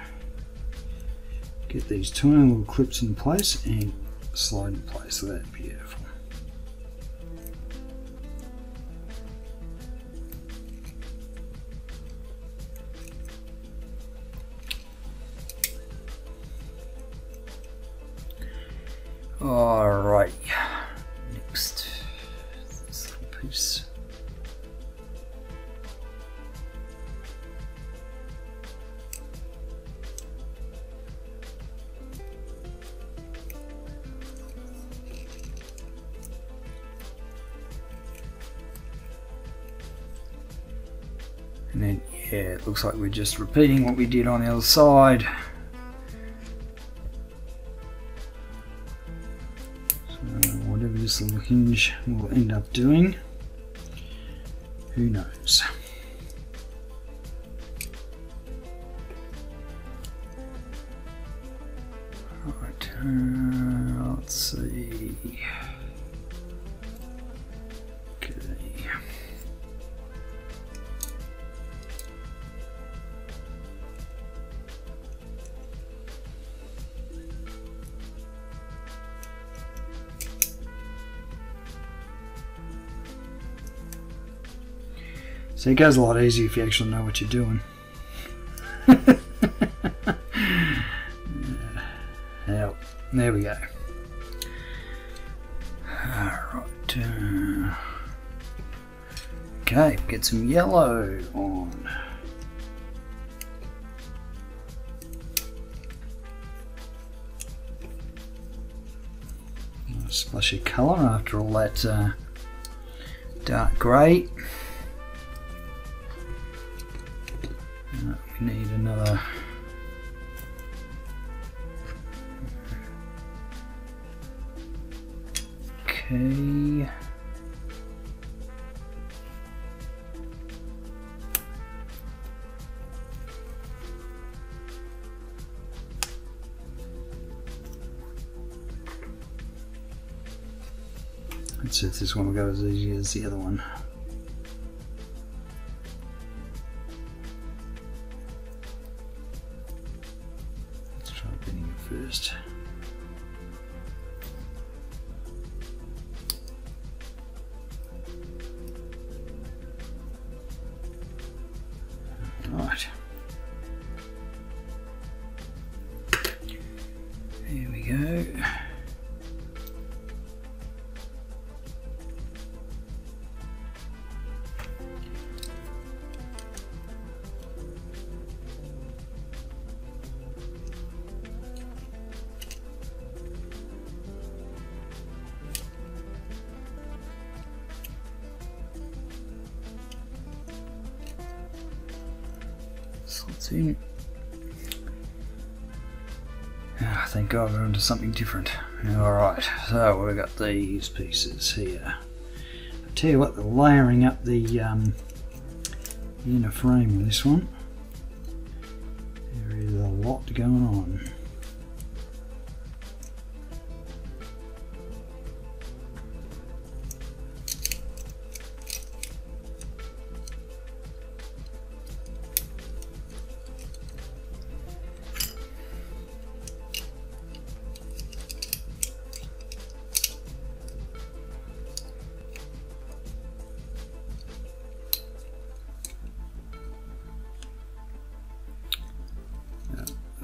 get these tiny little clips in place and slide in place. So that's beautiful. Alright, next this little piece. And then, yeah, it looks like we're just repeating what we did on the other side. So, whatever this little hinge will end up doing, who knows. Right, let's see. Okay. So it goes a lot easier if you actually know what you're doing. Yeah, there we go. Alright. Okay, get some yellow on. Nice splash of colour after all that dark grey. We need another okay. Let's see if this one will go as easy as the other one. First. Right. Here we go. In. Oh, thank God we're onto something different. Alright, so we've got these pieces here. I'll tell you what, the layering up the inner frame of this one, there is a lot going on.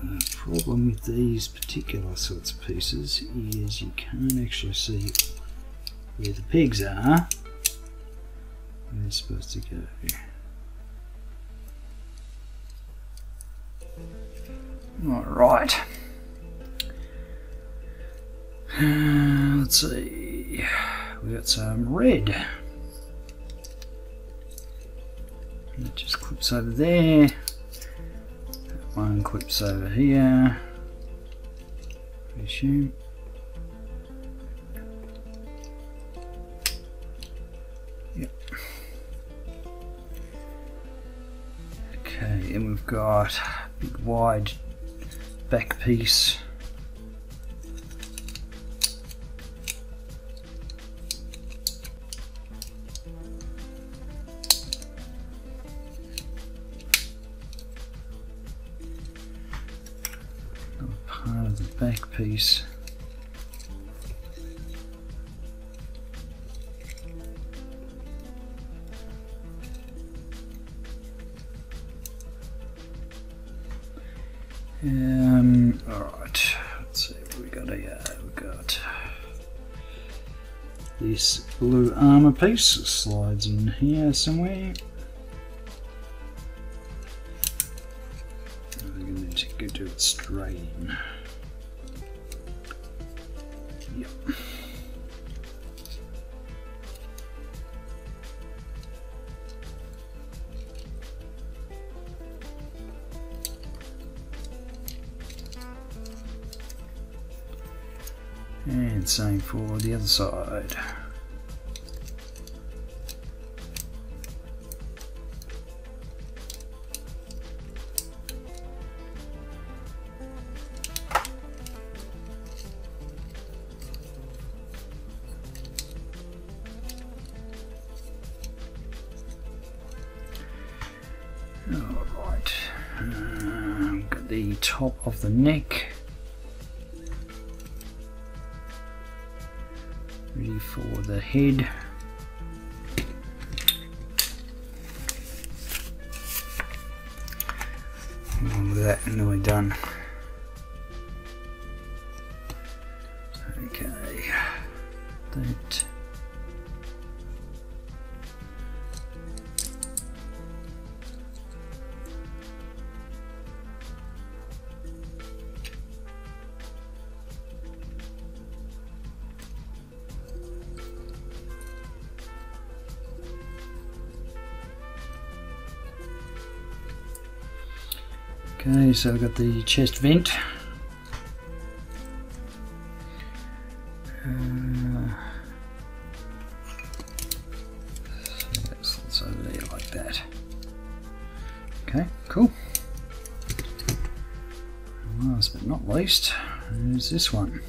The problem with these particular sorts of pieces is you can't actually see where the pegs are, where they're supposed to go. Alright. Let's see. We've got some red. It just clips over there. That one clips over here. Resume. Yep. Okay, and we've got a big wide back piece. Part of the back piece. Alright, let's see what we got here. We've got this blue armor piece, slides in here somewhere. We're going to go to it straight in. Yep. And same for the other side. Alright, got the top of the neck. Ready for the head. Look at that, nearly done. Okay, that. Okay, so we've got the chest vent. So that's over there like that. Okay, cool. Last but not least, is this one.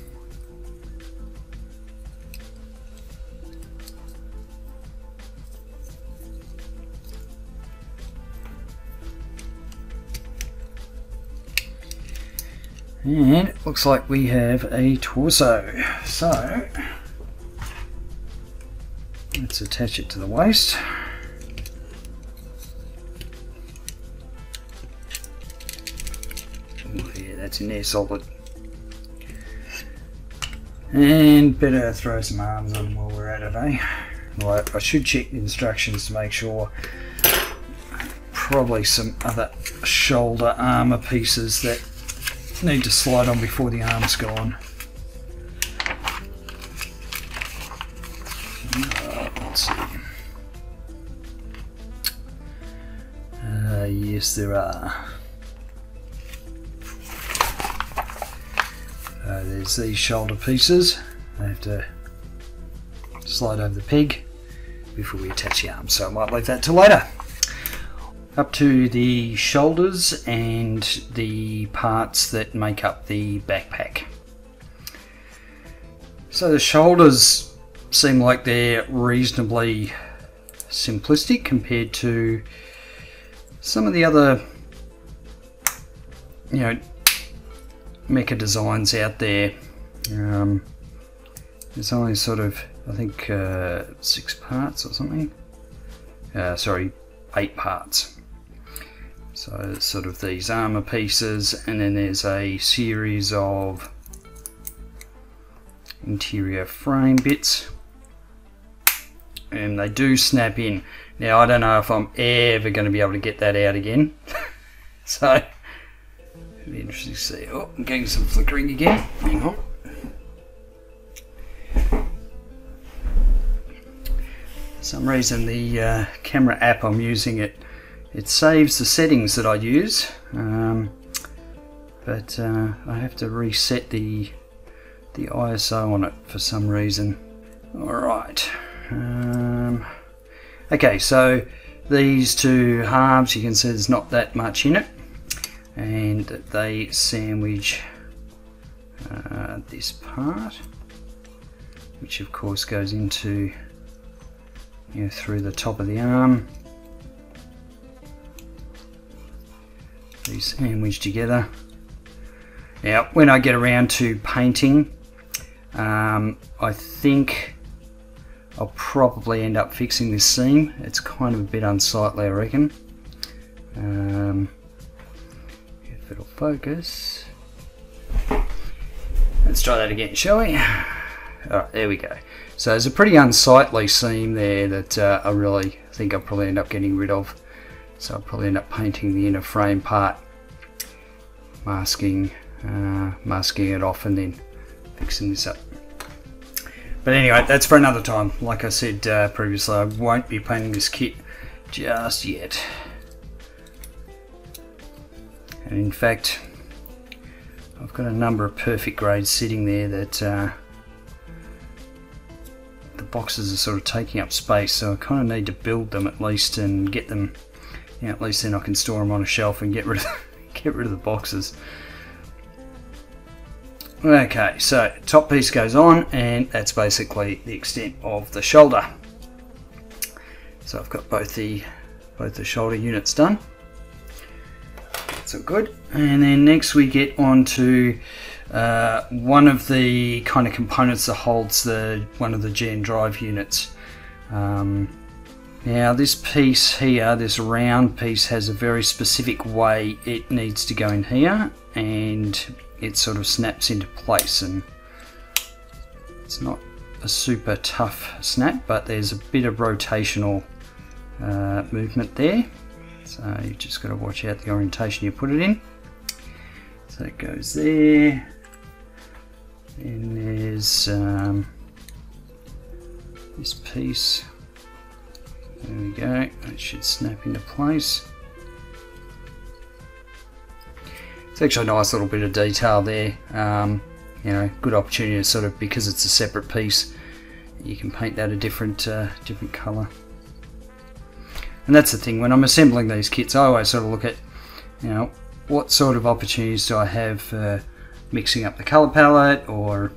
And it looks like we have a torso. So let's attach it to the waist. Oh yeah, that's in there solid. And better throw some arms on while we're at it, eh? Well, I should check the instructions to make sure. Probably some other shoulder armor pieces that need to slide on before the arms go on. Let's see. Yes, there are. There's these shoulder pieces. I have to slide over the peg before we attach the arms, so I might leave that till later. Up to the shoulders and the parts that make up the backpack. So the shoulders seem like they're reasonably simplistic compared to some of the other, you know, mecha designs out there. There's only sort of, I think, 6 parts or something. Sorry, 8 parts. So it's sort of these armor pieces, and then there's a series of interior frame bits, and they do snap in. Now I don't know if I'm ever going to be able to get that out again. So it'll be interesting to see. Oh, I'm getting some flickering again. Hang on. For some reason the camera app I'm using, it it saves the settings that I use, but I have to reset the ISO on it for some reason. Alright, okay, so these two halves, you can see there's not that much in it, and they sandwich this part, which of course goes into, you know, through the top of the arm. These sandwich together. Now when I get around to painting, I think I'll probably end up fixing this seam. It's kind of a bit unsightly, I reckon. If it'll focus. Let's try that again, shall we? Alright, there we go. So there's a pretty unsightly seam there that I really think I'll probably end up getting rid of. So I'll probably end up painting the inner frame part, masking it off, and then fixing this up. But anyway, that's for another time. Like I said previously, I won't be painting this kit just yet. And in fact, I've got a number of perfect grades sitting there that the boxes are sort of taking up space, so I kind of need to build them at least and get them, you know, at least then I can store them on a shelf and get rid of the boxes. Okay, so top piece goes on, and that's basically the extent of the shoulder. So I've got both the shoulder units done. That's all good. And then next we get on to one of the kind of components that holds one of the gen drive units. Now this piece here, this round piece, has a very specific way it needs to go in here, and it sort of snaps into place, and it's not a super tough snap, but there's a bit of rotational movement there, so you've just got to watch out the orientation you put it in. So it goes there, and there's this piece. There we go, it should snap into place. It's actually a nice little bit of detail there. You know, good opportunity to sort of, because it's a separate piece, you can paint that a different colour. And that's the thing, when I'm assembling these kits, I always sort of look at, you know, what sort of opportunities do I have for mixing up the colour palette, or,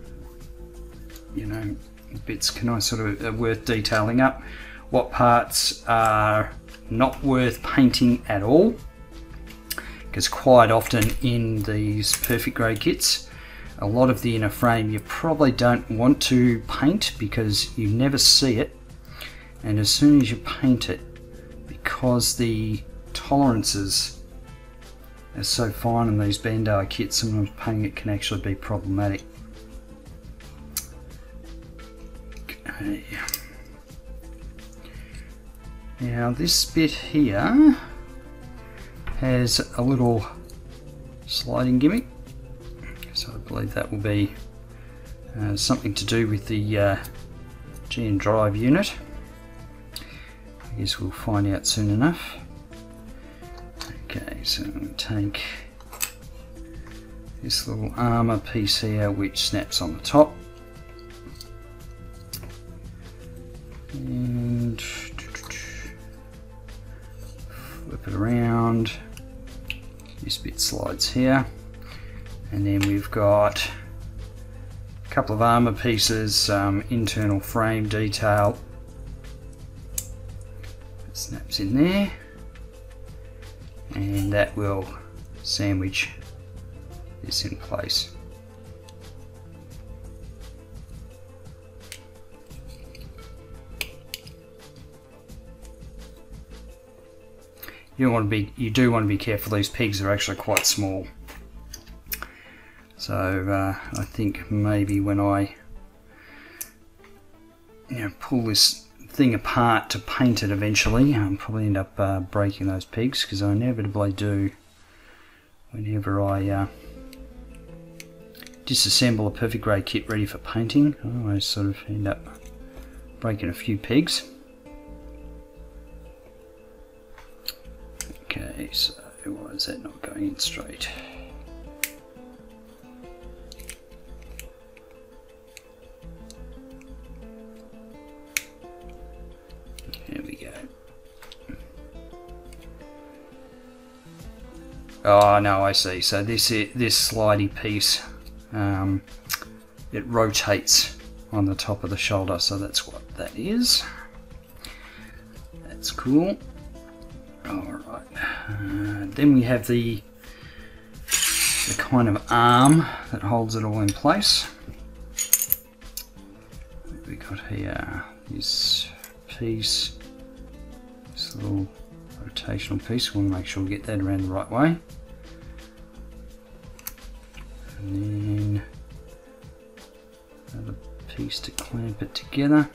you know, bits can I sort of worth detailing up, what parts are not worth painting at all. Because quite often in these perfect grade kits, a lot of the inner frame you probably don't want to paint because you never see it, and as soon as you paint it, because the tolerances are so fine in these Bandai kits, sometimes painting it can actually be problematic. Okay. Now this bit here has a little sliding gimmick, so I believe that will be something to do with the gen drive unit. I guess we'll find out soon enough. Okay, so I'm going to take this little armour piece here which snaps on the top, and flip it around. This bit slides here, and then we've got a couple of armour pieces, some internal frame detail. It snaps in there, and that will sandwich this in place. You do want to be careful. These pegs are actually quite small, so I think maybe when I pull this thing apart to paint it eventually, I'll probably end up breaking those pegs, because I inevitably do whenever I disassemble a perfect grade kit ready for painting. I always sort of end up breaking a few pegs. Okay, so why is that not going in straight? There we go. Oh no, I see. So this slidey piece, it rotates on the top of the shoulder, so that's what that is. That's cool. Alright, then we have the kind of arm that holds it all in place. What we got here? This piece, this little rotational piece. We want to make sure we get that around the right way. And then another piece to clamp it together.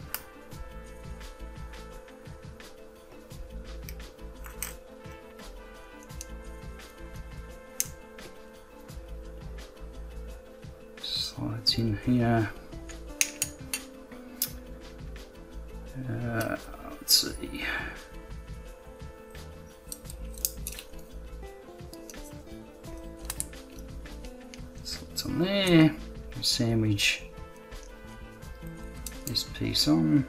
Slides in here. Let's see. Slides on there. Sandwich this piece on.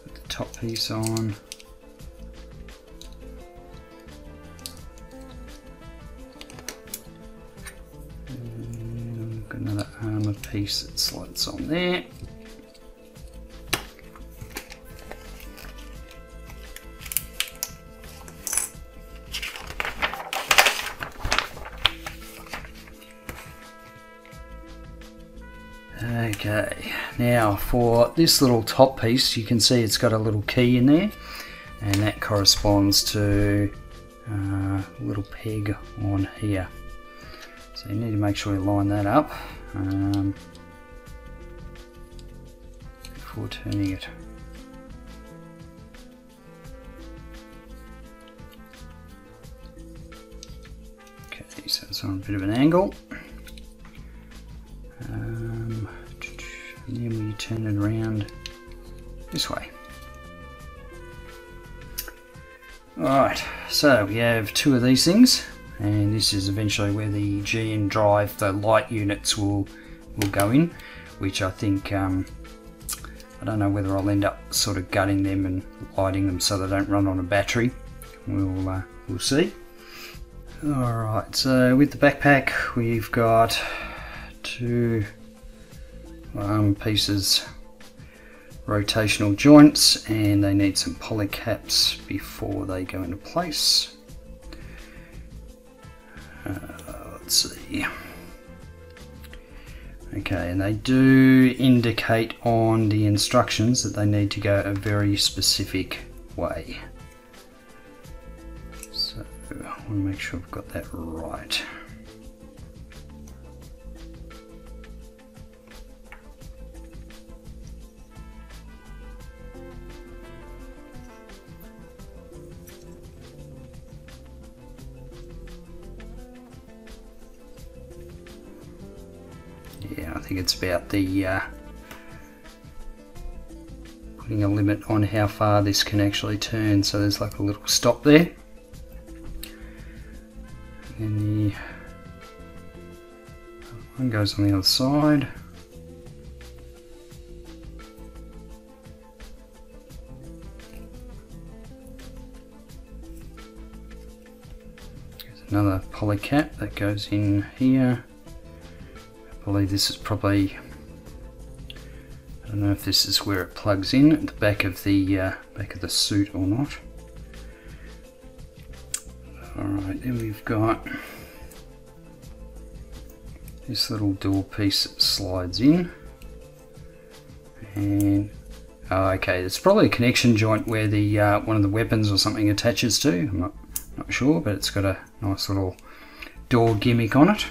Put the top piece on. Got another armour piece that slides on there. Okay, now for this little top piece, you can see it's got a little key in there, and that corresponds to a little peg on here. So you need to make sure you line that up before turning it. Okay, so it's on a bit of an angle. And then we turn it around this way. Alright, so we have two of these things, and this is eventually where the GN drive, the light units will go in, which I think, I don't know whether I'll end up sort of gutting them and lighting them so they don't run on a battery. We'll see. Alright, so with the backpack we've got two pieces, rotational joints, and they need some poly caps before they go into place. Let's see. Okay, and they do indicate on the instructions that they need to go a very specific way. So I want to make sure I've got that right. Yeah, I think it's about the putting a limit on how far this can actually turn, so there's like a little stop there. And the one goes on the other side. There's another poly cap that goes in here. I believe this is probably, I don't know if this is where it plugs in at the back of the suit or not. Alright, then we've got this little door piece that slides in, and okay, it's probably a connection joint where the one of the weapons or something attaches to. I'm not sure, but it's got a nice little door gimmick on it.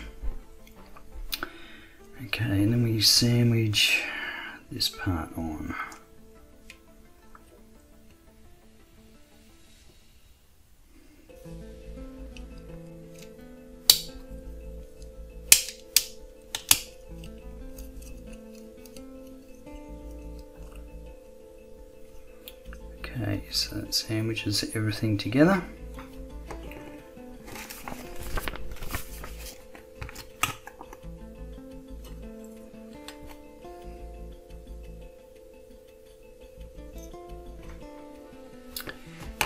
Okay, and then we sandwich this part on. Okay, so that sandwiches everything together.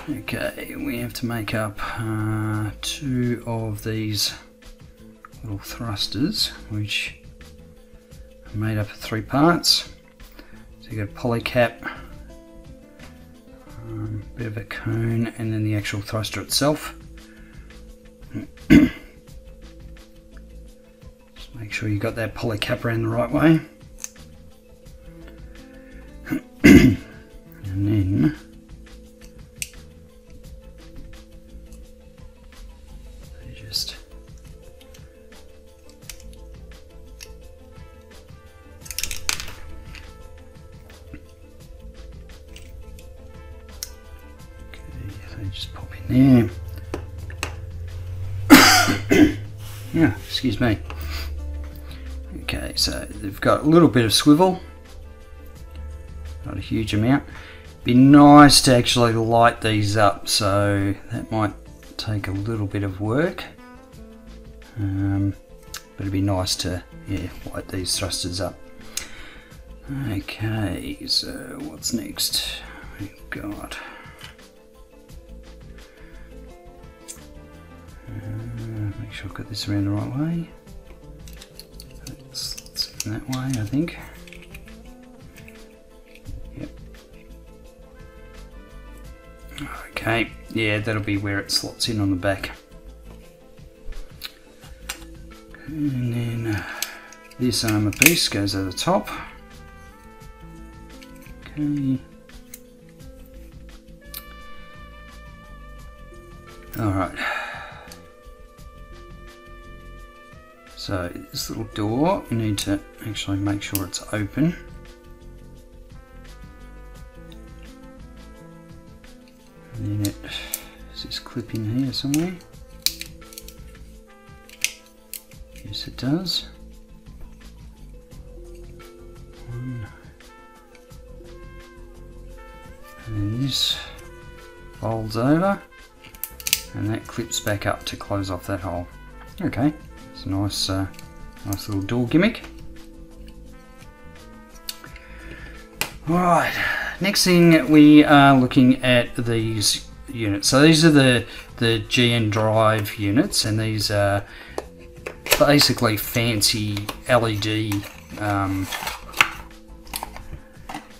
Okay, we have to make up 2 of these little thrusters, which are made up of 3 parts. So you've got a polycap, bit of a cone, and then the actual thruster itself. Just make sure you got that polycap around the right way. And then just just pop in there. Yeah, excuse me. Okay, so they've got a little bit of swivel, not a huge amount. Be nice to actually light these up, so that might take a little bit of work, but it'd be nice to light these thrusters up. Okay, so what's next? We've got make sure I've got this around the right way. Let's that way, I think. Yep. Okay, yeah, that'll be where it slots in on the back. And then this armour piece goes at the top. Okay. Alright. So this little door, we need to actually make sure it's open. And then does this clip in here somewhere? Yes, it does. One. And then this folds over, and that clips back up to close off that hole. Okay. It's a nice, nice little door gimmick. Alright, next thing we are looking at these units. So these are the GN drive units, and these are basically fancy LED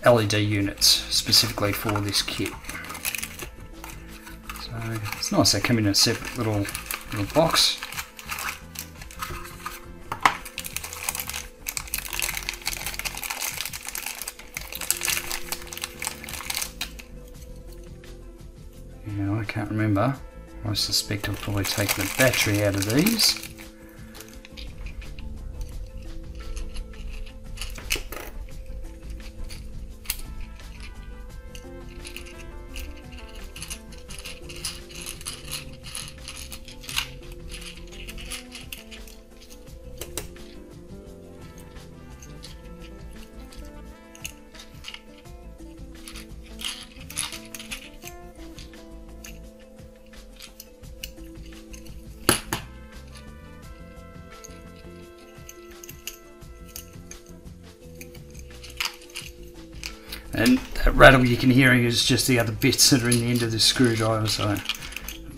LED units specifically for this kit. So it's nice they come in a separate little box. Yeah, I can't remember. I suspect I've probably taken the battery out of these. And that rattle you can hear is just the other bits that are in the end of this screwdriver, so I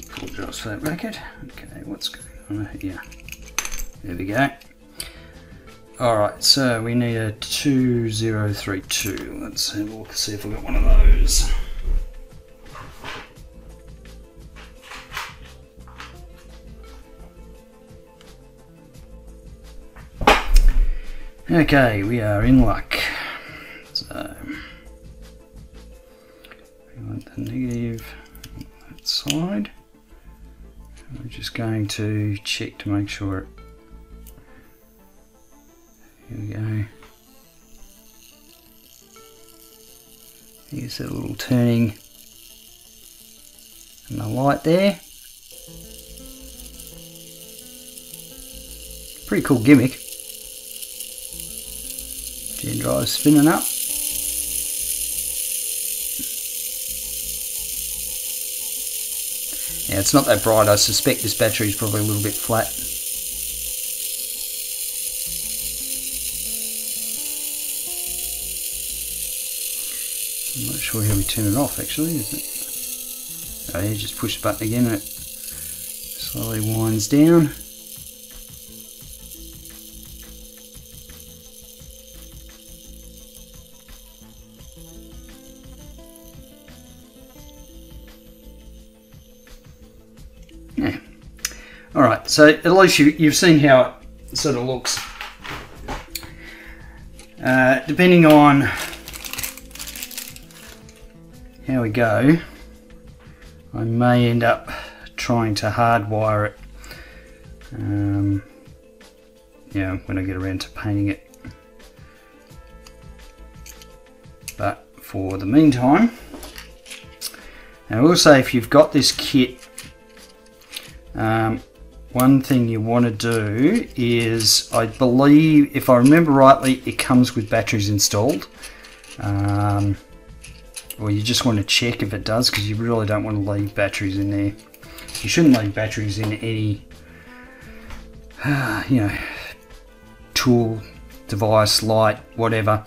apologise for that racket. Okay, what's going on here? There we go. Alright, so we need a 2032. Let's have a look and see if I've got one of those. Okay, we are in luck. So we want the negative on that side. We're just going to check to make sure. Here we go. Here's a little turning and the light there. Pretty cool gimmick. Gen drive spinning up. Yeah, it's not that bright. I suspect this battery is probably a little bit flat. I'm not sure how we turn it off actually, is it? Oh yeah, just push the button again and it slowly winds down. Yeah. Alright, so at least you've seen how it sort of looks. Depending on how we go, I may end up trying to hardwire it yeah, when I get around to painting it. But for the meantime, and I will say, if you've got this kit, one thing you want to do is, I believe, if I remember rightly, it comes with batteries installed. Or you just want to check if it does, because you really don't want to leave batteries in there. You shouldn't leave batteries in any you know, tool, device, light, whatever,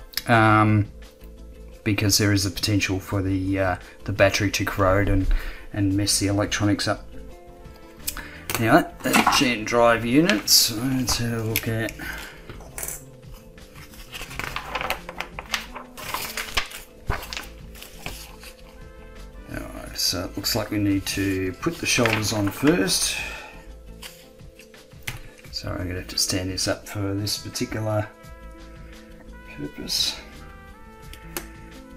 because there is a potential for the battery to corrode and mess the electronics up. Now, that gen drive unit, so let's have a look at. Alright, so it looks like we need to put the shoulders on first. So I'm going to have to stand this up for this particular purpose.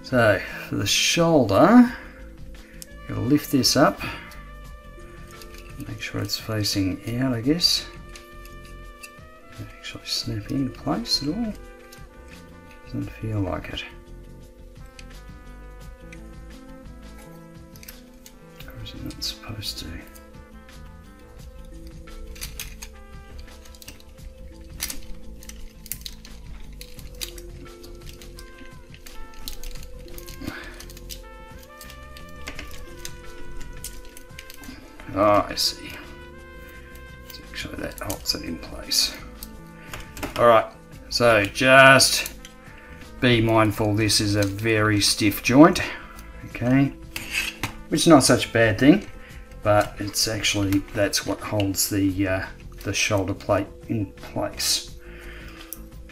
So, for the shoulder, I'm going to lift this up. Make sure it's facing out, I guess. Doesn't actually snap into place at all. Doesn't feel like it. Or is it not supposed to? Oh, I see. So actually that holds it in place. Alright, so just be mindful, this is a very stiff joint, okay, which is not such a bad thing, but it's actually, that's what holds the shoulder plate in place.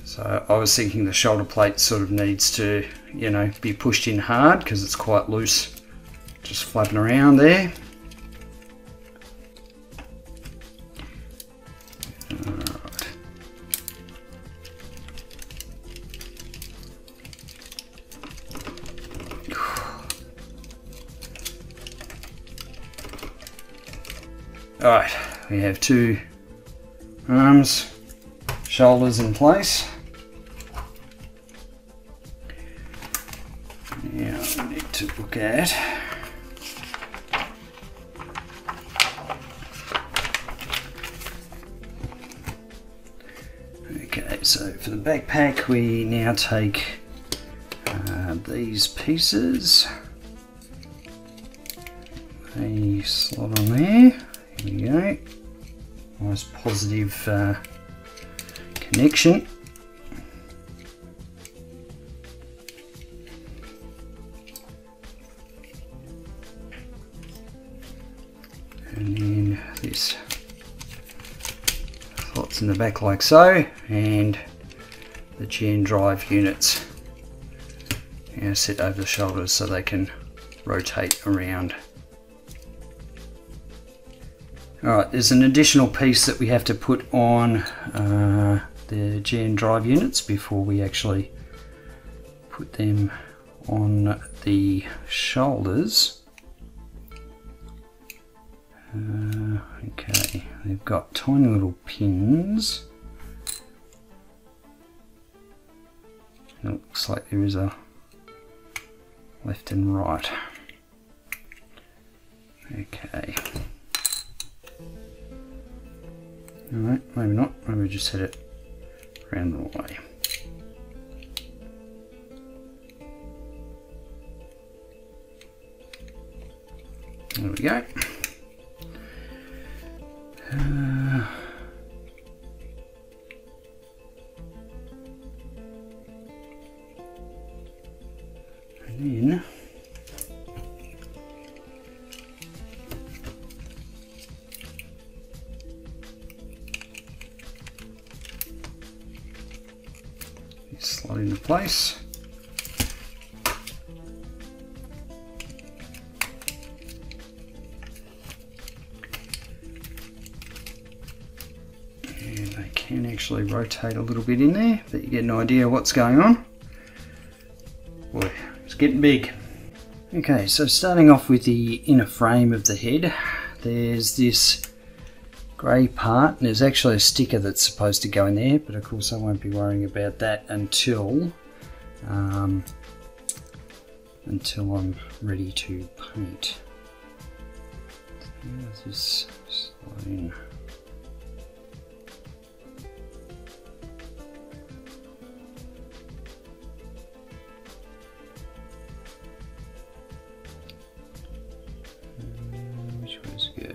So I was thinking the shoulder plate sort of needs to, you know, be pushed in hard because it's quite loose, just flapping around there. Alright, we have two arms, shoulders in place. Now we need to look at okay, so for the backpack we now take these pieces, they slot on there. Here we go, nice positive connection. And then this slots in the back like so, and the gen drive units now sit over the shoulders so they can rotate around. Alright, there's an additional piece that we have to put on the gen drive units before we actually put them on the shoulders. Okay, they've got tiny little pins. It looks like there is a left and right. Okay. Alright, maybe not. Maybe we just set it around the way. There we go. And then slide into place. And they can actually rotate a little bit in there, but you get an idea of what's going on. Boy, it's getting big. Okay, so starting off with the inner frame of the head, there's this grey part, and there's actually a sticker that's supposed to go in there, but of course I won't be worrying about that until I'm ready to paint. How's this slide in? Which way does it go?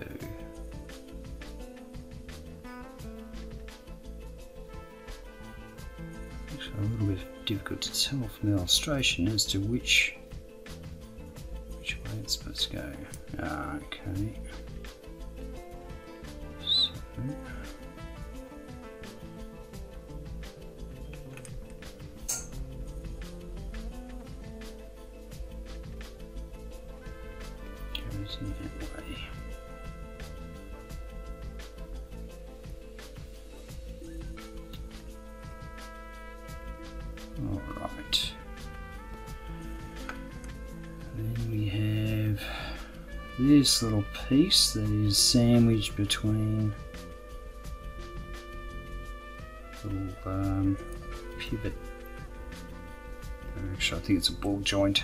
A little bit difficult to tell from the illustration as to which way it's supposed to go. Okay. So goes in that way. Alright, then we have this little piece that is sandwiched between little pivot. Actually, I think it's a ball joint.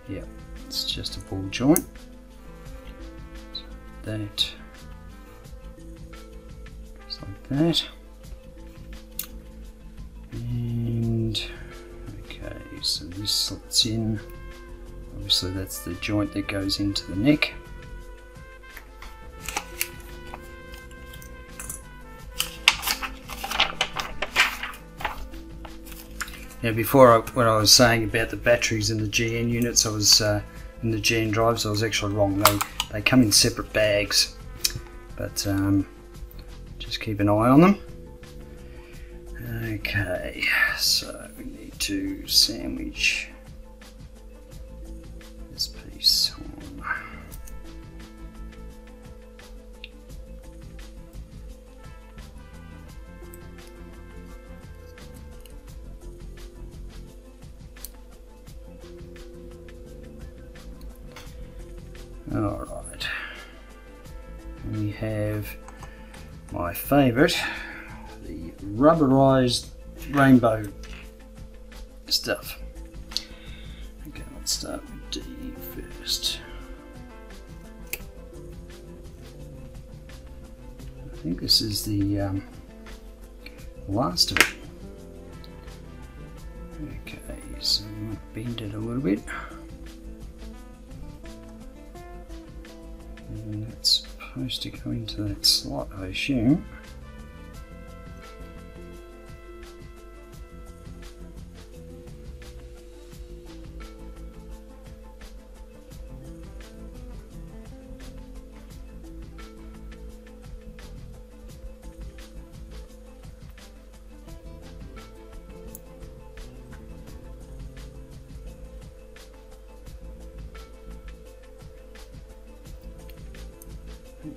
Yep, it's just a ball joint. So that just like that. Okay, so this slots in. Obviously that's the joint that goes into the neck. Now before, when I was saying about the batteries in the GN units, I was in the GN drives, I was actually wrong. They come in separate bags, but just keep an eye on them. Okay, so we need to sandwich this piece on. Alright, we have my favourite, the rubberized rainbow stuff. Okay, let's start with D first. I think this is the last of it. Okay, so we might bend it a little bit. And that's supposed to go into that slot, I assume.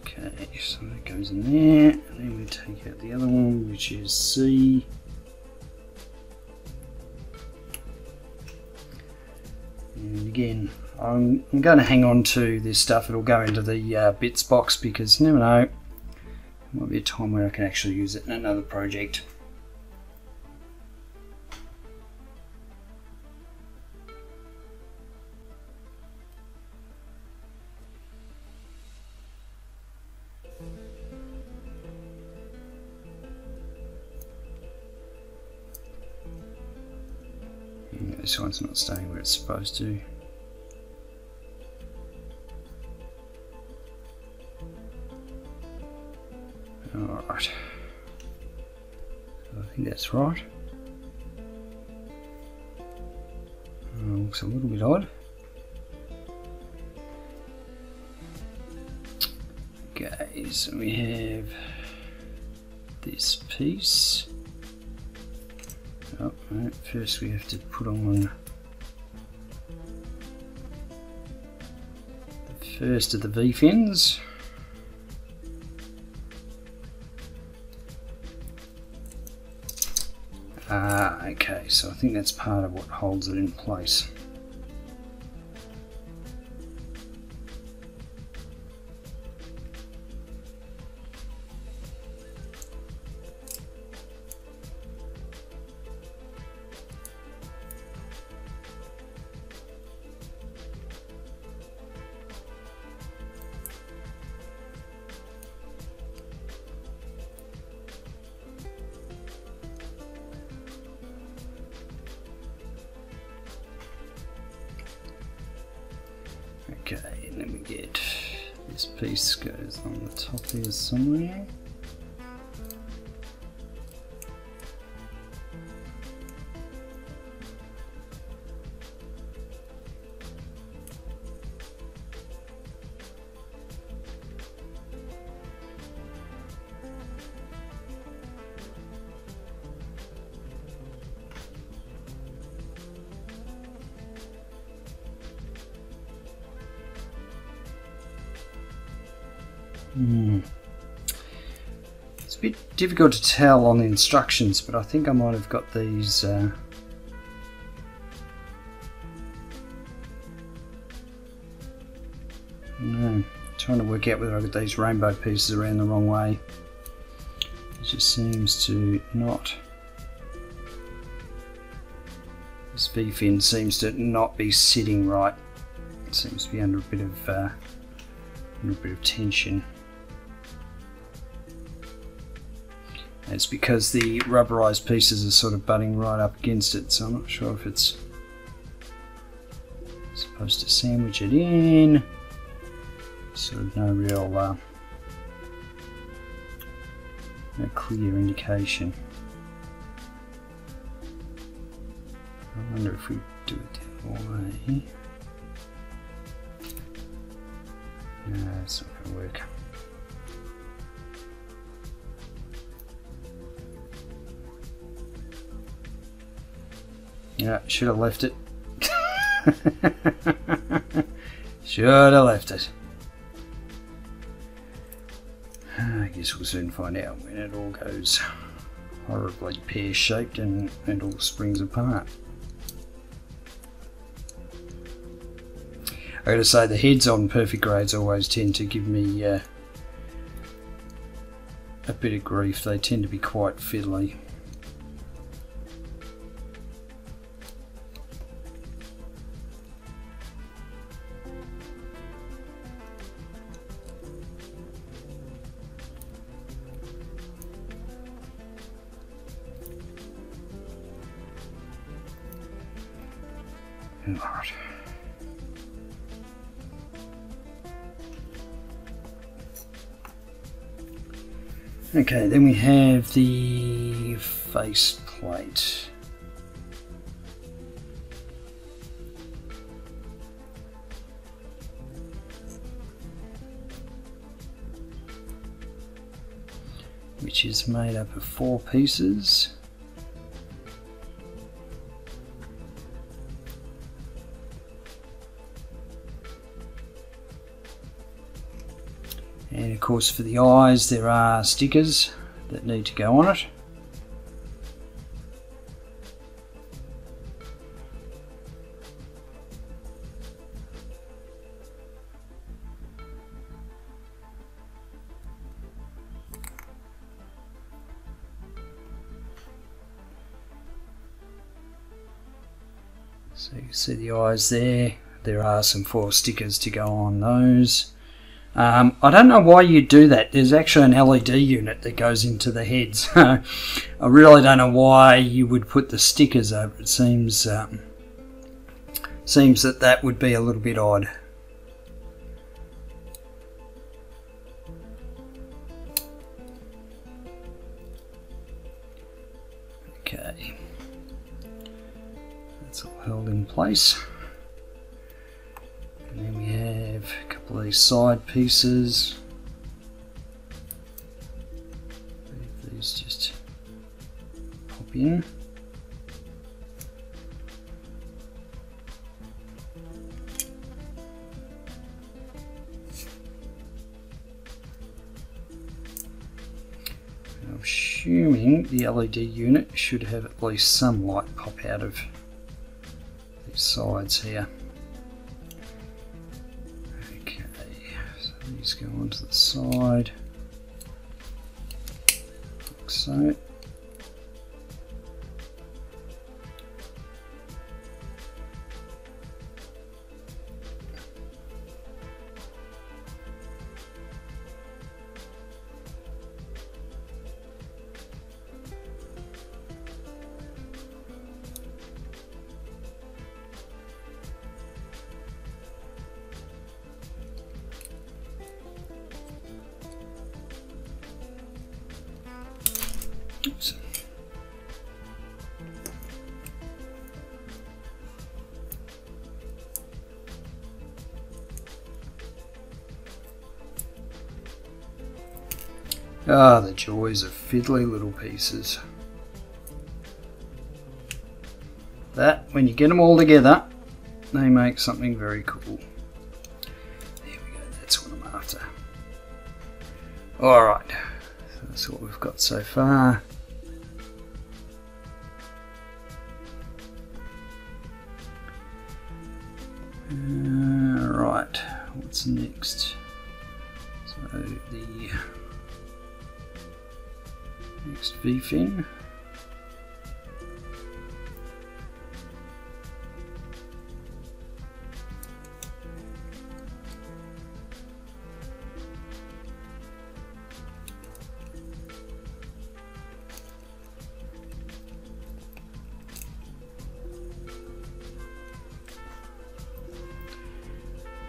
Okay, so that goes in there, and then we take out the other one, which is C. And again, I'm going to hang on to this stuff. It'll go into the bits box because you never know, there might be a time where I can actually use it in another project. This one's not staying where it's supposed to. Alright. I think that's right. Looks a little bit odd. Okay, so we have this piece. Oh, right, first we have to put on the first of the V-fins. Okay, so I think that's part of what holds it in place. Okay, and then we get this piece goes on the top here somewhere. It's a bit difficult to tell on the instructions, but I think I might have got these no, trying to work out whether I got these rainbow pieces around the wrong way. It just seems to not. This V-fin seems to not be sitting right. It seems to be under a bit of tension. It's because the rubberized pieces are sort of butting right up against it, so I'm not sure if it's supposed to sandwich it in. Sort of no real no clear indication. I wonder if we do it the other way. No, it's not going to work. Yeah, should have left it. Should have left it. I guess we'll soon find out when it all goes horribly pear-shaped and it all springs apart. I gotta say, the heads on perfect grades always tend to give me a bit of grief. They tend to be quite fiddly. Alright. Okay, then we have the face plate. Which is made up of 4 pieces. And of course for the eyes there are stickers that need to go on it. So you can see the eyes there. There are some 4 stickers to go on those. I don't know why you do that. There's actually an LED unit that goes into the heads. I really don't know why you would put the stickers over. It seems that would be a little bit odd. held in place. And then we have a couple of these side pieces. These just pop in. I'm assuming the LED unit should have at least some light pop out of these sides here. Okay, so these go onto the side, like so. Oops. Ah, the joys of fiddly little pieces. That, when you get them all together, they make something very cool. There we go, that's what I'm after. Alright, so that's what we've got so far. Right, what's next? So the next V-fin.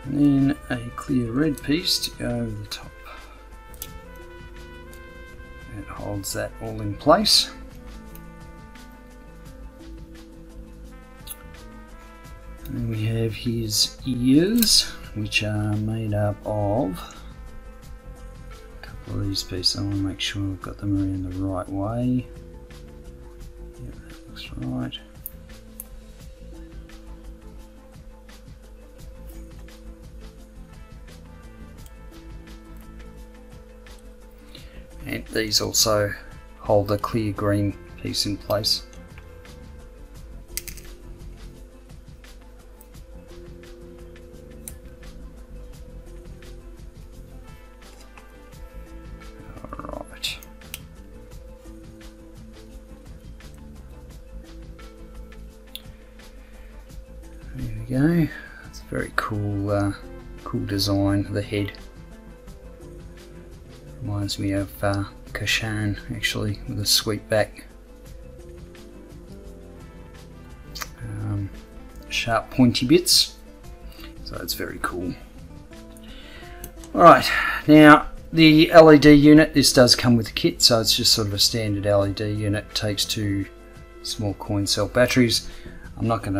And then a clear red piece to go over the top. It holds that all in place. And then we have his ears, which are made up of a couple of these pieces. I want to make sure I've got them around the right way. Yep, that looks right. And these also hold a clear green piece in place. Alright. There we go. It's a very cool, cool design. The head reminds me of Kashan, actually, with a sweep back, sharp pointy bits, so it's very cool. Alright, now the LED unit, this does come with a kit, so it's just sort of a standard LED unit. It takes 2 small coin cell batteries. I'm not going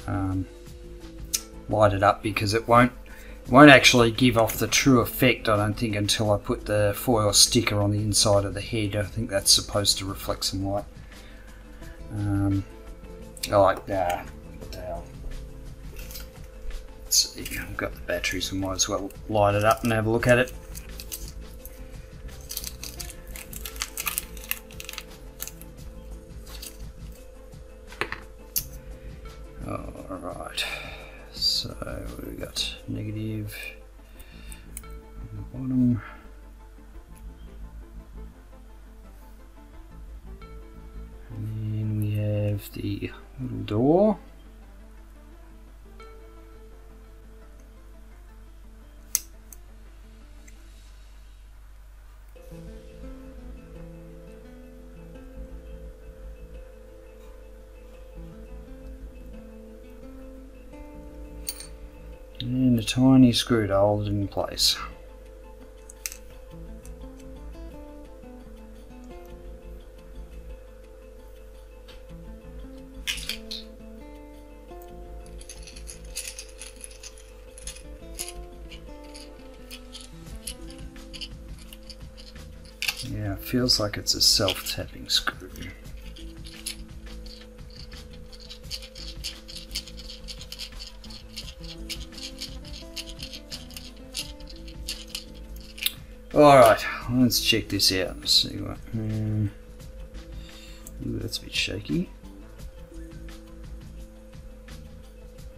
to light it up because it won't actually give off the true effect, I don't think, until I put the foil sticker on the inside of the head. I think that's supposed to reflect some light. I like that. What the hell? Let's see, I've got the batteries, we might as well light it up and have a look at it. Alright. So we've got negative on the bottom. And then we have the little door. And a tiny screw to hold it in place. Yeah, it feels like it's a self-tapping screw. Alright, let's check this out and see what... Ooh, that's a bit shaky.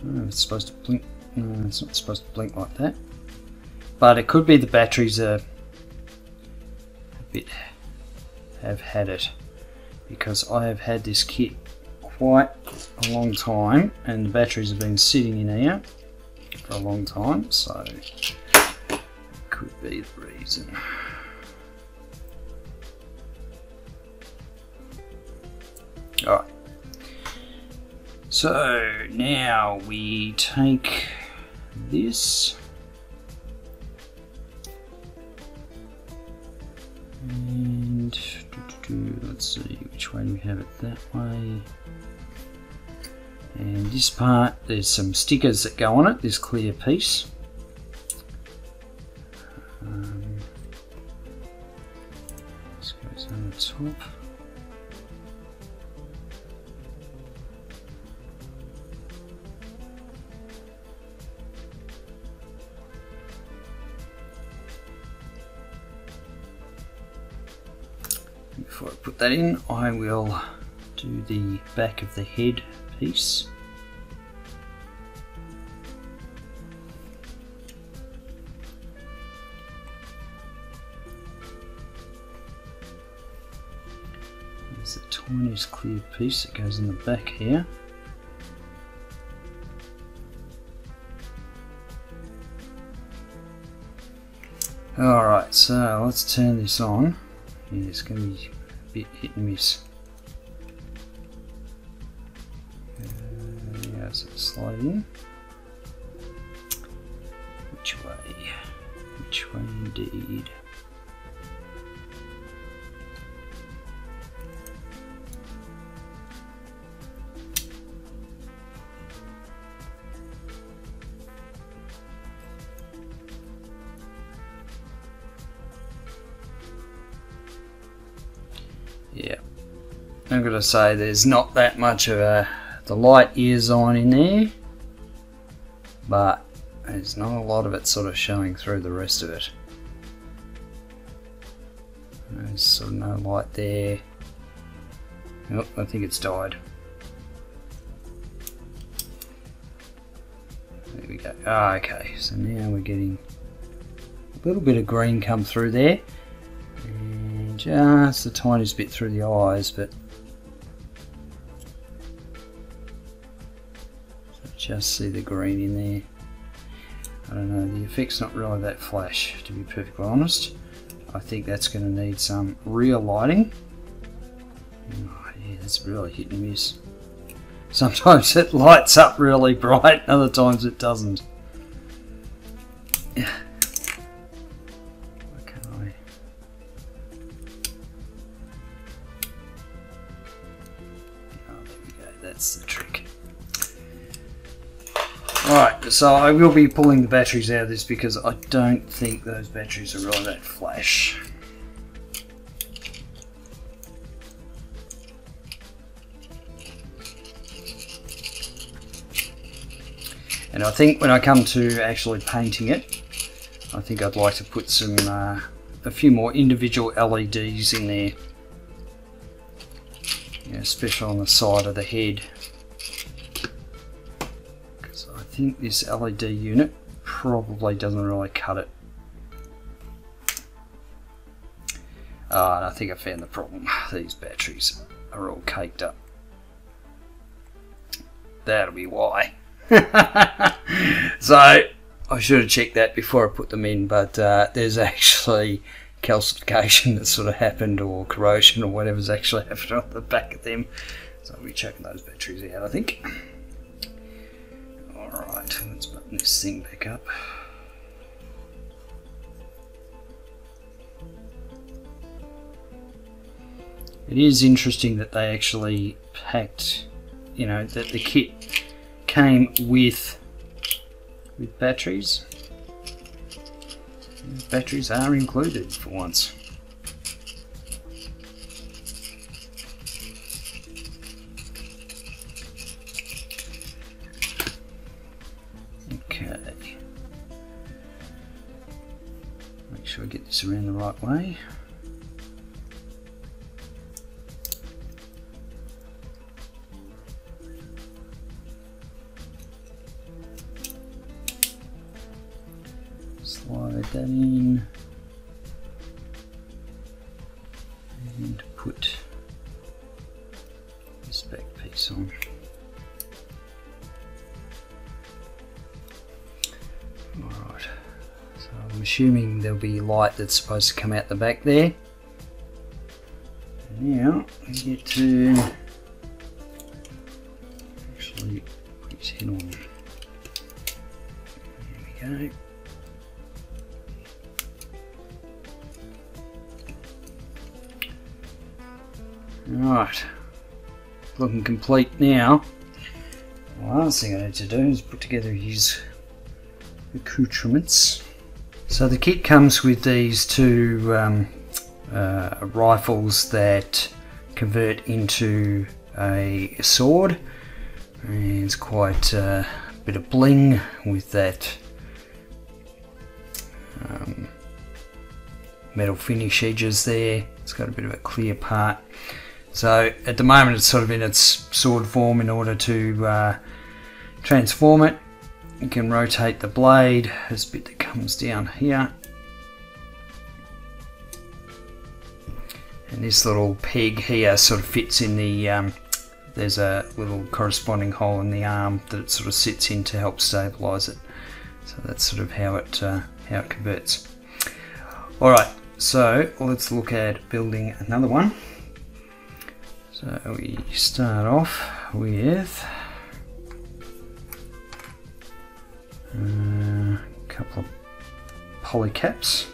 Oh, it's supposed to blink. No, it's not supposed to blink like that. But it could be the batteries are a bit... have had it. Because I have had this kit quite a long time and the batteries have been sitting in here for a long time, so... could be the reason. Alright. So now we take this and let's see which way do we have it, that way. And this part, there's some stickers that go on it, this clear piece. This goes on the top. Before I put that in, I will do the back of the head piece. There's the tiniest clear piece that goes in the back here. Alright, so let's turn this on. Yeah, it's going to be a bit hit and miss. Yeah, so slide in. Which way? Which way indeed? Yeah, I'm gonna say there's not that much of the light is on in there, but there's not a lot of it sort of showing through the rest of it. There's sort of no light there. Oh, I think it's died. There we go. Ah, okay, so now we're getting a little bit of green come through there. Just the tiniest bit through the eyes, but just see the green in there. I don't know, the effect's not really that flash, to be perfectly honest. I think that's going to need some real lighting. Oh, yeah, that's really hit and miss. Sometimes it lights up really bright, other times it doesn't. Yeah. That's the trick. Alright, so I will be pulling the batteries out of this because I don't think those batteries are really that flash. And I think when I come to actually painting it, I think I'd like to put some a few more individual LEDs in there. Yeah, especially on the side of the head, because I think this LED unit probably doesn't really cut it. And I think I found the problem. These batteries are all caked up. That'll be why. So I should have checked that before I put them in, but there's actually calcification that sort of happened, or corrosion, or whatever's actually happened on the back of them. So I'll be chucking those batteries out, I think. Alright, let's button this thing back up. It is interesting that they actually packed, you know, that the kit came with batteries. Batteries are included for once. sure I get this around the right way. Slide that in and put this back piece on. Alright, so I'm assuming there'll be light that's supposed to come out the back there. Now we get to actually put his head on. There we go. Right, looking complete now. The last thing I need to do is put together his accoutrements. So the kit comes with these two rifles that convert into a sword, and it's quite a bit of bling with that metal finish edges there. It's got a bit of a clear part. So at the moment it's sort of in its sword form. In order to transform it, you can rotate the blade, this bit that comes down here, and this little peg here sort of fits in the there's a little corresponding hole in the arm that it sort of sits in to help stabilize it. So that's sort of how it converts. Alright, so let's look at building another one. So we start off with a couple of polycaps.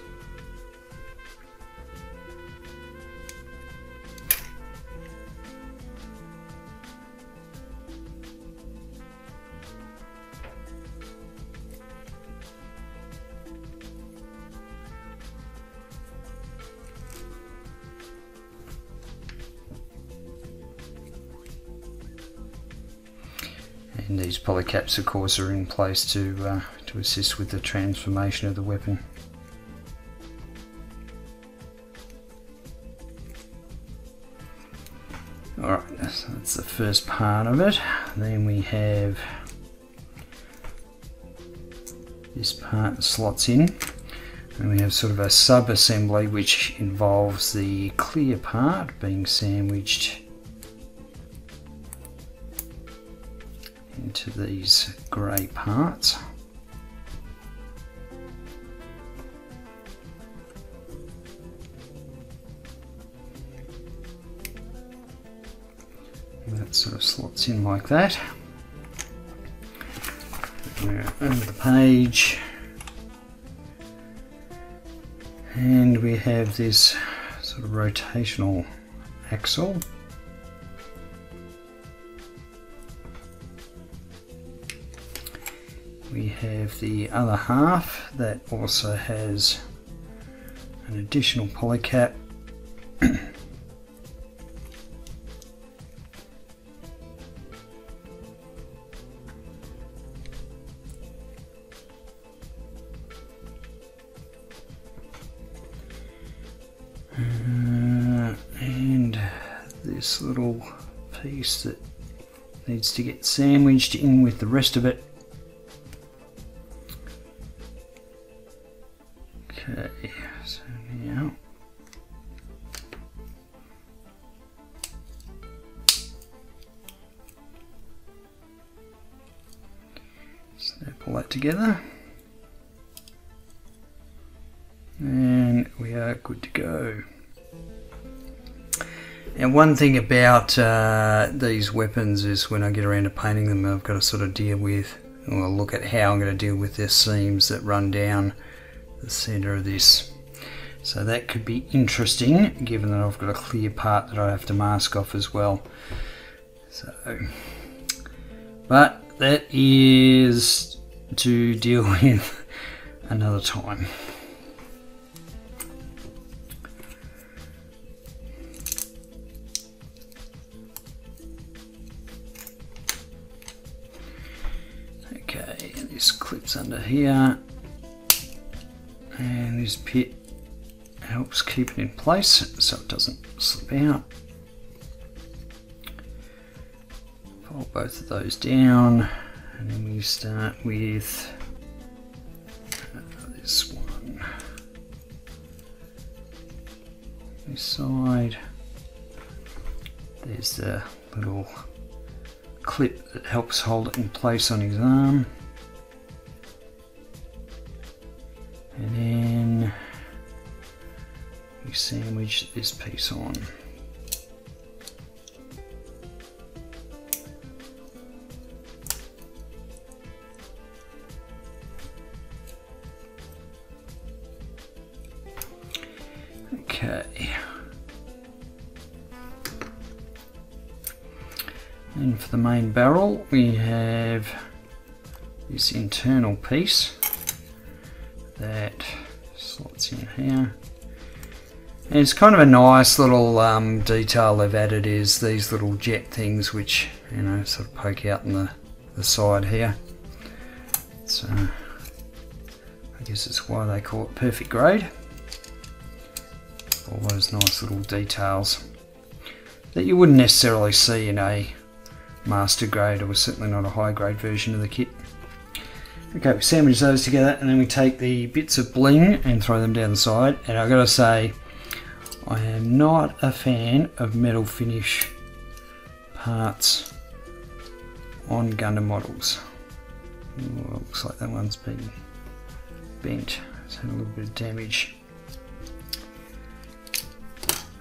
And these polycaps, of course, are in place to assist with the transformation of the weapon. Alright, so that's the first part of it. Then we have this part that slots in. And we have sort of a sub-assembly which involves the clear part being sandwiched into these grey parts. And that sort of slots in like that. Over the page, and we have this sort of rotational axle. We have the other half that also has an additional polycap. And this little piece that needs to get sandwiched in with the rest of it. Okay, so now snap all that together, and we are good to go. And one thing about these weapons is when I get around to painting them, I've got to sort of deal with, or look at how I'm going to deal with the seams that run down the center of this. So that could be interesting, given that I've got a clear part that I have to mask off as well. So, but that is to deal with another time. Okay, this clips under here, and this pit helps keep it in place so it doesn't slip out. Fold both of those down, and then we start with this one. This side, there's the little clip that helps hold it in place on his arm. And then we sandwich this piece on. Okay. And for the main barrel, we have this internal piece that slots in here. And it's kind of a nice little detail they've added, is these little jet things which, you know, sort of poke out in the side here. So I guess it's why they call it perfect grade. All those nice little details that you wouldn't necessarily see in a master grade, or certainly not a high grade version of the kit. Okay, we sandwich those together, and then we take the bits of bling and throw them down the side. And I've got to say, I am not a fan of metal finish parts on Gundam models. Ooh, looks like that one's been bent. It's had a little bit of damage.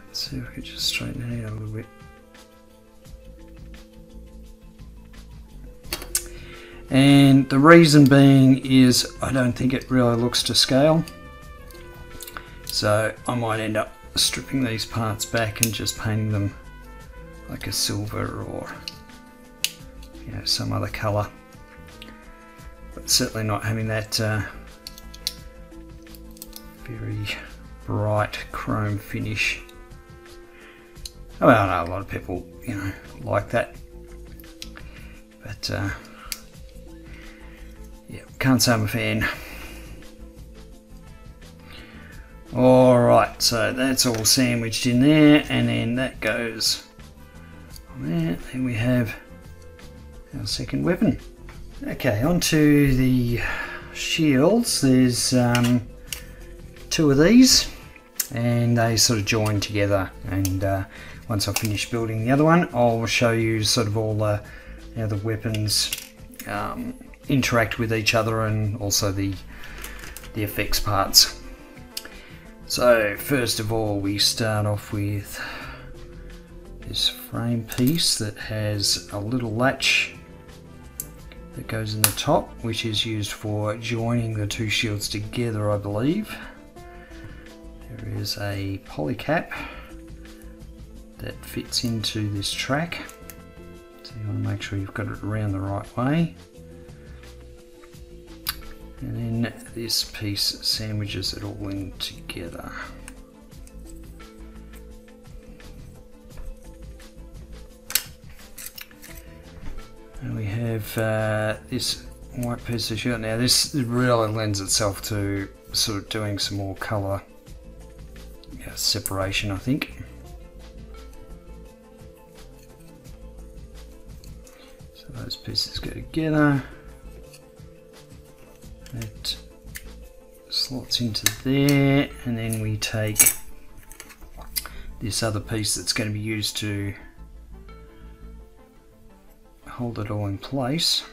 Let's see if I can just straighten it out a little bit. And the reason being is I don't think it really looks to scale. So I might end up stripping these parts back and just painting them like a silver or, you know, some other colour. But certainly not having that very bright chrome finish. Well, I know a lot of people, you know, like that. But yeah, can't say I'm a fan. Alright, so that's all sandwiched in there, and then that goes on there. Then we have our second weapon. Okay, onto the shields. There's two of these, and they sort of join together. And once I finish building the other one, I'll show you sort of all how the weapons interact with each other, and also the effects parts. So first of all, we start off with this frame piece that has a little latch that goes in the top, which is used for joining the two shields together, I believe. There is a poly cap that fits into this track, so you want to make sure you've got it around the right way. And then this piece sandwiches it all in together. And we have this white piece of shield. Now this really lends itself to sort of doing some more colour separation, I think. So those pieces go together. It slots into there, and then we take this other piece that's going to be used to hold it all in place.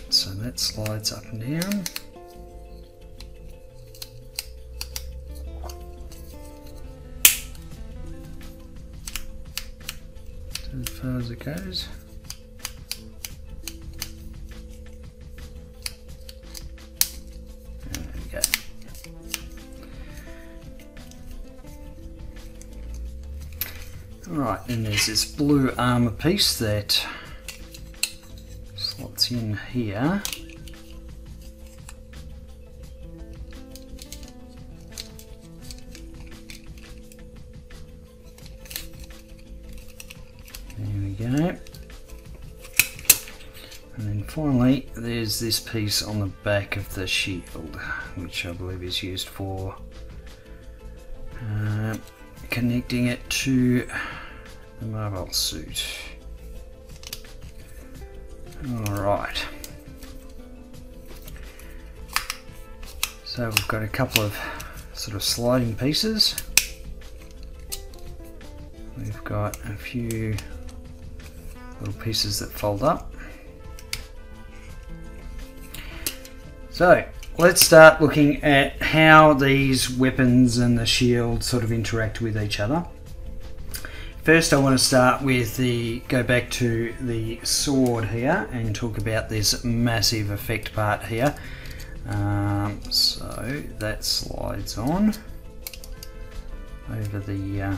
So that slides up and down. As far as it goes. And there we go. Alright, then there's this blue armour piece that slots in here. There we go. And then finally there's this piece on the back of the shield, which I believe is used for connecting it to the mobile suit. Alright. So we've got a couple of sort of sliding pieces. We've got a few little pieces that fold up. So let's start looking at how these weapons and the shield sort of interact with each other. First I want to start with go back to the sword here and talk about this massive effect part here. So that slides on over the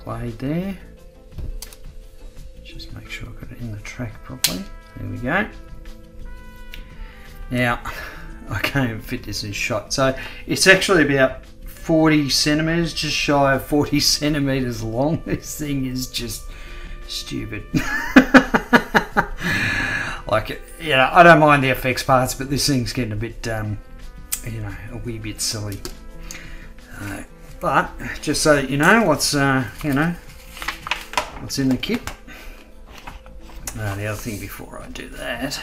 blade there. Just make sure I've got it in the track properly. There we go. Now, I can't even fit this in shot. So it's actually about 40 centimeters, just shy of 40 centimeters long. This thing is just stupid. Like, yeah, I don't mind the effects parts, but this thing's getting a bit, you know, a wee bit silly. But just so that you know what's, you know, what's in the kit. The other thing before I do that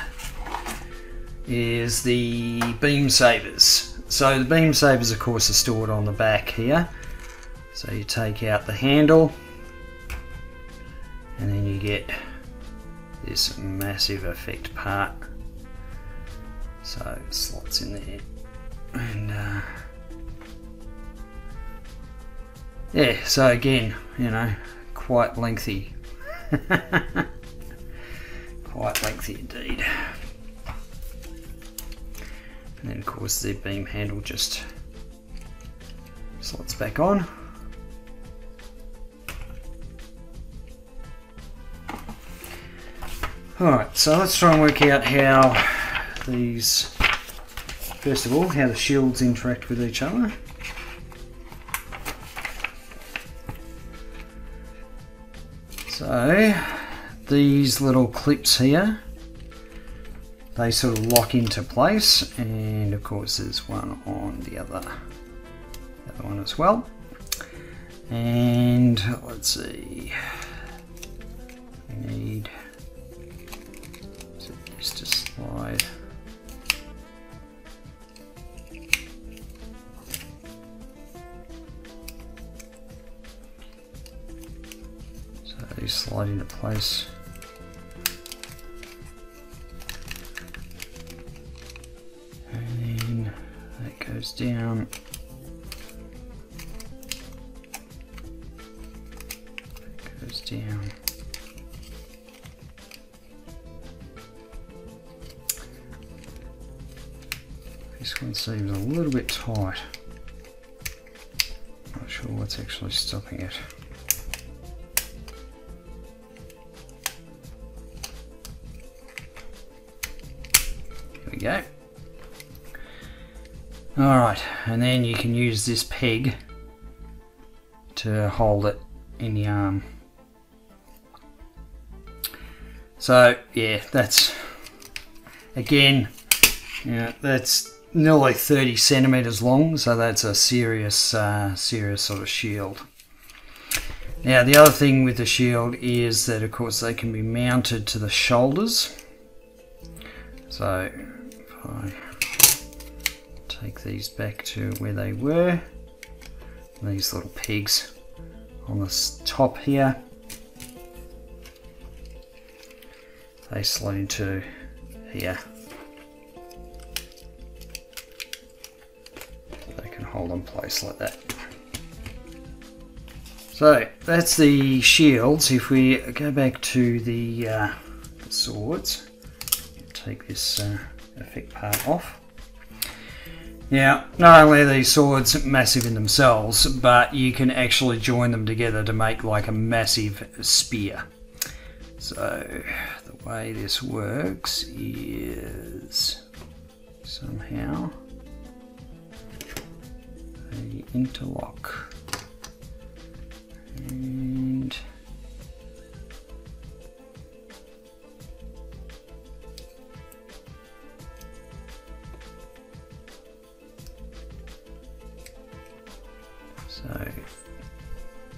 is the beam sabers. So the beam sabers, of course, are stored on the back here. So you take out the handle, and then you get this massive effect part. So it slots in there, and yeah. So again, you know, quite lengthy, quite lengthy indeed. And then of course the beam handle just slots back on. Alright, so let's try and work out how these, first of all, how the shields interact with each other. So these little clips here, they sort of lock into place, and of course there's one on the other one as well. And let's see, we need this to slide. So these slide into place. Goes down, goes down. This one seems a little bit tight. Not sure what's actually stopping it. There we go. Alright, and then you can use this peg to hold it in the arm. So yeah, that's, again, yeah, that's nearly 30 centimeters long, so that's a serious sort of shield. Now the other thing with the shield is that of course they can be mounted to the shoulders. So if I take these back to where they were, these little pegs on the top here, they slide into here. They can hold in place like that. So that's the shields. If we go back to the swords, take this effect part off. Now, not only are these swords massive in themselves, but you can actually join them together to make like a massive spear. So the way this works is somehow they interlock. And so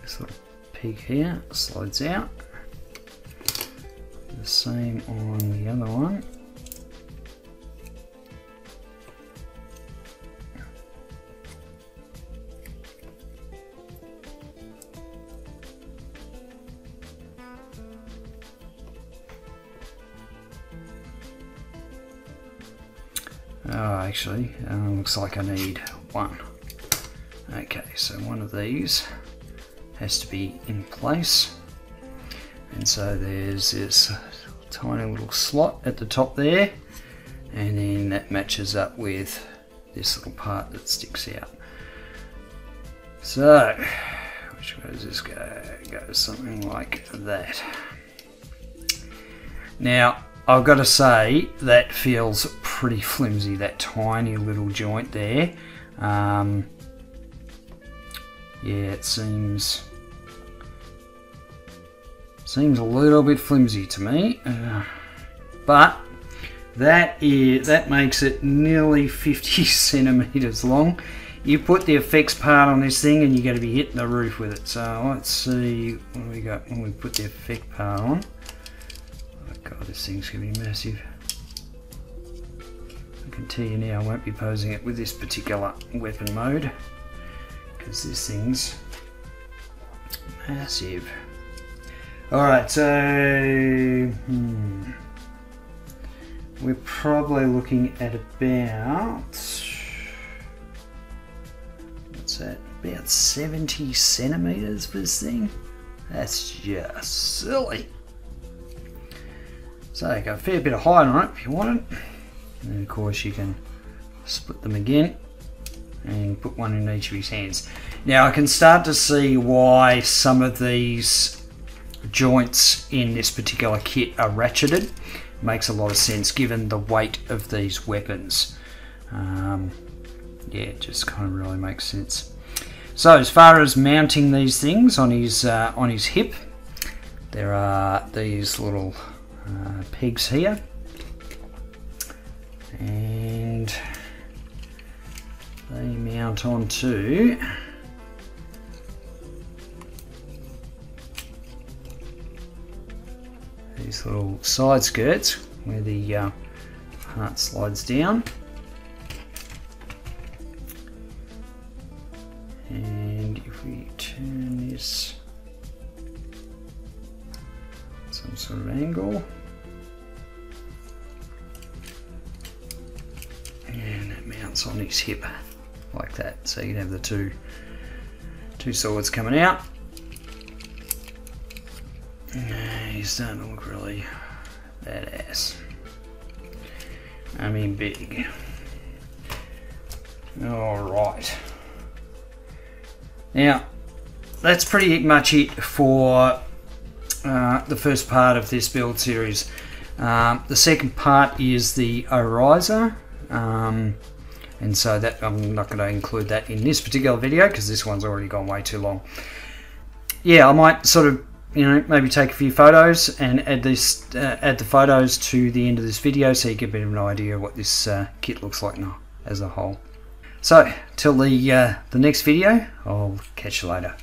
this little peg here slides out. The same on the other one. Oh, actually, looks like I need one. Okay, so one of these has to be in place. And so there's this tiny little slot at the top there, and then that matches up with this little part that sticks out. So, which way does this go? It goes something like that. Now, I've got to say, that feels pretty flimsy, that tiny little joint there. Yeah, it seems a little bit flimsy to me, but that makes it nearly 50 centimeters long. You put the effects part on this thing and you're going to be hitting the roof with it. So let's see what we got when we put the effect part on. Oh god, this thing's going to be massive. I can tell you now I won't be posing it with this particular weapon mode, because this thing's massive. Alright, so we're probably looking at about, what's that, about 70 centimeters for this thing. That's just silly. So you got a fair bit of height on it if you want it. And then of course you can split them again and put one in each of his hands. Now I can start to see why some of these joints in this particular kit are ratcheted. Makes a lot of sense given the weight of these weapons. Yeah, it just kind of really makes sense. So as far as mounting these things on his hip, there are these little pegs here, and they mount onto these little side skirts where the part slides down, and if we turn this at some sort of angle, and it mounts on his hip like that, so you can have the two swords coming out. He's starting to look really badass. I mean big. Alright. Now, that's pretty much it for the first part of this build series. The second part is the Orizer. And so that I'm not going to include that in this particular video because this one's already gone way too long. Yeah, I might sort of, you know, maybe take a few photos and add the photos to the end of this video so you get a bit of an idea of what this kit looks like now as a whole. So till the next video, I'll catch you later.